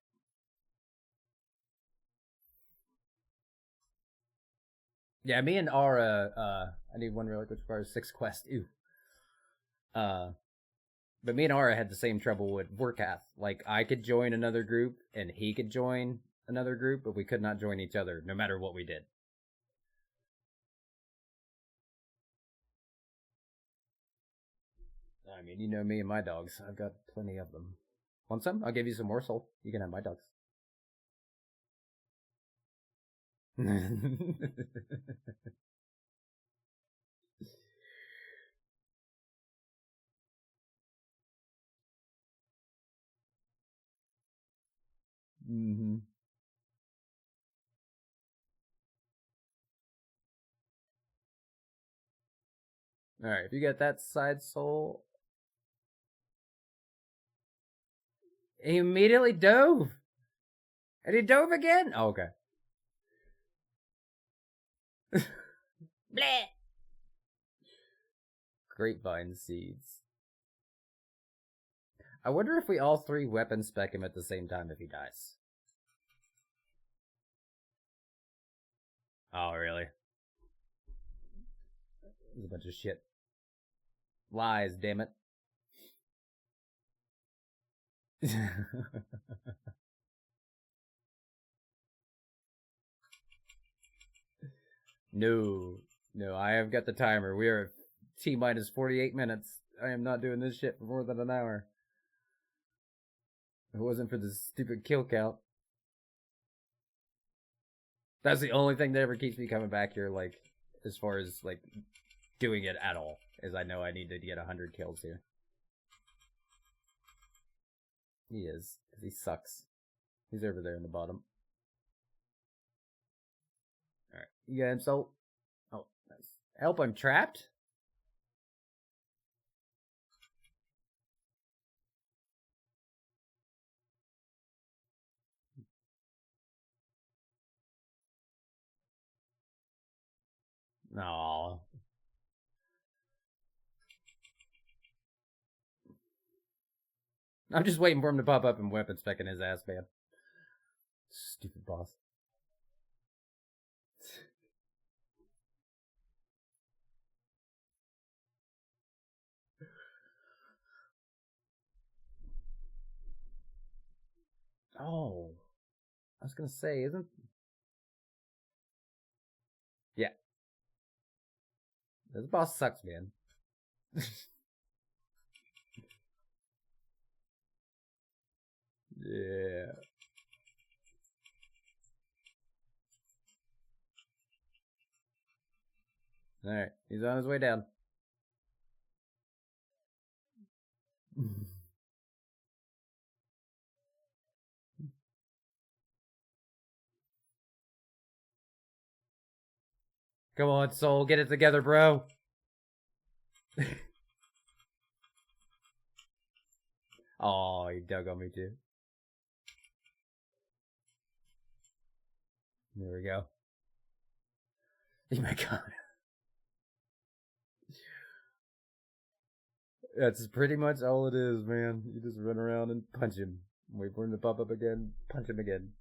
Yeah, me and Aura. I need one relic which requires 6 quests. Ew. Uh, but me and Aura had the same trouble with Vorkath. Like I could join another group and he could join another group, but we could not join each other no matter what we did. I mean, you know me and my dogs. I've got plenty of them. Want some? I'll give you some more soul. You can have my dogs. Mm-hmm. All right, if you get that side soul, he immediately dove, and he dove again. Oh, okay. Bleh. Grapevine seeds. I wonder if we all three weapon spec him at the same time if he dies. Oh, really? It's a bunch of shit. Lies, damn it. No. No, I have got the timer. We are T minus 48 minutes. I am not doing this shit for more than an hour. If it wasn't for this stupid kill count. That's the only thing that ever keeps me coming back here, like, as far as, like, doing it at all, is I know I need to get 100 kills here. He is, because he sucks. He's over there in the bottom. Alright, you got him, so... Oh, nice. Help, I'm trapped? No. I'm just waiting for him to pop up and weapon specking his ass, man. Stupid boss. Oh. I was gonna say, isn't... Yeah. This boss sucks, man. Yeah. Alright, he's on his way down. Come on, Soul, get it together, bro. Oh, he dug on me too. There we go. Oh my god. That's pretty much all it is, man. You just run around and punch him. Wait for him to pop up again, punch him again.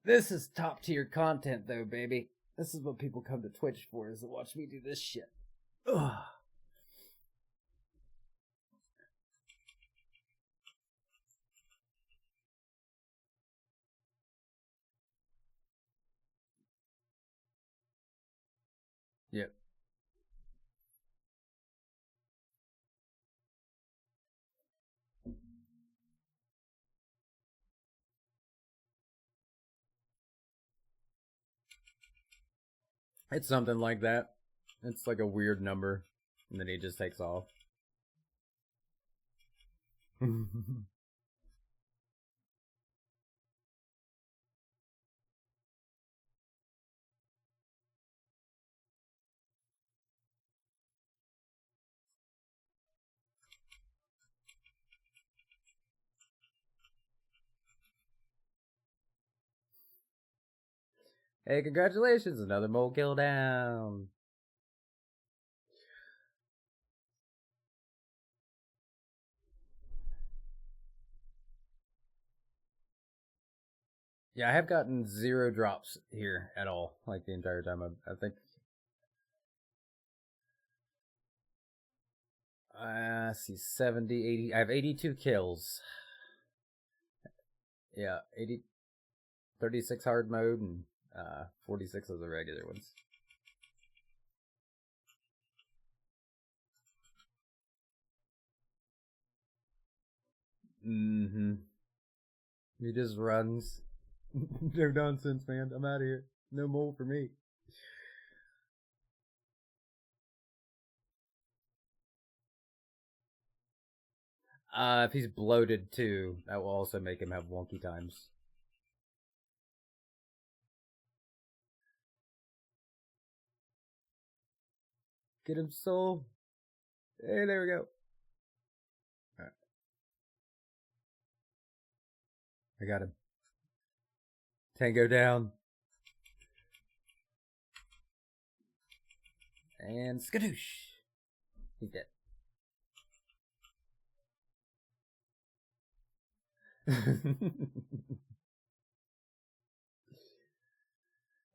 This is top tier content, though, baby. This is what people come to Twitch for, is to watch me do this shit. Ugh. Yep. It's something like that. It's like a weird number. And then he just takes off. Hey, congratulations! Another mole kill down. Yeah, I have gotten 0 drops here at all, like the entire time. I think. See, 70, 80. I have 82 kills. Yeah, 80, 36 hard mode, and 46 of the regular ones. Mm-hmm. He just runs. No nonsense, man. I'm out of here. No mole for me. If he's bloated too, that will also make him have wonky times. Get him, soul. Hey, there we go. Right. I got him. Tango down. And skadoosh. He's dead.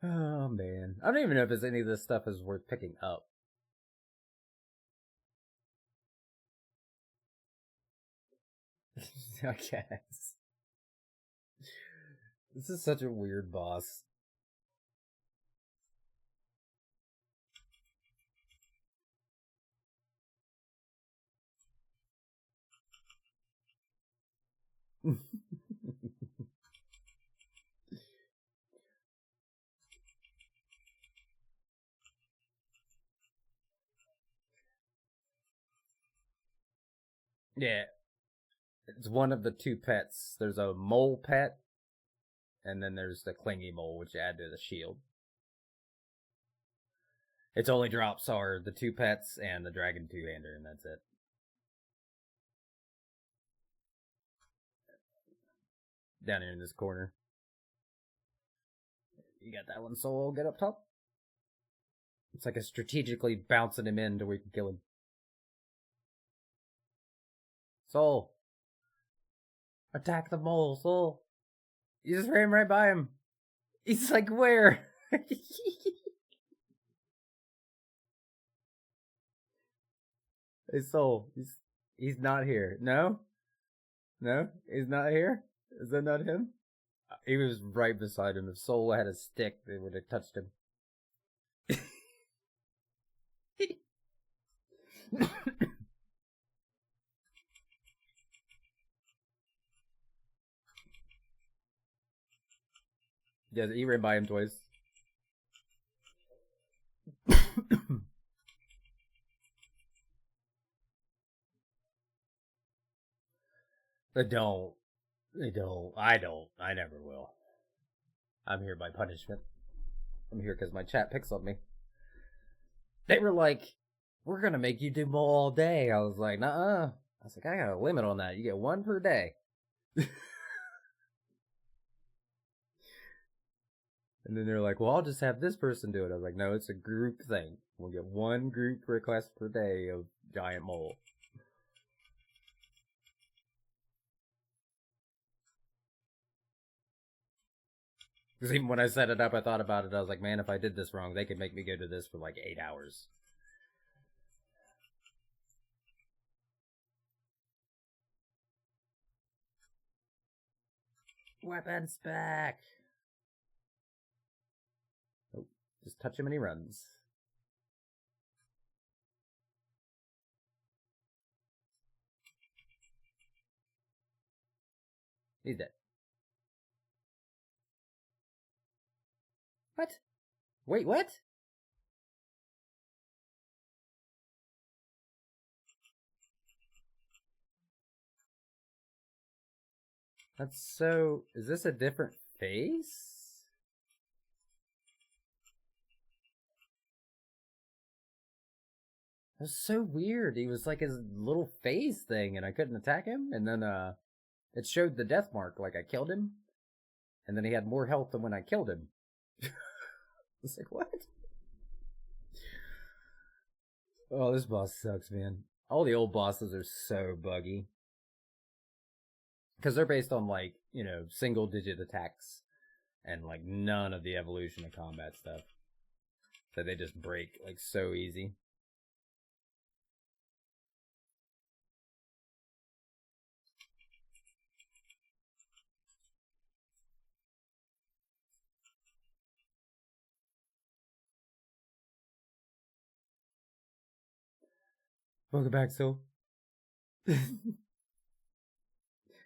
Oh man. I don't even know if any of this stuff is worth picking up. I guess. This is such a weird boss. Yeah. It's one of the 2 pets. There's a mole pet, and then there's the clingy mole, which you add to the shield. Its only drops are the 2 pets and the dragon 2-hander, and that's it. Down here in this corner. You got that one, Soul. Get up top. It's like a strategically bouncing him in to we can kill him. Soul. Attack the mole, Soul. You just ran right by him. He's like, where? Hey, Soul. He's not here. No? No? He's not here? Is that not him? He was right beside him. If Soul had a stick, they would have touched him. Yeah, he ran by him twice. They don't. They don't. I don't. I never will. I'm here by punishment. I'm here because my chat picks on me. They were like, we're going to make you do mole all day. I was like, nuh-uh. I was like, I got a limit on that. You get 1 per day. And then they're like, well, I'll just have this person do it. I was like, no, it's a group thing. We'll get 1 group request per day of giant mole. Because even when I set it up, I thought about it. I was like, man, if I did this wrong, they could make me go to this for like 8 hours. Weapons back. Oh, just touch him and he runs. He's dead. What? Wait, what? That's so... Is this a different face? That's so weird. He was like his little face thing and I couldn't attack him. And then it showed the death mark like I killed him. And then he had more health than when I killed him. It's like, what? Oh, this boss sucks, man. All the old bosses are so buggy. Because they're based on, like, you know, single digit attacks. And, like, none of the evolution of combat stuff. So they just break, like, so easy. Welcome back, Sil.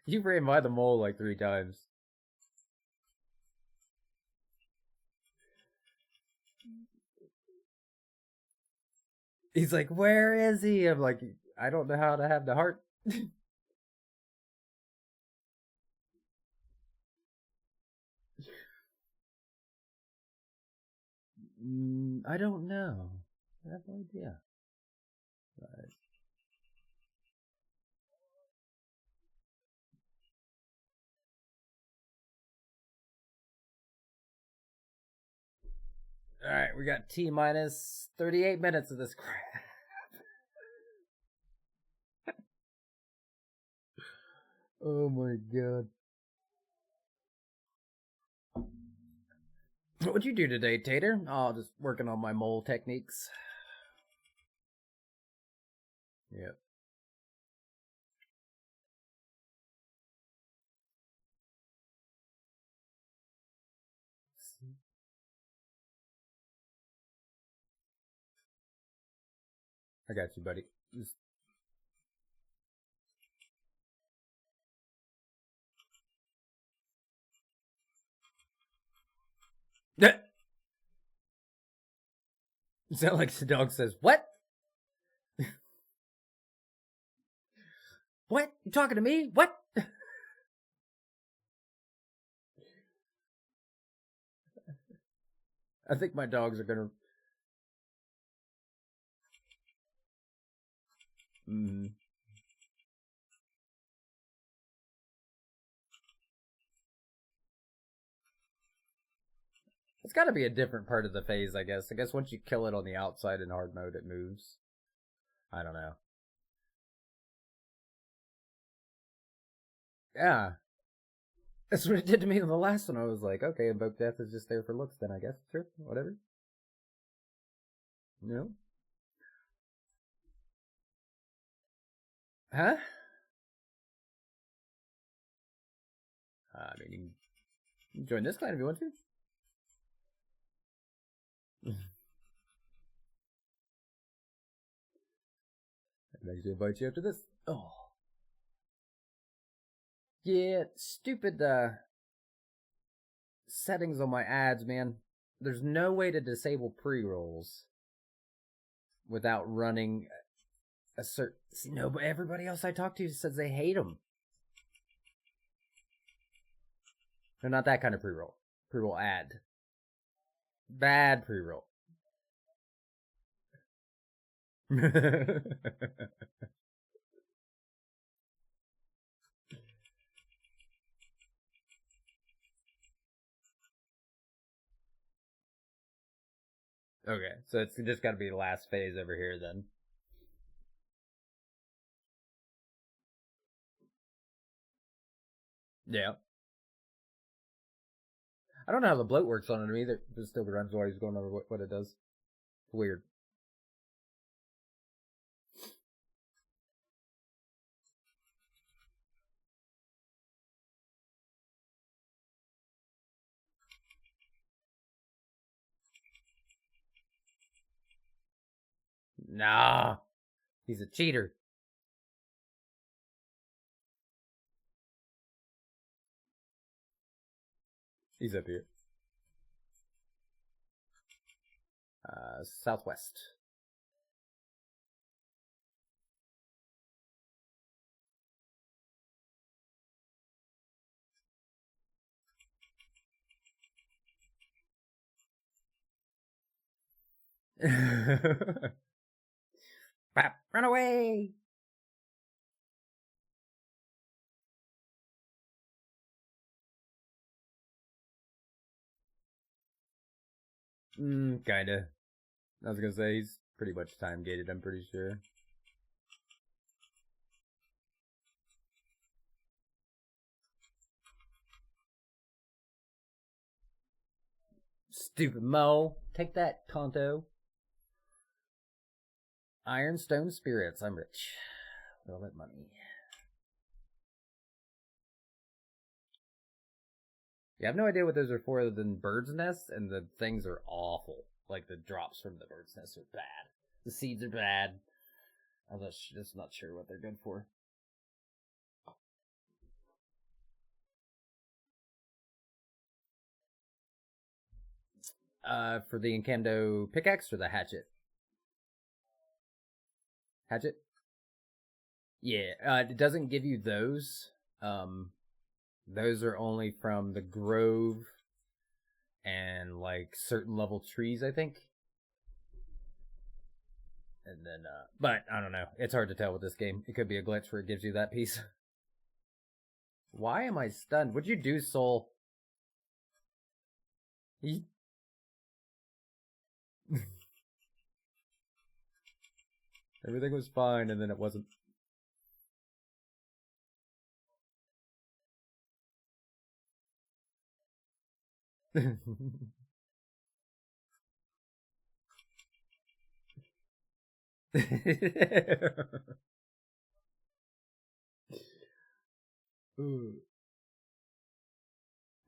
You ran by the mole like 3 times. He's like, where is he? I'm like, I don't know how to have the heart. I don't know. I have no idea. But... Alright, we got T minus 38 minutes of this crap. Oh my god. What'd you do today, Tater? Oh, just working on my mole techniques. Yep. I got you, buddy. Just... It sounds like the dog says, what? What? You talking to me? What? I think my dogs are gonna... It's gotta be a different part of the phase, I guess. I guess once you kill it on the outside in hard mode, it moves. I don't know. Yeah. That's what it did to me in the last one. I was like, okay, Invoke Death is just there for looks then, I guess. Sure, whatever. You know? Huh? I mean, you can join this clan if you want to. I'd like to invite you after this. Oh. Yeah, stupid settings on my ads, man. There's no way to disable pre-rolls without running a certain... No, but everybody else I talk to says they hate them. They're not that kind of pre-roll. Pre-roll ad. Bad pre-roll. Okay, so it's just got to be the last phase over here then. Yeah. I don't know how the bloat works on it either. It still runs while he's going over what it does. Weird. Nah. He's a cheater. He's up here. Southwest. Crap, run away! Kinda. I was gonna say, he's pretty much time gated, I'm pretty sure. Stupid Mo. Take that, Tonto. Ironstone spirits. I'm rich. All that money. Yeah, I have no idea what those are for other than birds' nests, and the things are awful. Like, the drops from the bird's nest are bad. The seeds are bad. I'm just not sure what they're good for. For the Incando pickaxe or the hatchet? Hatchet? Yeah, it doesn't give you those. Those are only from the Grove and like certain level trees, I think. And then, but I don't know. It's hard to tell with this game. It could be a glitch where it gives you that piece. Why am I stunned? What'd you do, Soul? Everything was fine, and then it wasn't.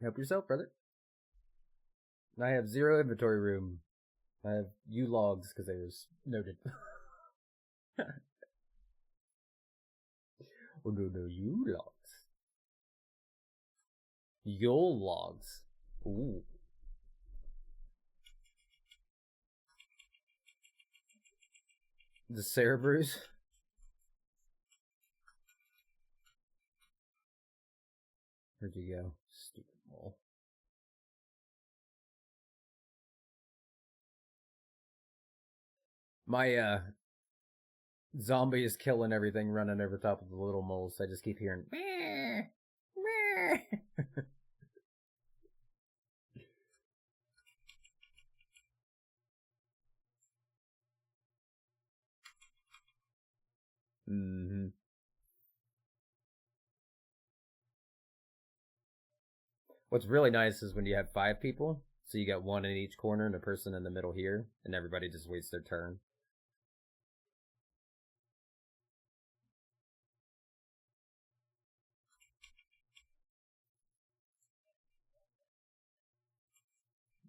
Help yourself, brother. I have 0 inventory room. I have U logs because they was noted. Oh no, U logs. Yule logs. Ooh. The Cerebrus. Where'd you go? Stupid mole. My zombie is killing everything running over top of the little moles. I just keep hearing meh, meh. Mm-hmm. What's really nice is when you have 5 people, so you got one in each corner and a person in the middle here, and everybody just waits their turn.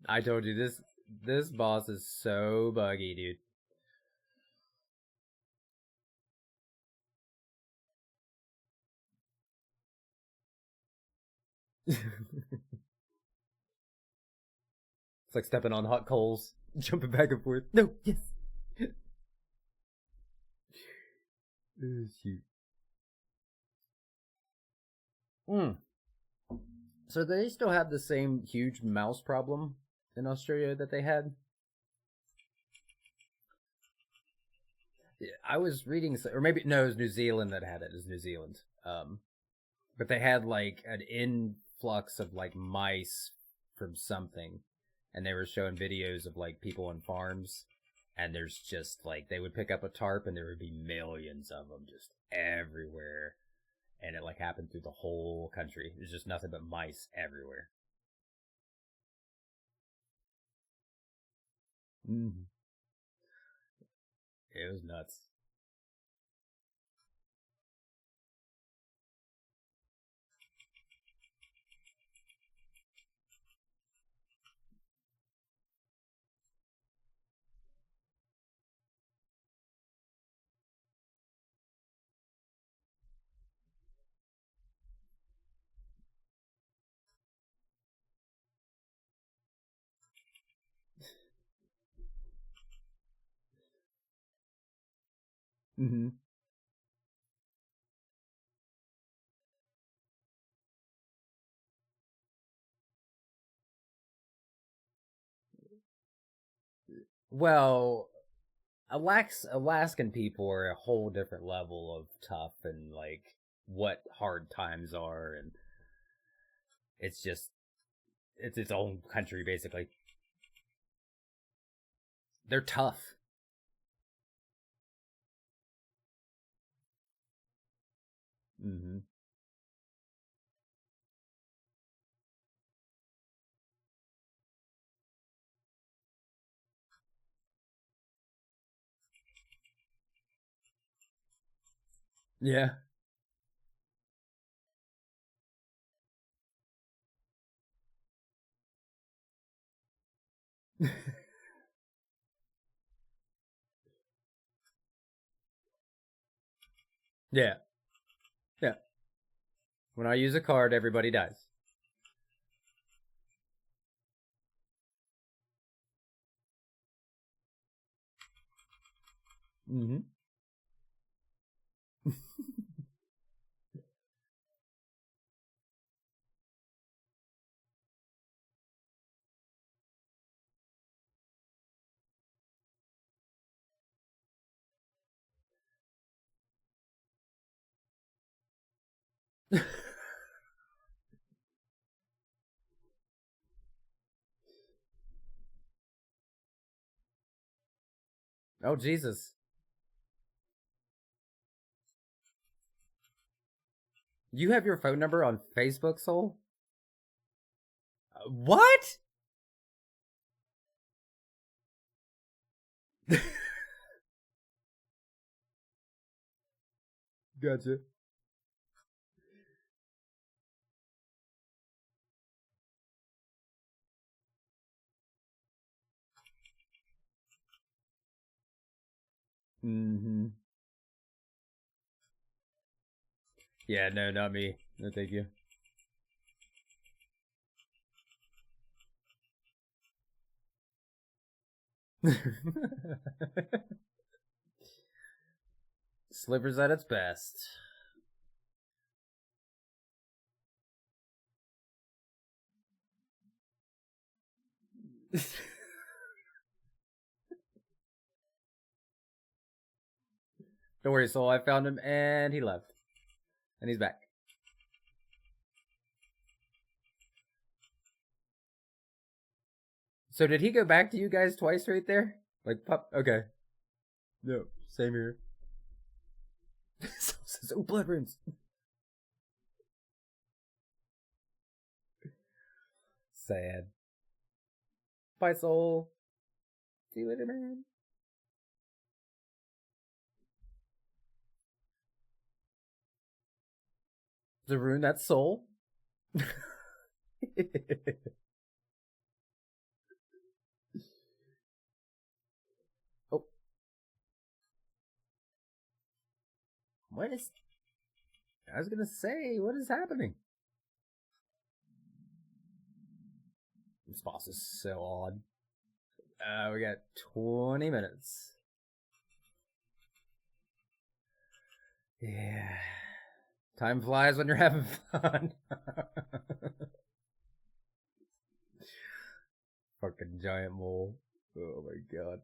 I told you this boss is so buggy, dude. It's like stepping on hot coals, jumping back and forth. No, yes. Oh, shoot. Mm. So they still have the same huge mouse problem in Australia that they had. I was reading, or maybe no, it was New Zealand that had it. It was New Zealand. But they had like an influx of like mice from something, and they were showing videos of like people on farms, and there's just like they would pick up a tarp and there would be millions of them just everywhere, and it like happened through the whole country. There's just nothing but mice everywhere. Mm-hmm. It was nuts. Mm-hmm. Well, Alaskan people are a whole different level of tough and like what hard times are, and it's just it's its own country basically. They're tough. Mm-hmm. Yeah. Yeah. Yeah. When I use a card, everybody dies. Mm-hmm. Oh Jesus! You have your phone number on Facebook, Soul? What? Gotcha. Mm-hmm. Yeah, no, not me. No, thank you. Slivers at its best. Don't worry, Soul. I found him, and he left, and he's back. So did he go back to you guys twice right there? Like, pup? Okay. No, same here. Soul says, "Oh, blood runes." Sad. Bye, Soul. See you later, man. The rune that's Soul. Oh, what is? I was gonna say, what is happening? This boss is so odd. We got 20 minutes. Yeah. Time flies when you're having fun. Fucking giant mole. Oh my god.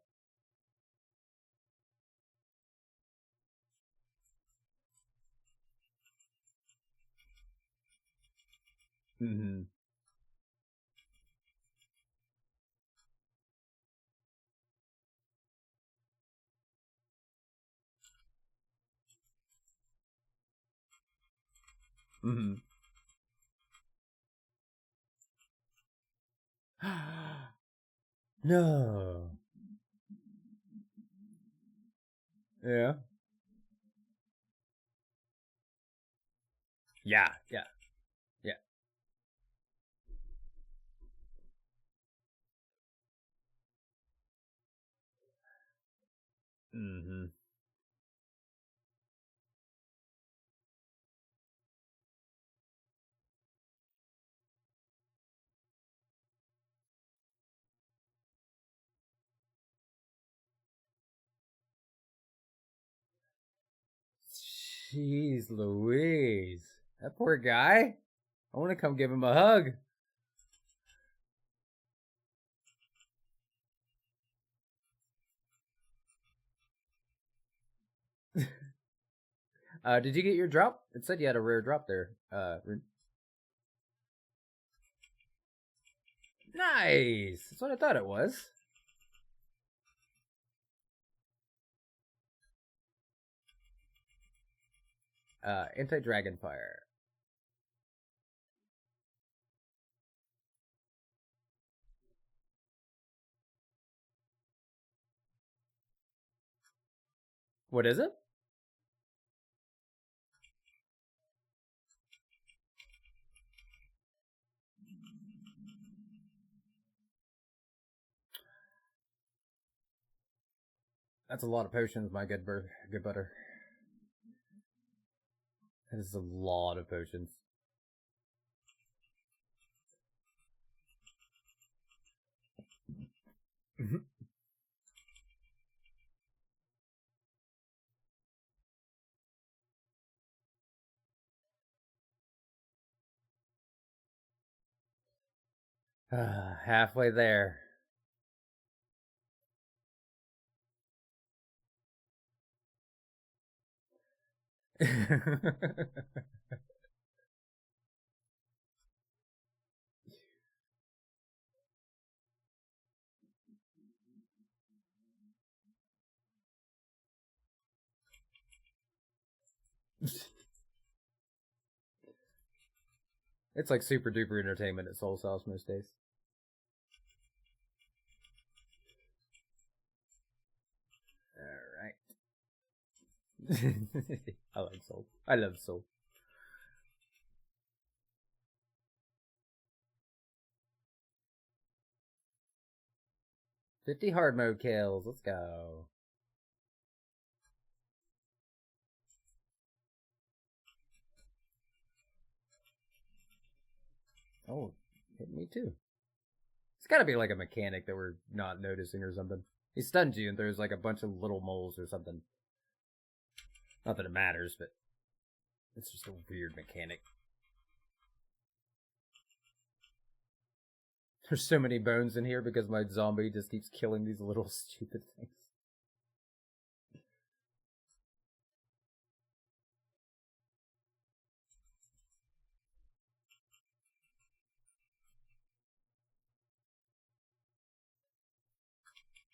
Mm-hmm. Mm-hmm. No. Yeah. Yeah. Yeah. Yeah. Mm-hmm. Jeez Louise. That poor guy. I want to come give him a hug. Did you get your drop? It said you had a rare drop there. Nice. That's what I thought it was. Anti-dragon fire. What is it? That's a lot of potions, my good butter. That is a lot of potions. Halfway there. It's like super duper entertainment at Soul Sauce most days. Alright. I like Soul. I love Soul. $50 hard mode kills. Let's go. Oh, hit me too. It's gotta be like a mechanic that we're not noticing or something. He stuns you and there's like a bunch of little moles or something. Not that it matters, but it's just a weird mechanic. There's so many bones in here because my zombie just keeps killing these little stupid things.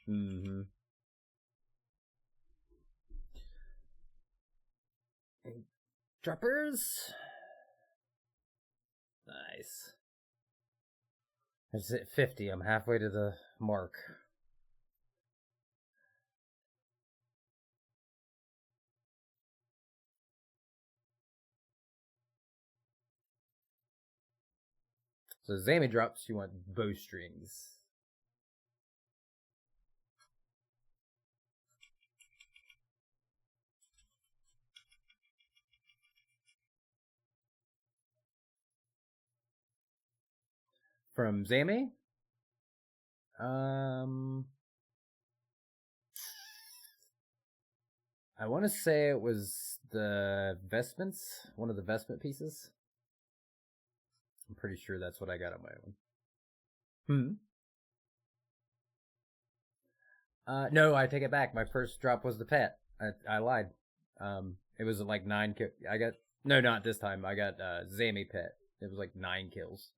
Mm-hmm. Droppers. Nice. That's at 50. I'm halfway to the mark. So Zami drops, you want bowstrings. From Zami? I want to say it was the vestments, one of the vestment pieces. I'm pretty sure that's what I got on my own. No, I take it back. My first drop was the pet. I lied. It was like 9 kills. I got no, not this time. I got Zami pet. It was like 9 kills.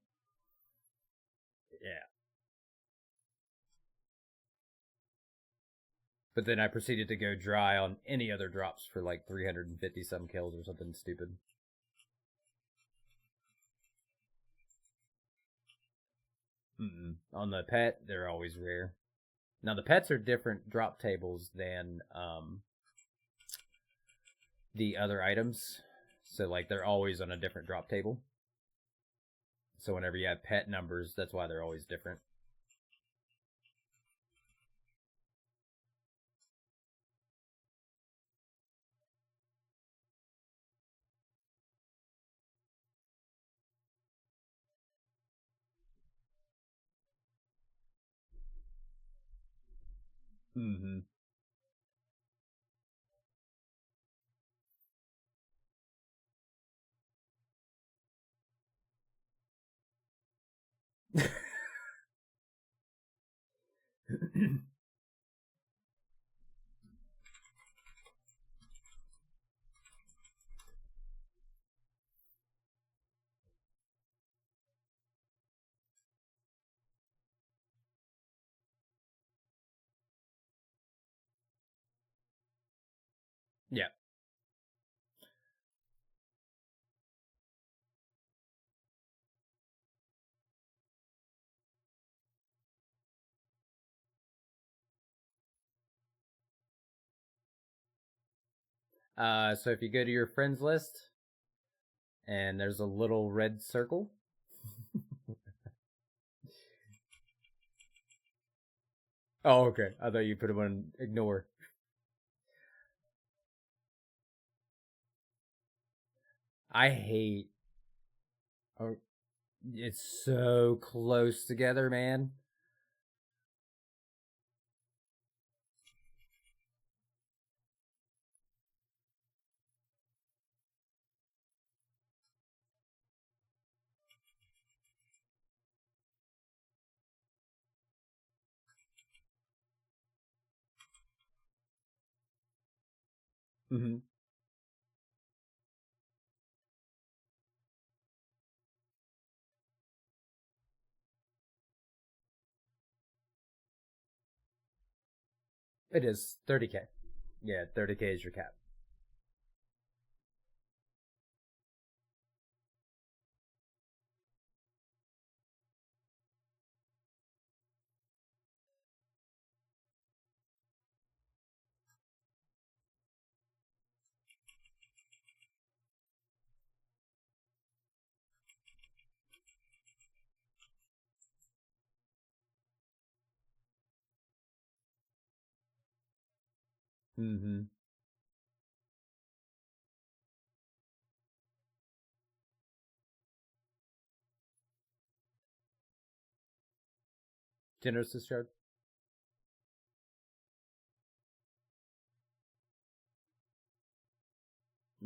Yeah. But then I proceeded to go dry on any other drops for like 350 some kills or something stupid. On the pet, they're always rare. Now the pets are different drop tables than the other items. So like they're always on a different drop table. So whenever you have pet numbers, that's why they're always different. Mm-hmm. Yeah. So if you go to your friends list and there's a little red circle. Oh, okay. I thought you put them on ignore. I hate. Oh, it's so close together, man. Mm-hmm. It is 30K. Yeah, 30K is your cap. Mm-hmm. Generous discharge.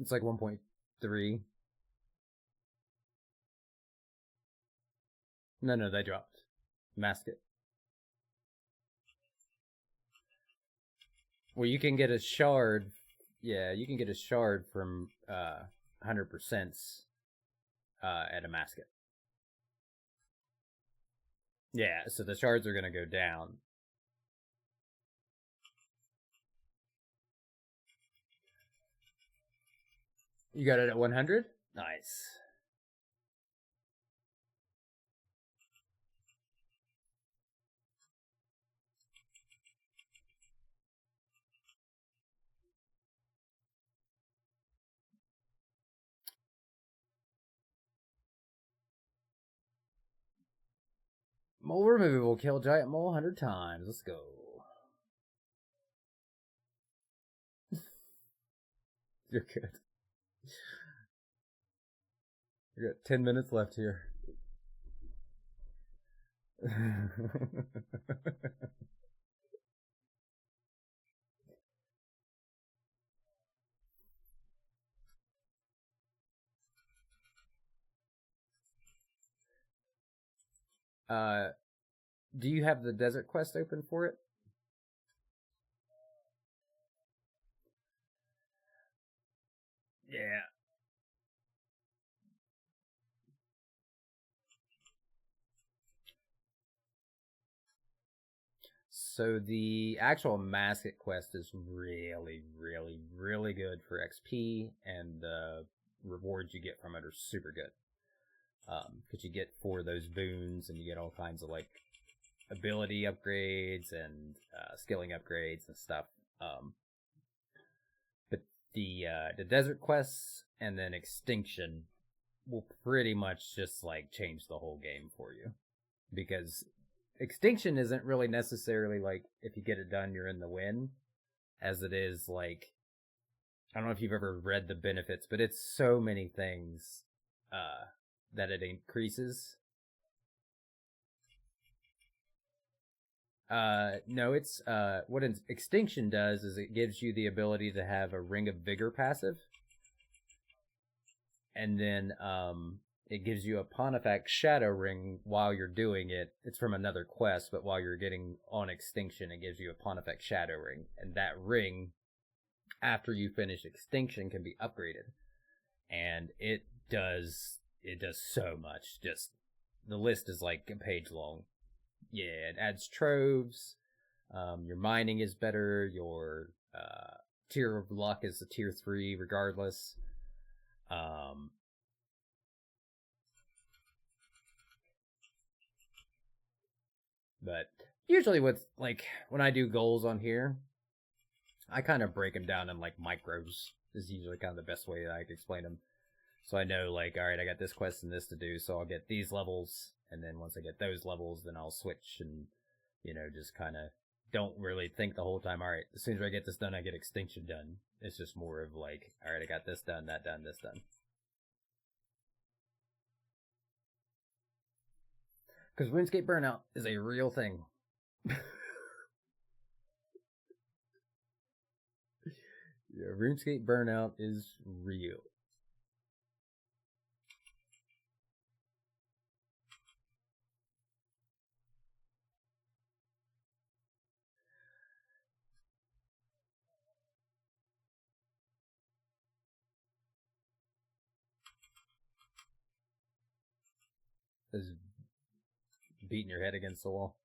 It's like 1.3. No, no, they dropped. Mask it. Well, you can get a shard. Yeah, you can get a shard from 100% at a masket. Yeah, so the shards are going to go down. You got it at 100? Nice. Mole removal. Kill giant mole 100 times. Let's go. You're good. You got 10 minutes left here. uh, do you have the desert quest open for it? Yeah. So the actual mascot quest is really, really, really good for XP, and the rewards you get from it are super good. Because you get 4 of those boons, and you get all kinds of like ability upgrades and skilling upgrades and stuff. But the desert quests and then extinction will pretty much just like change the whole game for you, because extinction isn't really necessarily like if you get it done you're in the win, as it is like, I don't know if you've ever read the benefits, but it's so many things that it increases. No, it's what extinction does is it gives you the ability to have a ring of vigor passive, and then it gives you a Pontifax Shadow Ring while you're doing it. It's from another quest, but while you're getting on extinction, it gives you a Pontifax Shadow Ring, and that ring, after you finish extinction, can be upgraded, and it does so much. Just the list is like a page long. Yeah, it adds troves. Your mining is better. Your tier of luck is a tier 3 regardless. But usually with, like, when I do goals on here, I kind of break them down in, like, micros is usually kind of the best way that I can explain them. So I know, like, all right, I got this quest and this to do, so I'll get these levels, and then once I get those levels, then I'll switch and, just kind of don't really think the whole time, all right, as soon as I get this done, I get Extinction done. It's just more of like, all right, I got this done, that done, this done. Because RuneScape burnout is a real thing. Yeah, RuneScape burnout is real. Is beating your head against the wall.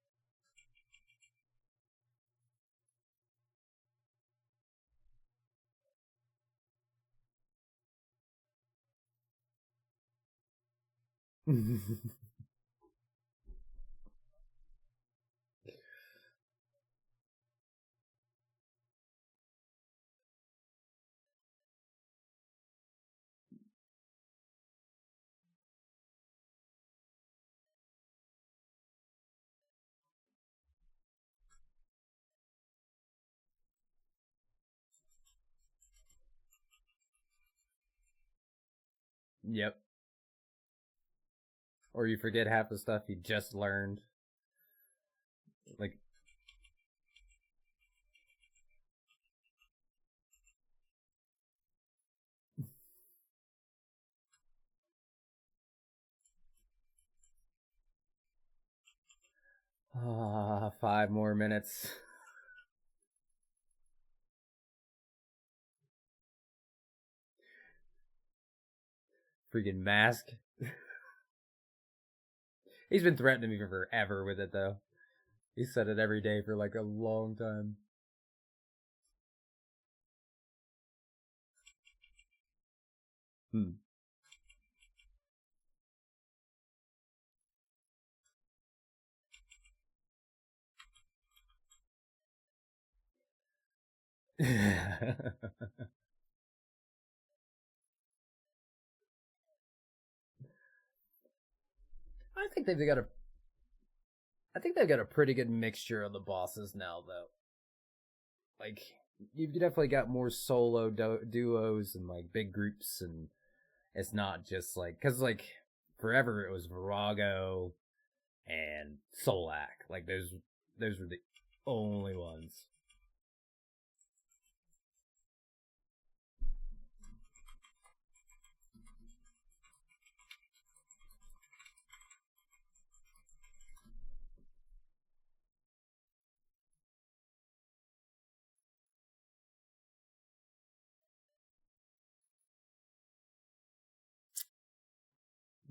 Yep. Or you forget half the stuff you just learned. Like, 5 more minutes. Freaking mask. He's been threatening me for forever with it, though. He said it every day for like a long time. I think they've got a I think they've got a pretty good mixture of the bosses now, though. Like, you've definitely got more solo duos and like big groups, and it's not just like, because like forever it was Virago and Solak. Like those were the only ones.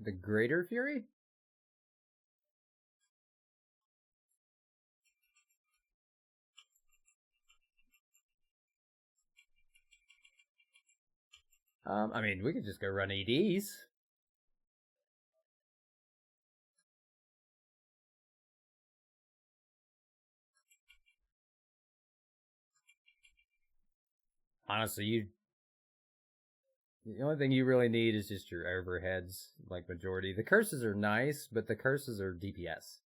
The Greater Fury? I mean, we could just go run EDs. Honestly, the only thing you really need is just your overheads, like majority. The curses are nice, but the curses are DPS.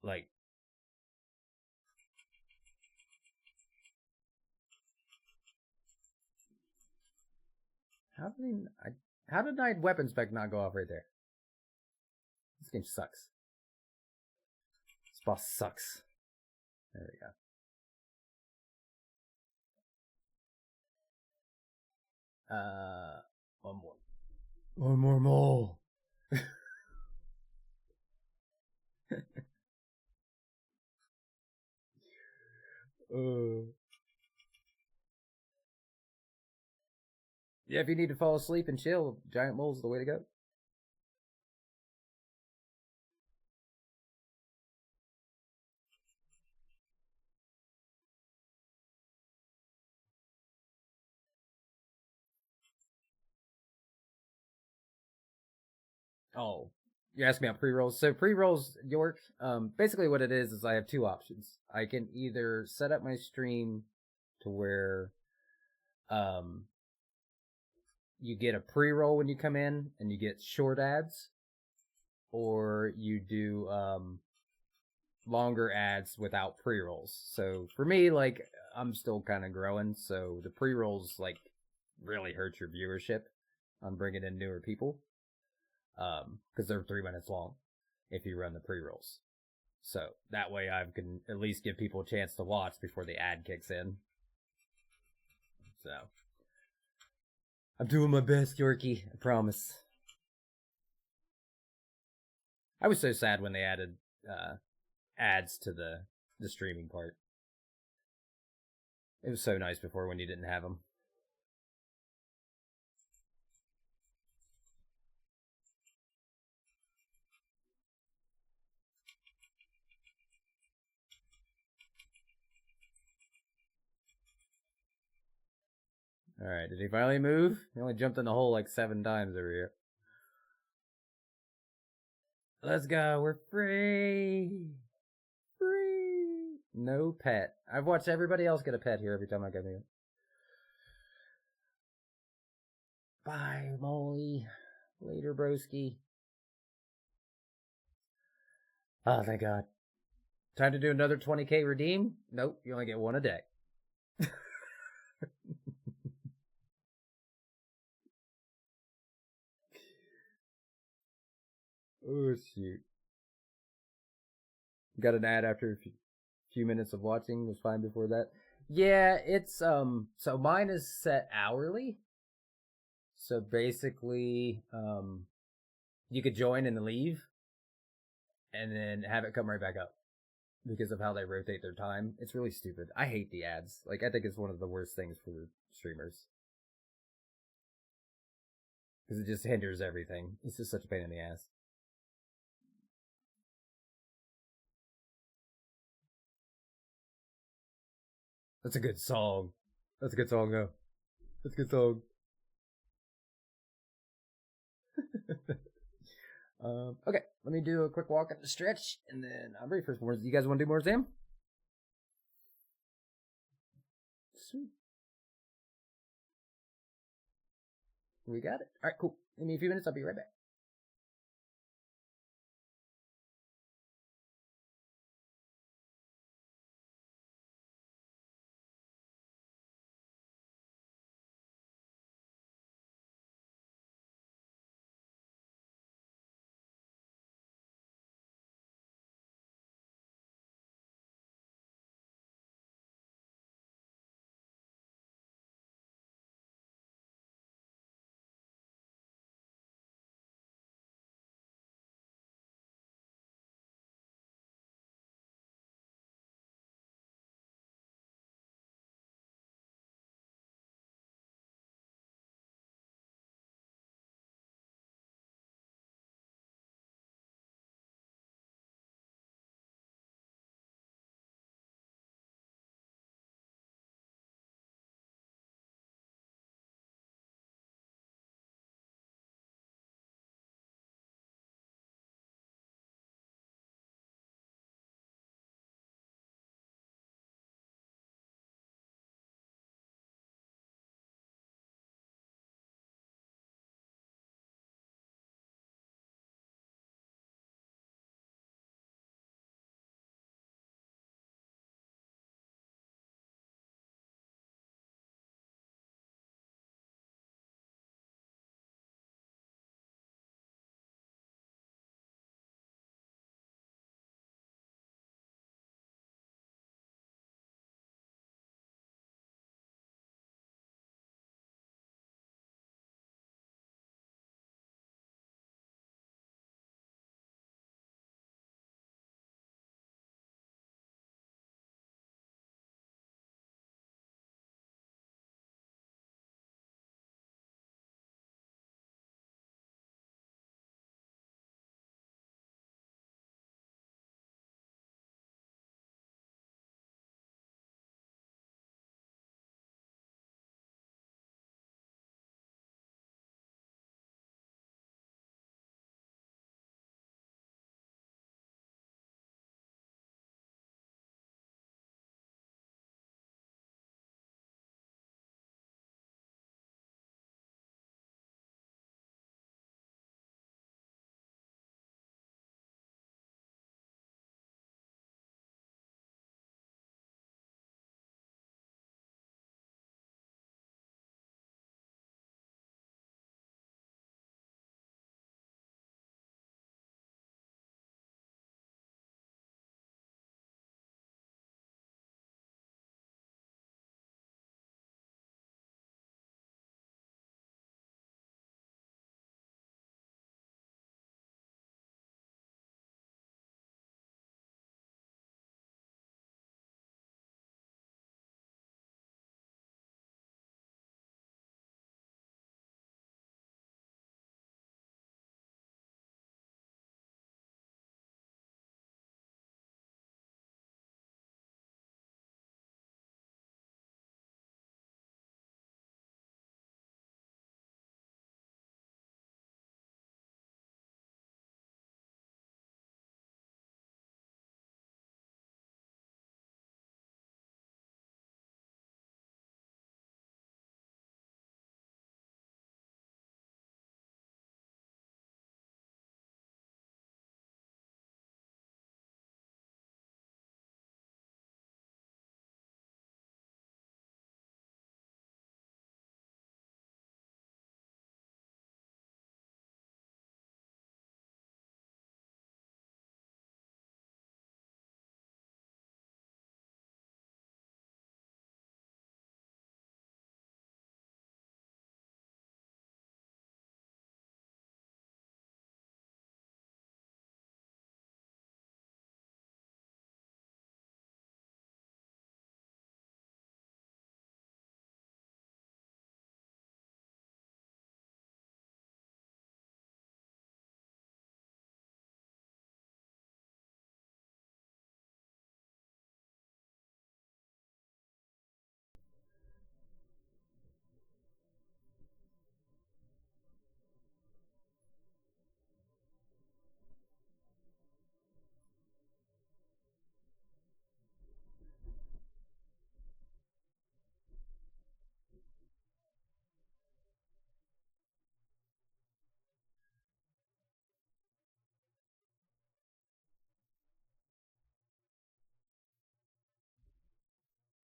Like, how did my weapon spec not go off right there? This game sucks. This boss sucks. There we go. One more. One more mole. Yeah, if you need to fall asleep and chill, giant mole's the way to go. Oh, you asked me about pre-rolls. So pre-rolls, York, basically what it is I have two options. I can either set up my stream to where um you get a pre-roll when you come in and you get short ads, or you do longer ads without pre-rolls. So for me, like, I'm still kind of growing, so the pre-rolls like really hurt your viewership on bringing in newer people, because they're 3 minutes long if you run the pre-rolls. So that way I can at least give people a chance to watch before the ad kicks in. So I'm doing my best, Yorkie, I promise. I was so sad when they added ads to the streaming part. It was so nice before when you didn't have them. Alright, did he finally move? He only jumped in the hole like 7 times over here. Let's go, we're free! Free! No pet. I've watched everybody else get a pet here every time I come here. Bye, Molly. Later, broski. Oh, thank God. Time to do another 20k redeem? Nope, you only get one a day. Oh, shoot. Got an ad after a few minutes of watching. Was fine before that. Yeah, it's, so mine is set hourly. So basically, you could join and leave, and then have it come right back up because of how they rotate their time. It's really stupid. I hate the ads. Like, I think it's one of the worst things for streamers because it just hinders everything. It's just such a pain in the ass. That's a good song. That's a good song, though. That's a good song. Okay, let me do a quick walk at the stretch, and then I'm ready for some more. You guys want to do more Zam? Sweet. We got it. All right, cool. Give me a few minutes. I'll be right back.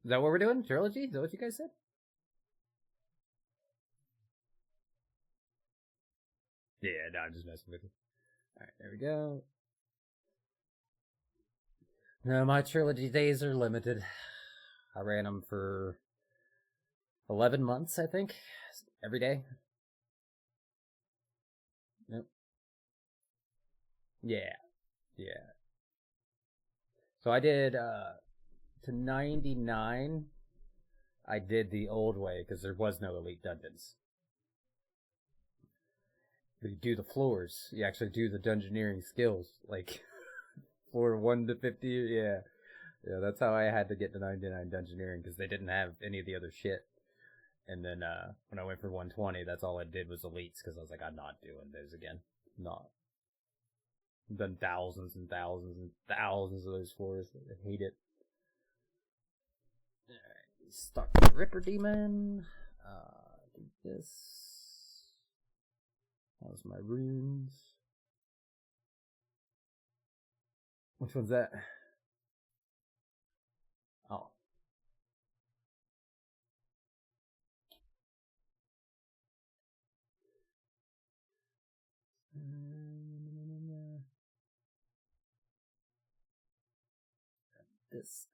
Is that what we're doing? Trilogy? Is that what you guys said? Yeah, no, I'm just messing with you. Alright, there we go. No, my trilogy days are limited. I ran them for 11 months, I think. Every day. Yep. Yeah. Yeah. So I did, to 99, I did the old way, because there was no Elite Dungeons. You do the floors. You actually do the dungeoneering skills. Like, floor 1 to 50, yeah. Yeah, that's how I had to get to 99 dungeoneering, because they didn't have any of the other shit. And then when I went for 120, that's all I did was elites, because I was like, I'm not doing those again. Not. I've done thousands and thousands and thousands of those floors. I hate it. Alright, start the Ripper Demon. Do this. How's my runes? Which one's that? Oh. This.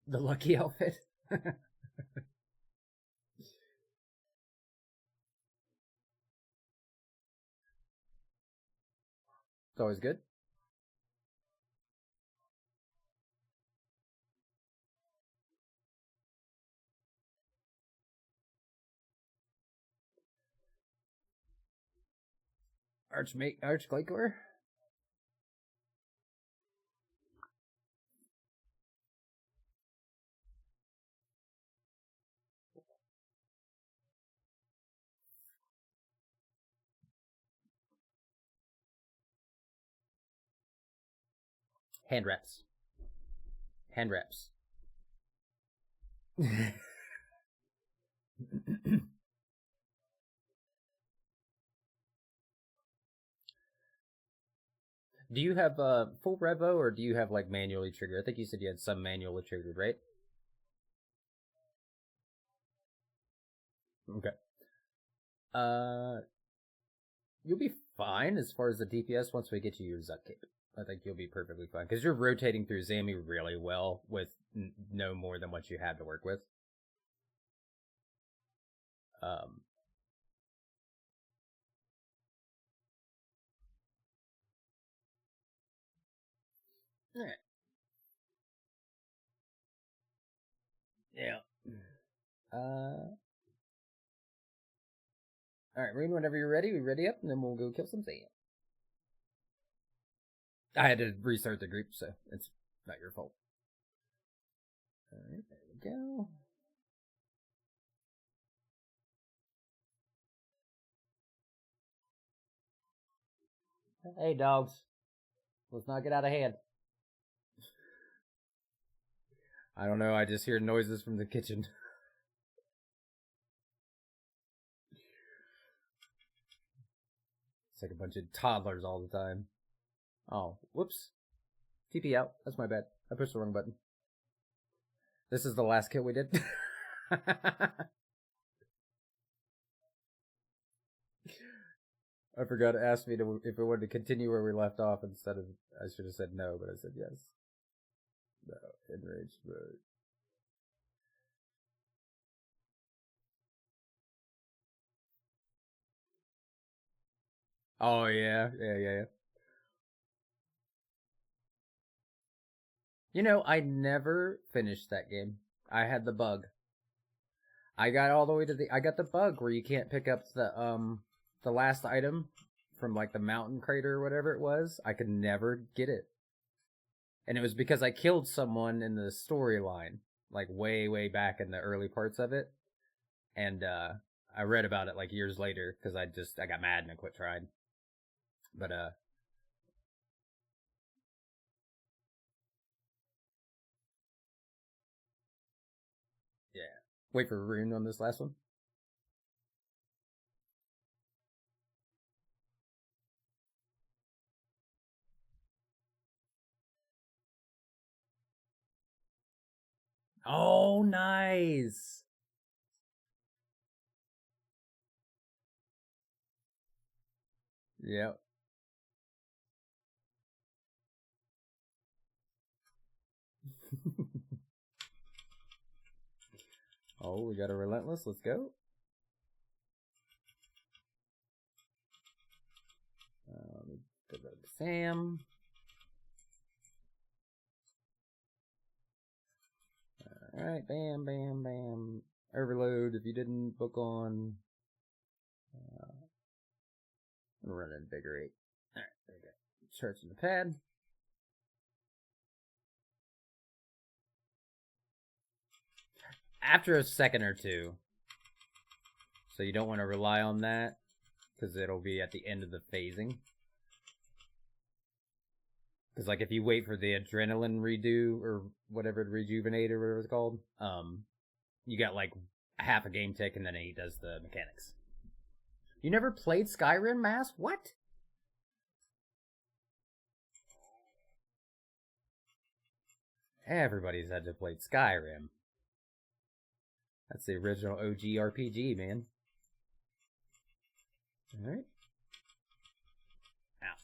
The lucky outfit. It's always good. Archglacier. Hand wraps. Hand wraps. Do you have full revo, or do you have like manually triggered? I think you said you had some manually triggered, right? Okay. Uh, you'll be fine as far as the DPS once we get you your Zuck cape. I think you'll be perfectly fine because you're rotating through Zami really well with no more than what you had to work with. Um, all right. Yeah. All right, Rune. Whenever you're ready, we ready up, and then we'll go kill some Zan. I had to restart the group, so it's not your fault. All right, there we go. Hey, dogs. Let's not get out of hand. I don't know. I just hear noises from the kitchen. It's like a bunch of toddlers all the time. Oh, whoops. TP out. That's my bad. I pushed the wrong button. This is the last kill we did. I forgot to ask me if we wanted to continue where we left off instead of, I should have said no, but I said yes. No, enraged mode. Oh, yeah. Yeah. You know, I never finished that game. I had the bug. I got all the way to I got the bug where you can't pick up the last item from like the mountain crater or whatever it was. I could never get it. And it was because I killed someone in the storyline, like way back in the early parts of it. And I read about it like years later because I got mad and I quit trying. But yeah. Wait for Rune on this last one. Oh, nice. Yep. Oh, we got a relentless. Let's go. Let me go to Sam. Alright, bam, bam, bam. Overload if you didn't book on. I'm gonna run Invigorate. Alright, there we go. Charging the pad. After a second or two. So you don't want to rely on that, because it'll be at the end of the phasing. Because, like, if you wait for the adrenaline redo, or whatever, rejuvenate, or whatever it's called, you got, like, half a game tick, and then he does the mechanics. You never played Skyrim, Mass? What? Everybody's had to play Skyrim. That's the original OG RPG, man. Alright. Ow.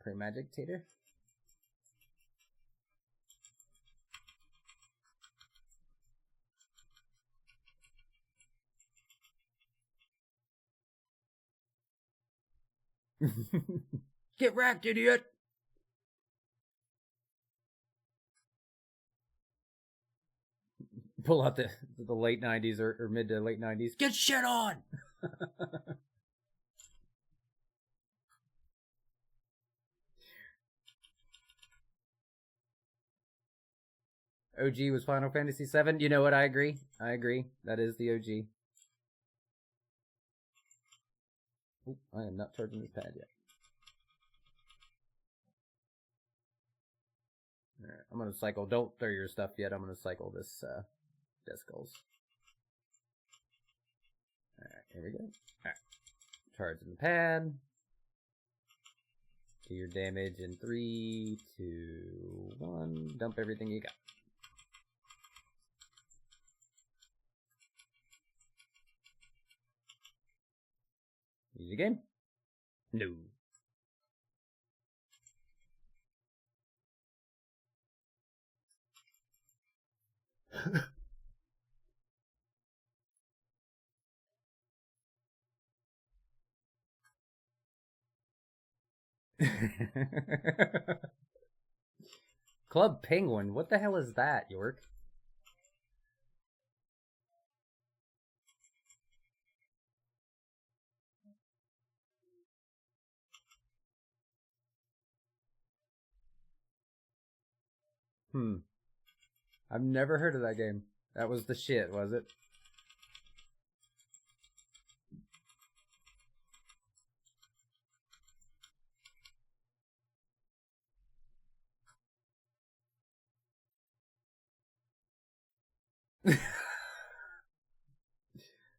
Premagitator. Get wrecked, idiot! Pull out the late 90s or mid to late 90s. Get shit on! OG was Final Fantasy VII. You know what? I agree. I agree. That is the OG. Oop, I am not charging this pad yet. Alright, I'm gonna cycle. Don't throw your stuff yet. I'm gonna cycle this Discals. Alright, here we go. Alright. Charging the pad. Do your damage in 3, 2, 1. Dump everything you got. Easy game? No. Club Penguin? What the hell is that, York? I've never heard of that game. That was the shit, was it?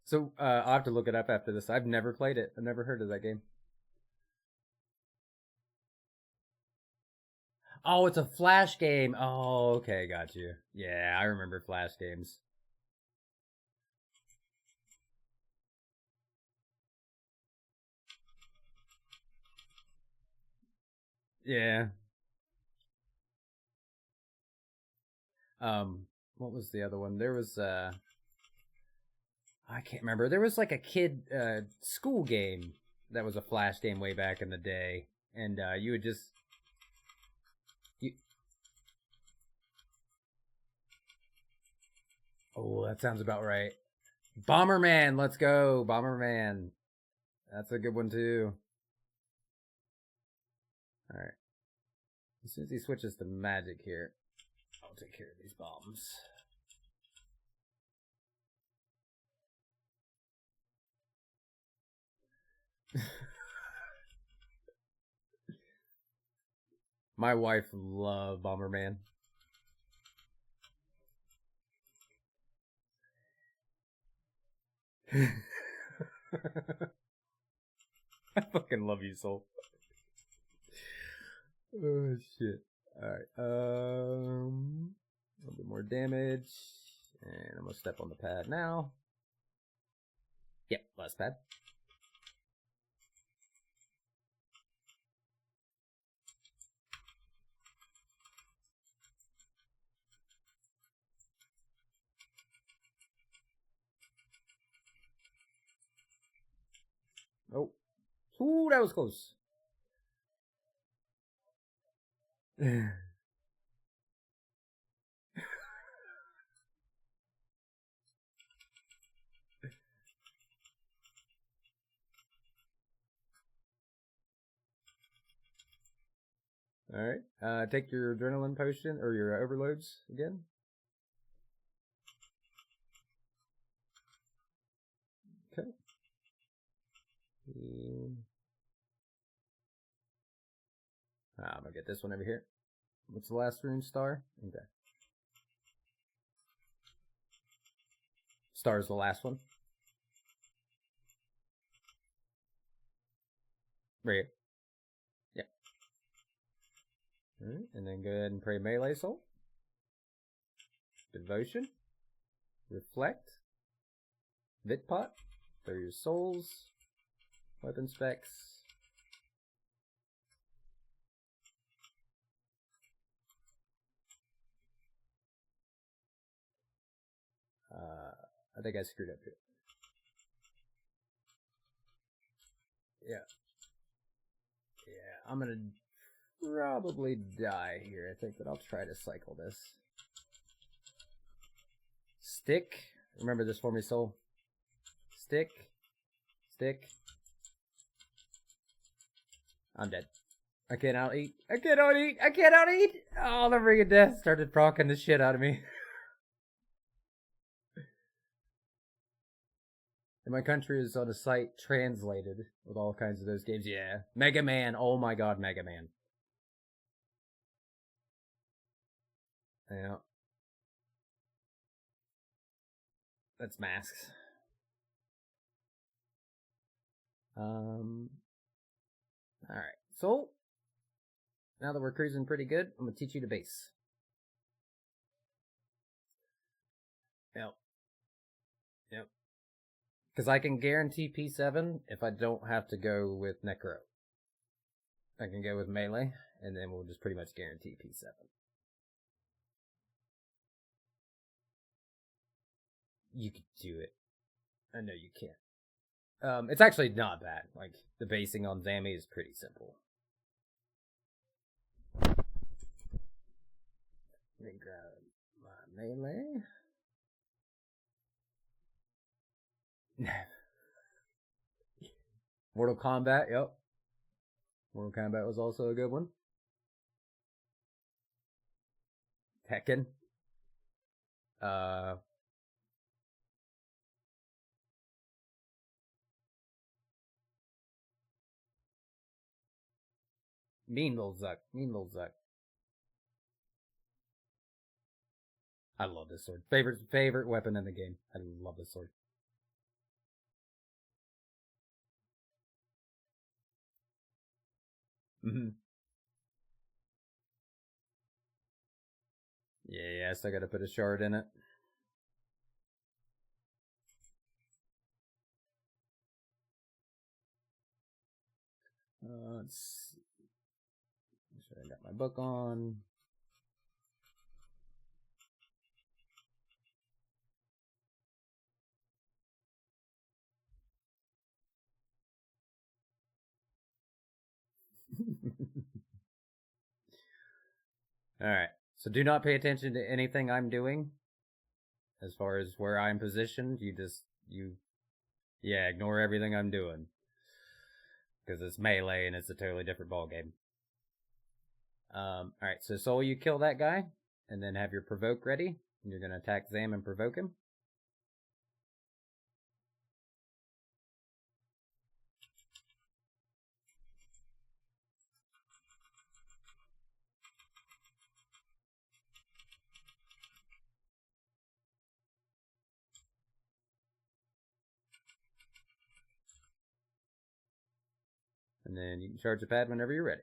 So, I'll have to look it up after this. I've never played it. I've never heard of that game. Oh, it's a Flash game. Oh, okay, got you. Yeah, I remember Flash games. Yeah. What was the other one? There was, I can't remember. There was like a kid, school game that was a Flash game way back in the day. And, you would just, oh, that sounds about right. Bomberman, let's go. Bomberman. That's a good one too. Alright. As soon as he switches to magic here, I'll take care of these bombs. My wife loved Bomberman. I fucking love you, Soul. Oh shit. Alright, a little bit more damage. And I'm going to step on the pad now. Yep, last pad. Oh. Ooh, that was close. Alright. Take your adrenaline potion or your overloads again. Okay. I'm gonna get this one over here. What's the last rune? Star? Okay. Star is the last one. Right here. Yeah. Alright, and then go ahead and pray melee soul. Devotion. Reflect. Vitpot. Throw your souls. Weapon specs. I think I screwed up here. Yeah. Yeah, I'm gonna probably die here, I think, but I'll try to cycle this. Stick. Remember this for me, soul. Stick. Stick. I'm dead. I cannot eat. I cannot eat. I cannot eat. Oh, the ring of death started procking the shit out of me. And my country is on a site translated with all kinds of those games. Yeah. Mega Man. Oh my god, Mega Man. Yeah. That's masks. Alright. So, now that we're cruising pretty good, I'm going to teach you to base. Yep. Yep. Because I can guarantee P7 if I don't have to go with Necro. I can go with melee, and then we'll just pretty much guarantee P7. You could do it. I know you can't. It's actually not bad. Like, the basing on Zammy is pretty simple. Let me grab my melee. Mortal Kombat, yep. Mortal Kombat was also a good one. Tekken. Mean Little Zuck. Mean Little Zuck. I love this sword. Favorite weapon in the game. I love this sword. Mm-hmm. Yeah, I still gotta put a shard in it. Let's see. Make sure I got my book on. Alright. So do not pay attention to anything I'm doing. As far as where I'm positioned, ignore everything I'm doing. Because it's melee and it's a totally different ballgame. Alright, so Soul, you kill that guy, and then have your provoke ready. And you're gonna attack Zam and provoke him. And then you can charge the pad whenever you're ready.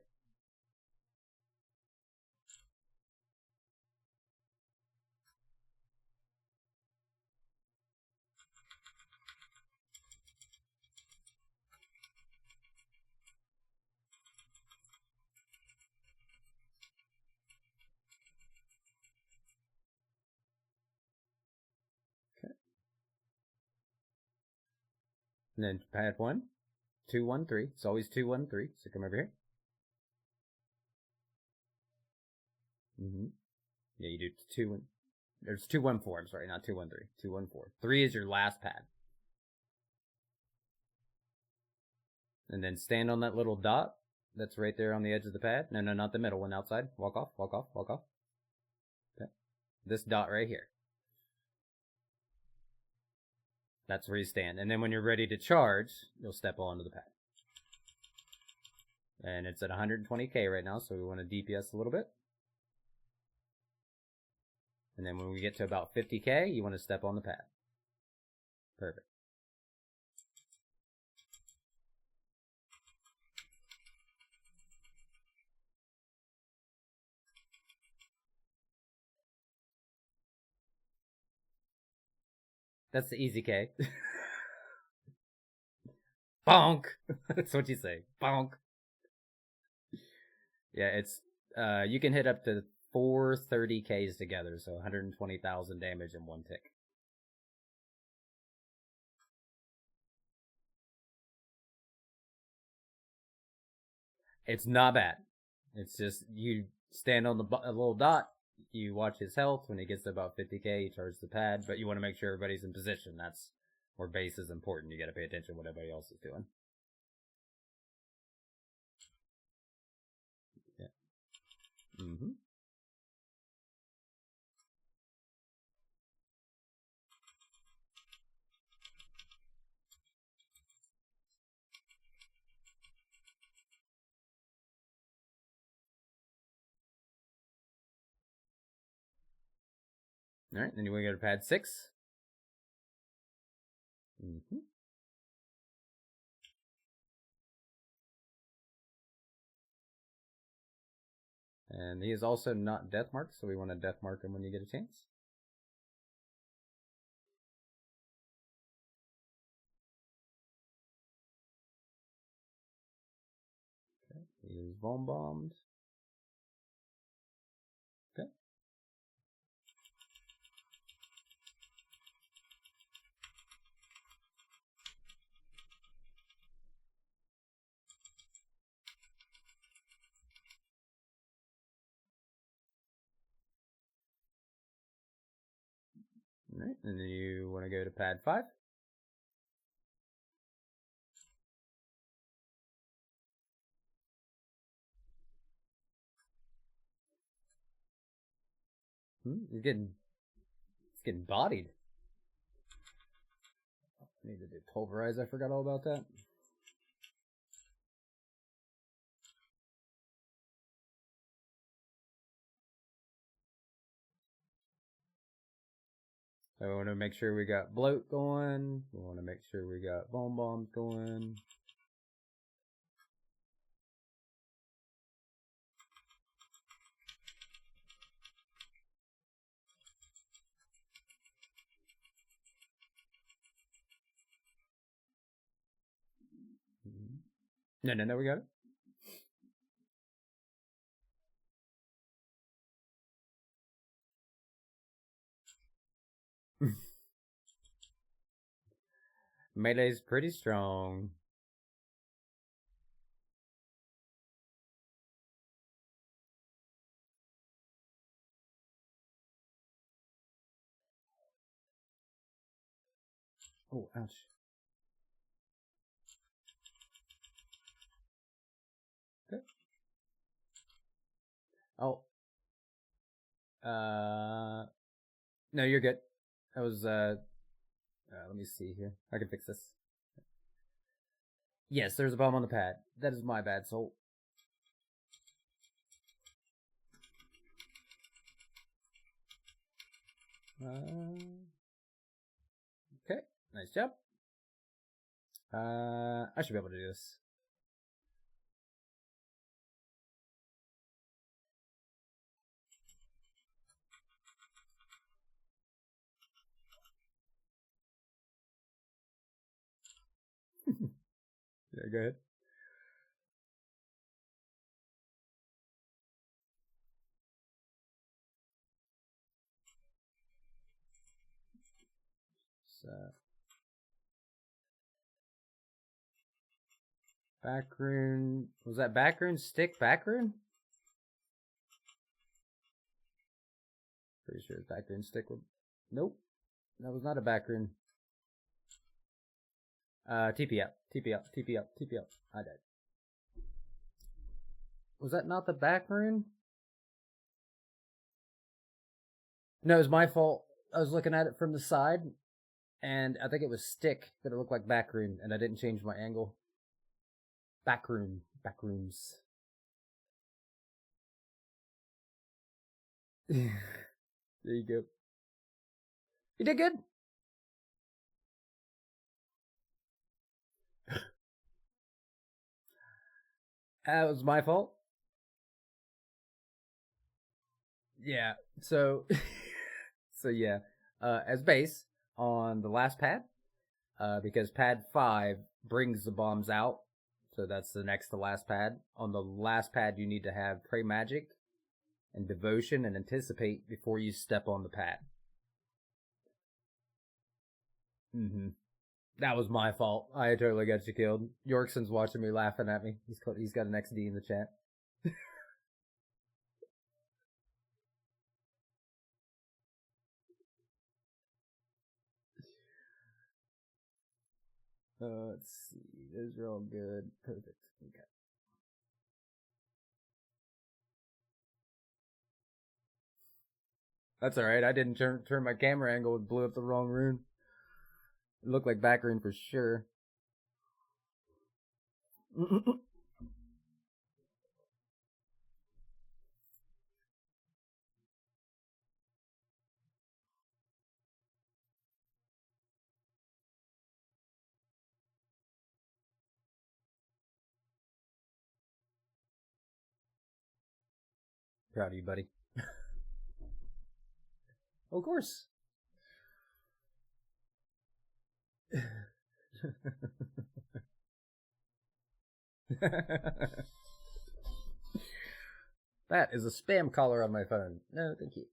And then pad 1, 2, 1, 3. It's always 2, 1, 3. So come over here. Yeah, you do 2, 1. There's 2, 1, 4. I'm sorry, not 2, 1, 3. 2, 1, 4. 3 is your last pad. And then stand on that little dot that's right there on the edge of the pad. No, not the middle one, outside. Walk off, walk off, walk off. Okay. This dot right here. That's where you stand. And then when you're ready to charge, you'll step onto the pad. And it's at 120K right now, so we want to DPS a little bit. And then when we get to about 50K, you want to step on the pad. Perfect. That's the easy K. Bonk! That's what you say. Bonk. Yeah, it's you can hit up to 430Ks together, so 120,000 damage in one tick. It's not bad. It's just you stand on the little dot, you watch his health. When he gets to about 50K, you charge the pad, but you want to make sure everybody's in position. That's where base is important. You got to pay attention to what everybody else is doing. Yeah. All right, then you want to go to pad 6. And he is also not death marked, so we want to death mark him when you get a chance. Okay, he is bombed. Okay. All right, and then you want to go to pad 5. It's getting bodied. I need to do pulverize. I forgot all about that. So we want to make sure we got bloat going. We want to make sure we got bombs going. No, we got it. Melee's pretty strong. Oh, ouch. Okay. Oh. No, you're good. That was, let me see here. I can fix this. Yes, there's a bomb on the pad. That is my bad, soul. Okay, nice job. I should be able to do this. Yeah, go ahead. So, Back rune. Was that back rune stick back rune? Pretty sure it's back rune stick. Nope. That was not a back rune. TP up. TP up. TP up. TP up. I died. Was that not the back rune? No, it was my fault. I was looking at it from the side, and I think it was stick, but it looked like back rune, and I didn't change my angle. Back rune. Back runes. There you go. You did good. That was my fault. Yeah. So, yeah. As base on the last pad, because pad 5 brings the bombs out, so that's the next to last pad. On the last pad, you need to have Pray Magic and Devotion and Anticipate before you step on the pad. That was my fault. I totally got you killed. Yorkson's watching me laughing at me. He's got an XD in the chat. Let's see. Those are all good. Perfect. Okay. That's alright. I didn't turn my camera angle and blew up the wrong rune. It looked like back rune for sure. Proud of you, buddy. Of course. That is a spam caller on my phone. No, thank you.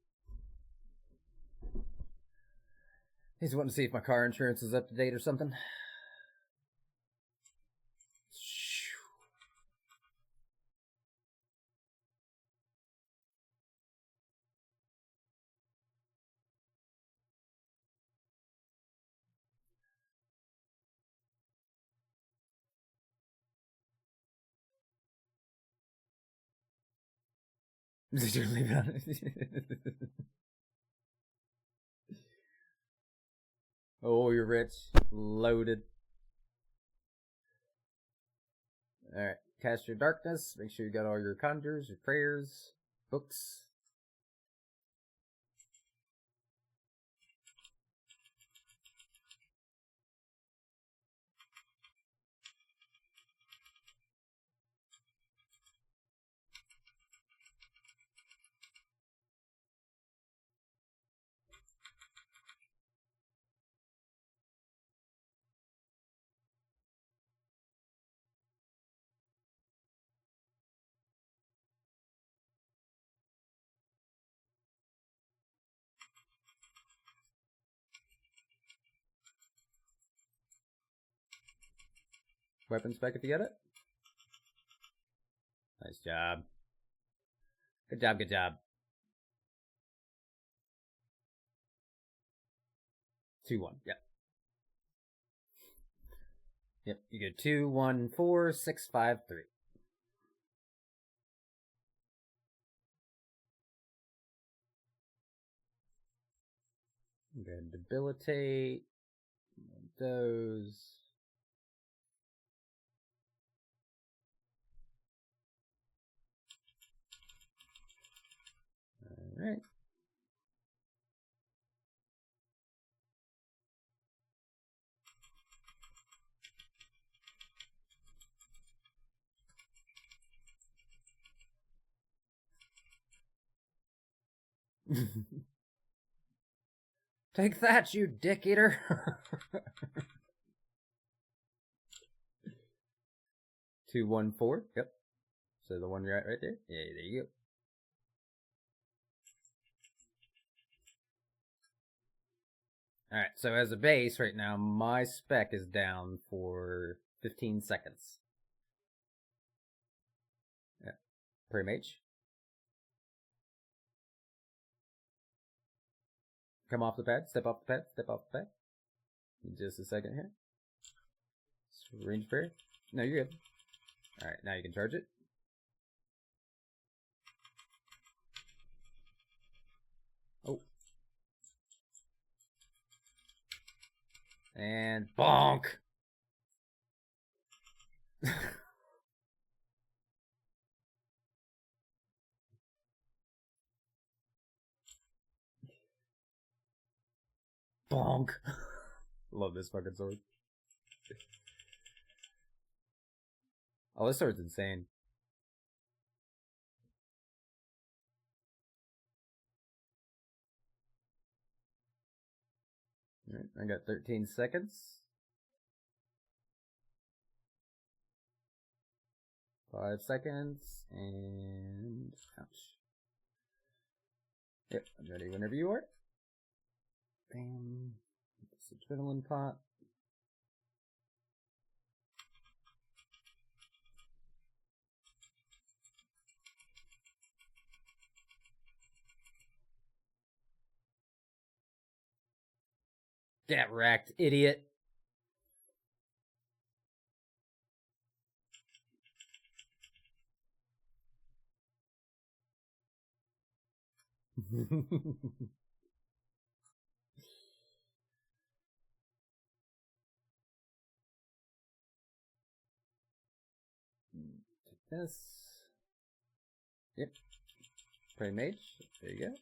He's wanting to see if my car insurance is up to date or something. Did you leave it on? Oh, you're rich. Loaded. Alright. Cast your darkness. Make sure you got all your conjures, your prayers, books. Weapon spec if you get it. Nice job. Good job, good job. 2-1, yep. Yep, you go 2, 1, 4, 6, 5, 3. Go ahead and debilitate. Those. Alright. Take that, you dick eater. 2, 1, 4. Yep. So the one you're at right there. Yeah, there you go. Alright, so as a base right now, my spec is down for 15 seconds. Pre-mage. Come off the pad. Step off the pad. Step off the pad. Just a second here. Range prayer. No, you're good. Alright, now you can charge it. Oh. And bonk! Bonk! Love this fucking sword. Oh, this sword's insane. Alright, I got 13 seconds. 5 seconds, and ouch. Yep, I'm ready whenever you are. Bam. This adrenaline pot. Get wrecked, idiot. Take this. Yep. Pray mage. There you go.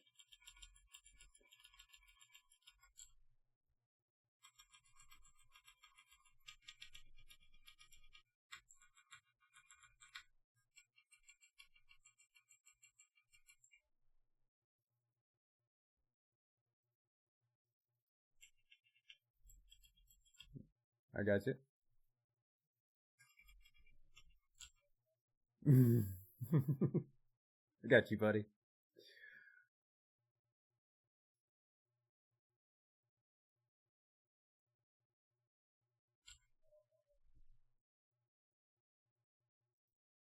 I got you. I got you, buddy.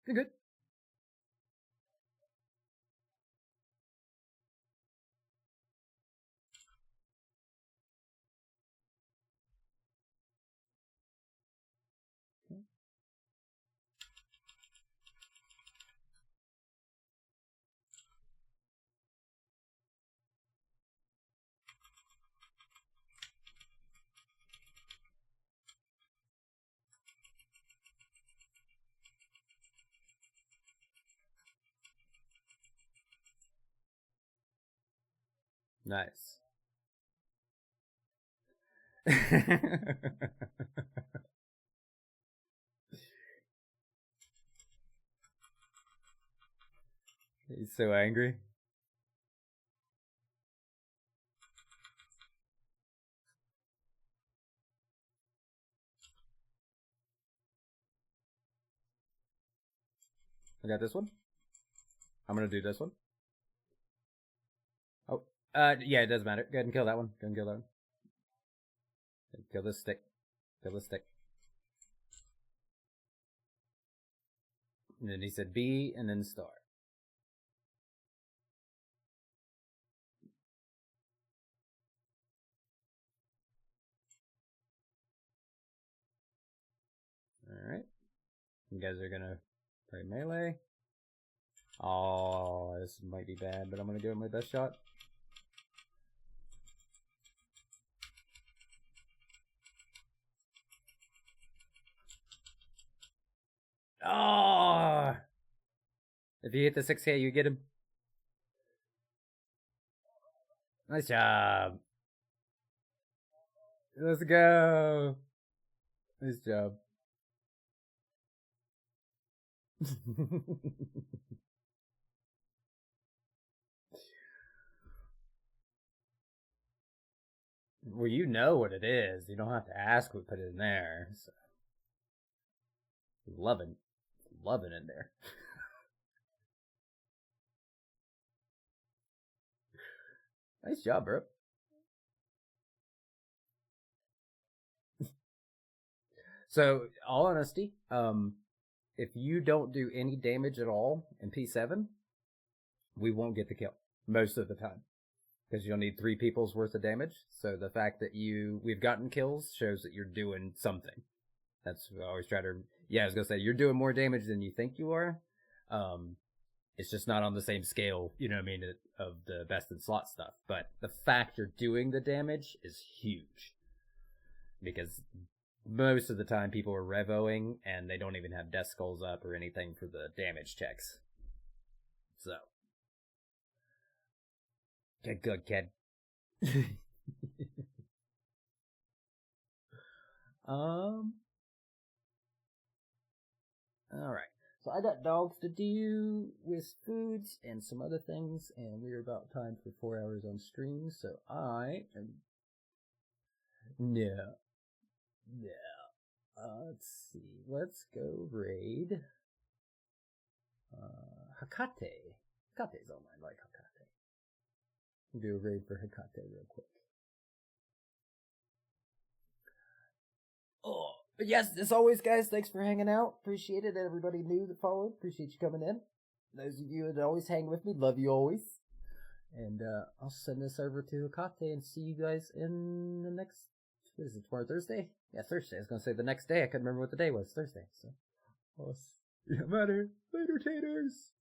You're good. Nice. He's so angry. I got this one. I'm gonna do this one. Oh, yeah, it doesn't matter. Go ahead and kill that one. Go ahead and kill that one. Kill this stick. Kill this stick. And then he said B and then star. Alright. You guys are gonna play melee. Oh, this might be bad, but I'm gonna give it my best shot. Oh! If you hit the 6K, you get him. Nice job. Let's go. Nice job. Well, you know what it is. You don't have to ask what put it in there. So. Loving in there. Nice job, bro. So, all honesty, if you don't do any damage at all in P7, we won't get the kill most of the time. Because you'll need 3 people's worth of damage. So the fact that we've gotten kills shows that you're doing something. That's what I always try to, I was gonna say, you're doing more damage than you think you are. It's just not on the same scale, you know what I mean, of the best in slot stuff. But the fact you're doing the damage is huge. Because most of the time people are revoing and they don't even have death skulls up or anything for the damage checks. So. Get good, kid. Alright. So I got dogs to do with foods and some other things, and we're about time for 4 hours on stream, so I am... No. Let's see. Let's go raid. Hakate. Hakate's online, like Hakate. We'll do a raid for Hakate real quick. Oh, but yes, as always, guys, thanks for hanging out. Appreciate it. Everybody new that followed, appreciate you coming in. Those of you that always hang with me, love you always. And I'll send this over to Hakate and see you guys in the next, what is it, tomorrow, Thursday? Yeah, Thursday. I was going to say the next day. I couldn't remember what the day was. Thursday. So, well, no matter. Later, taters.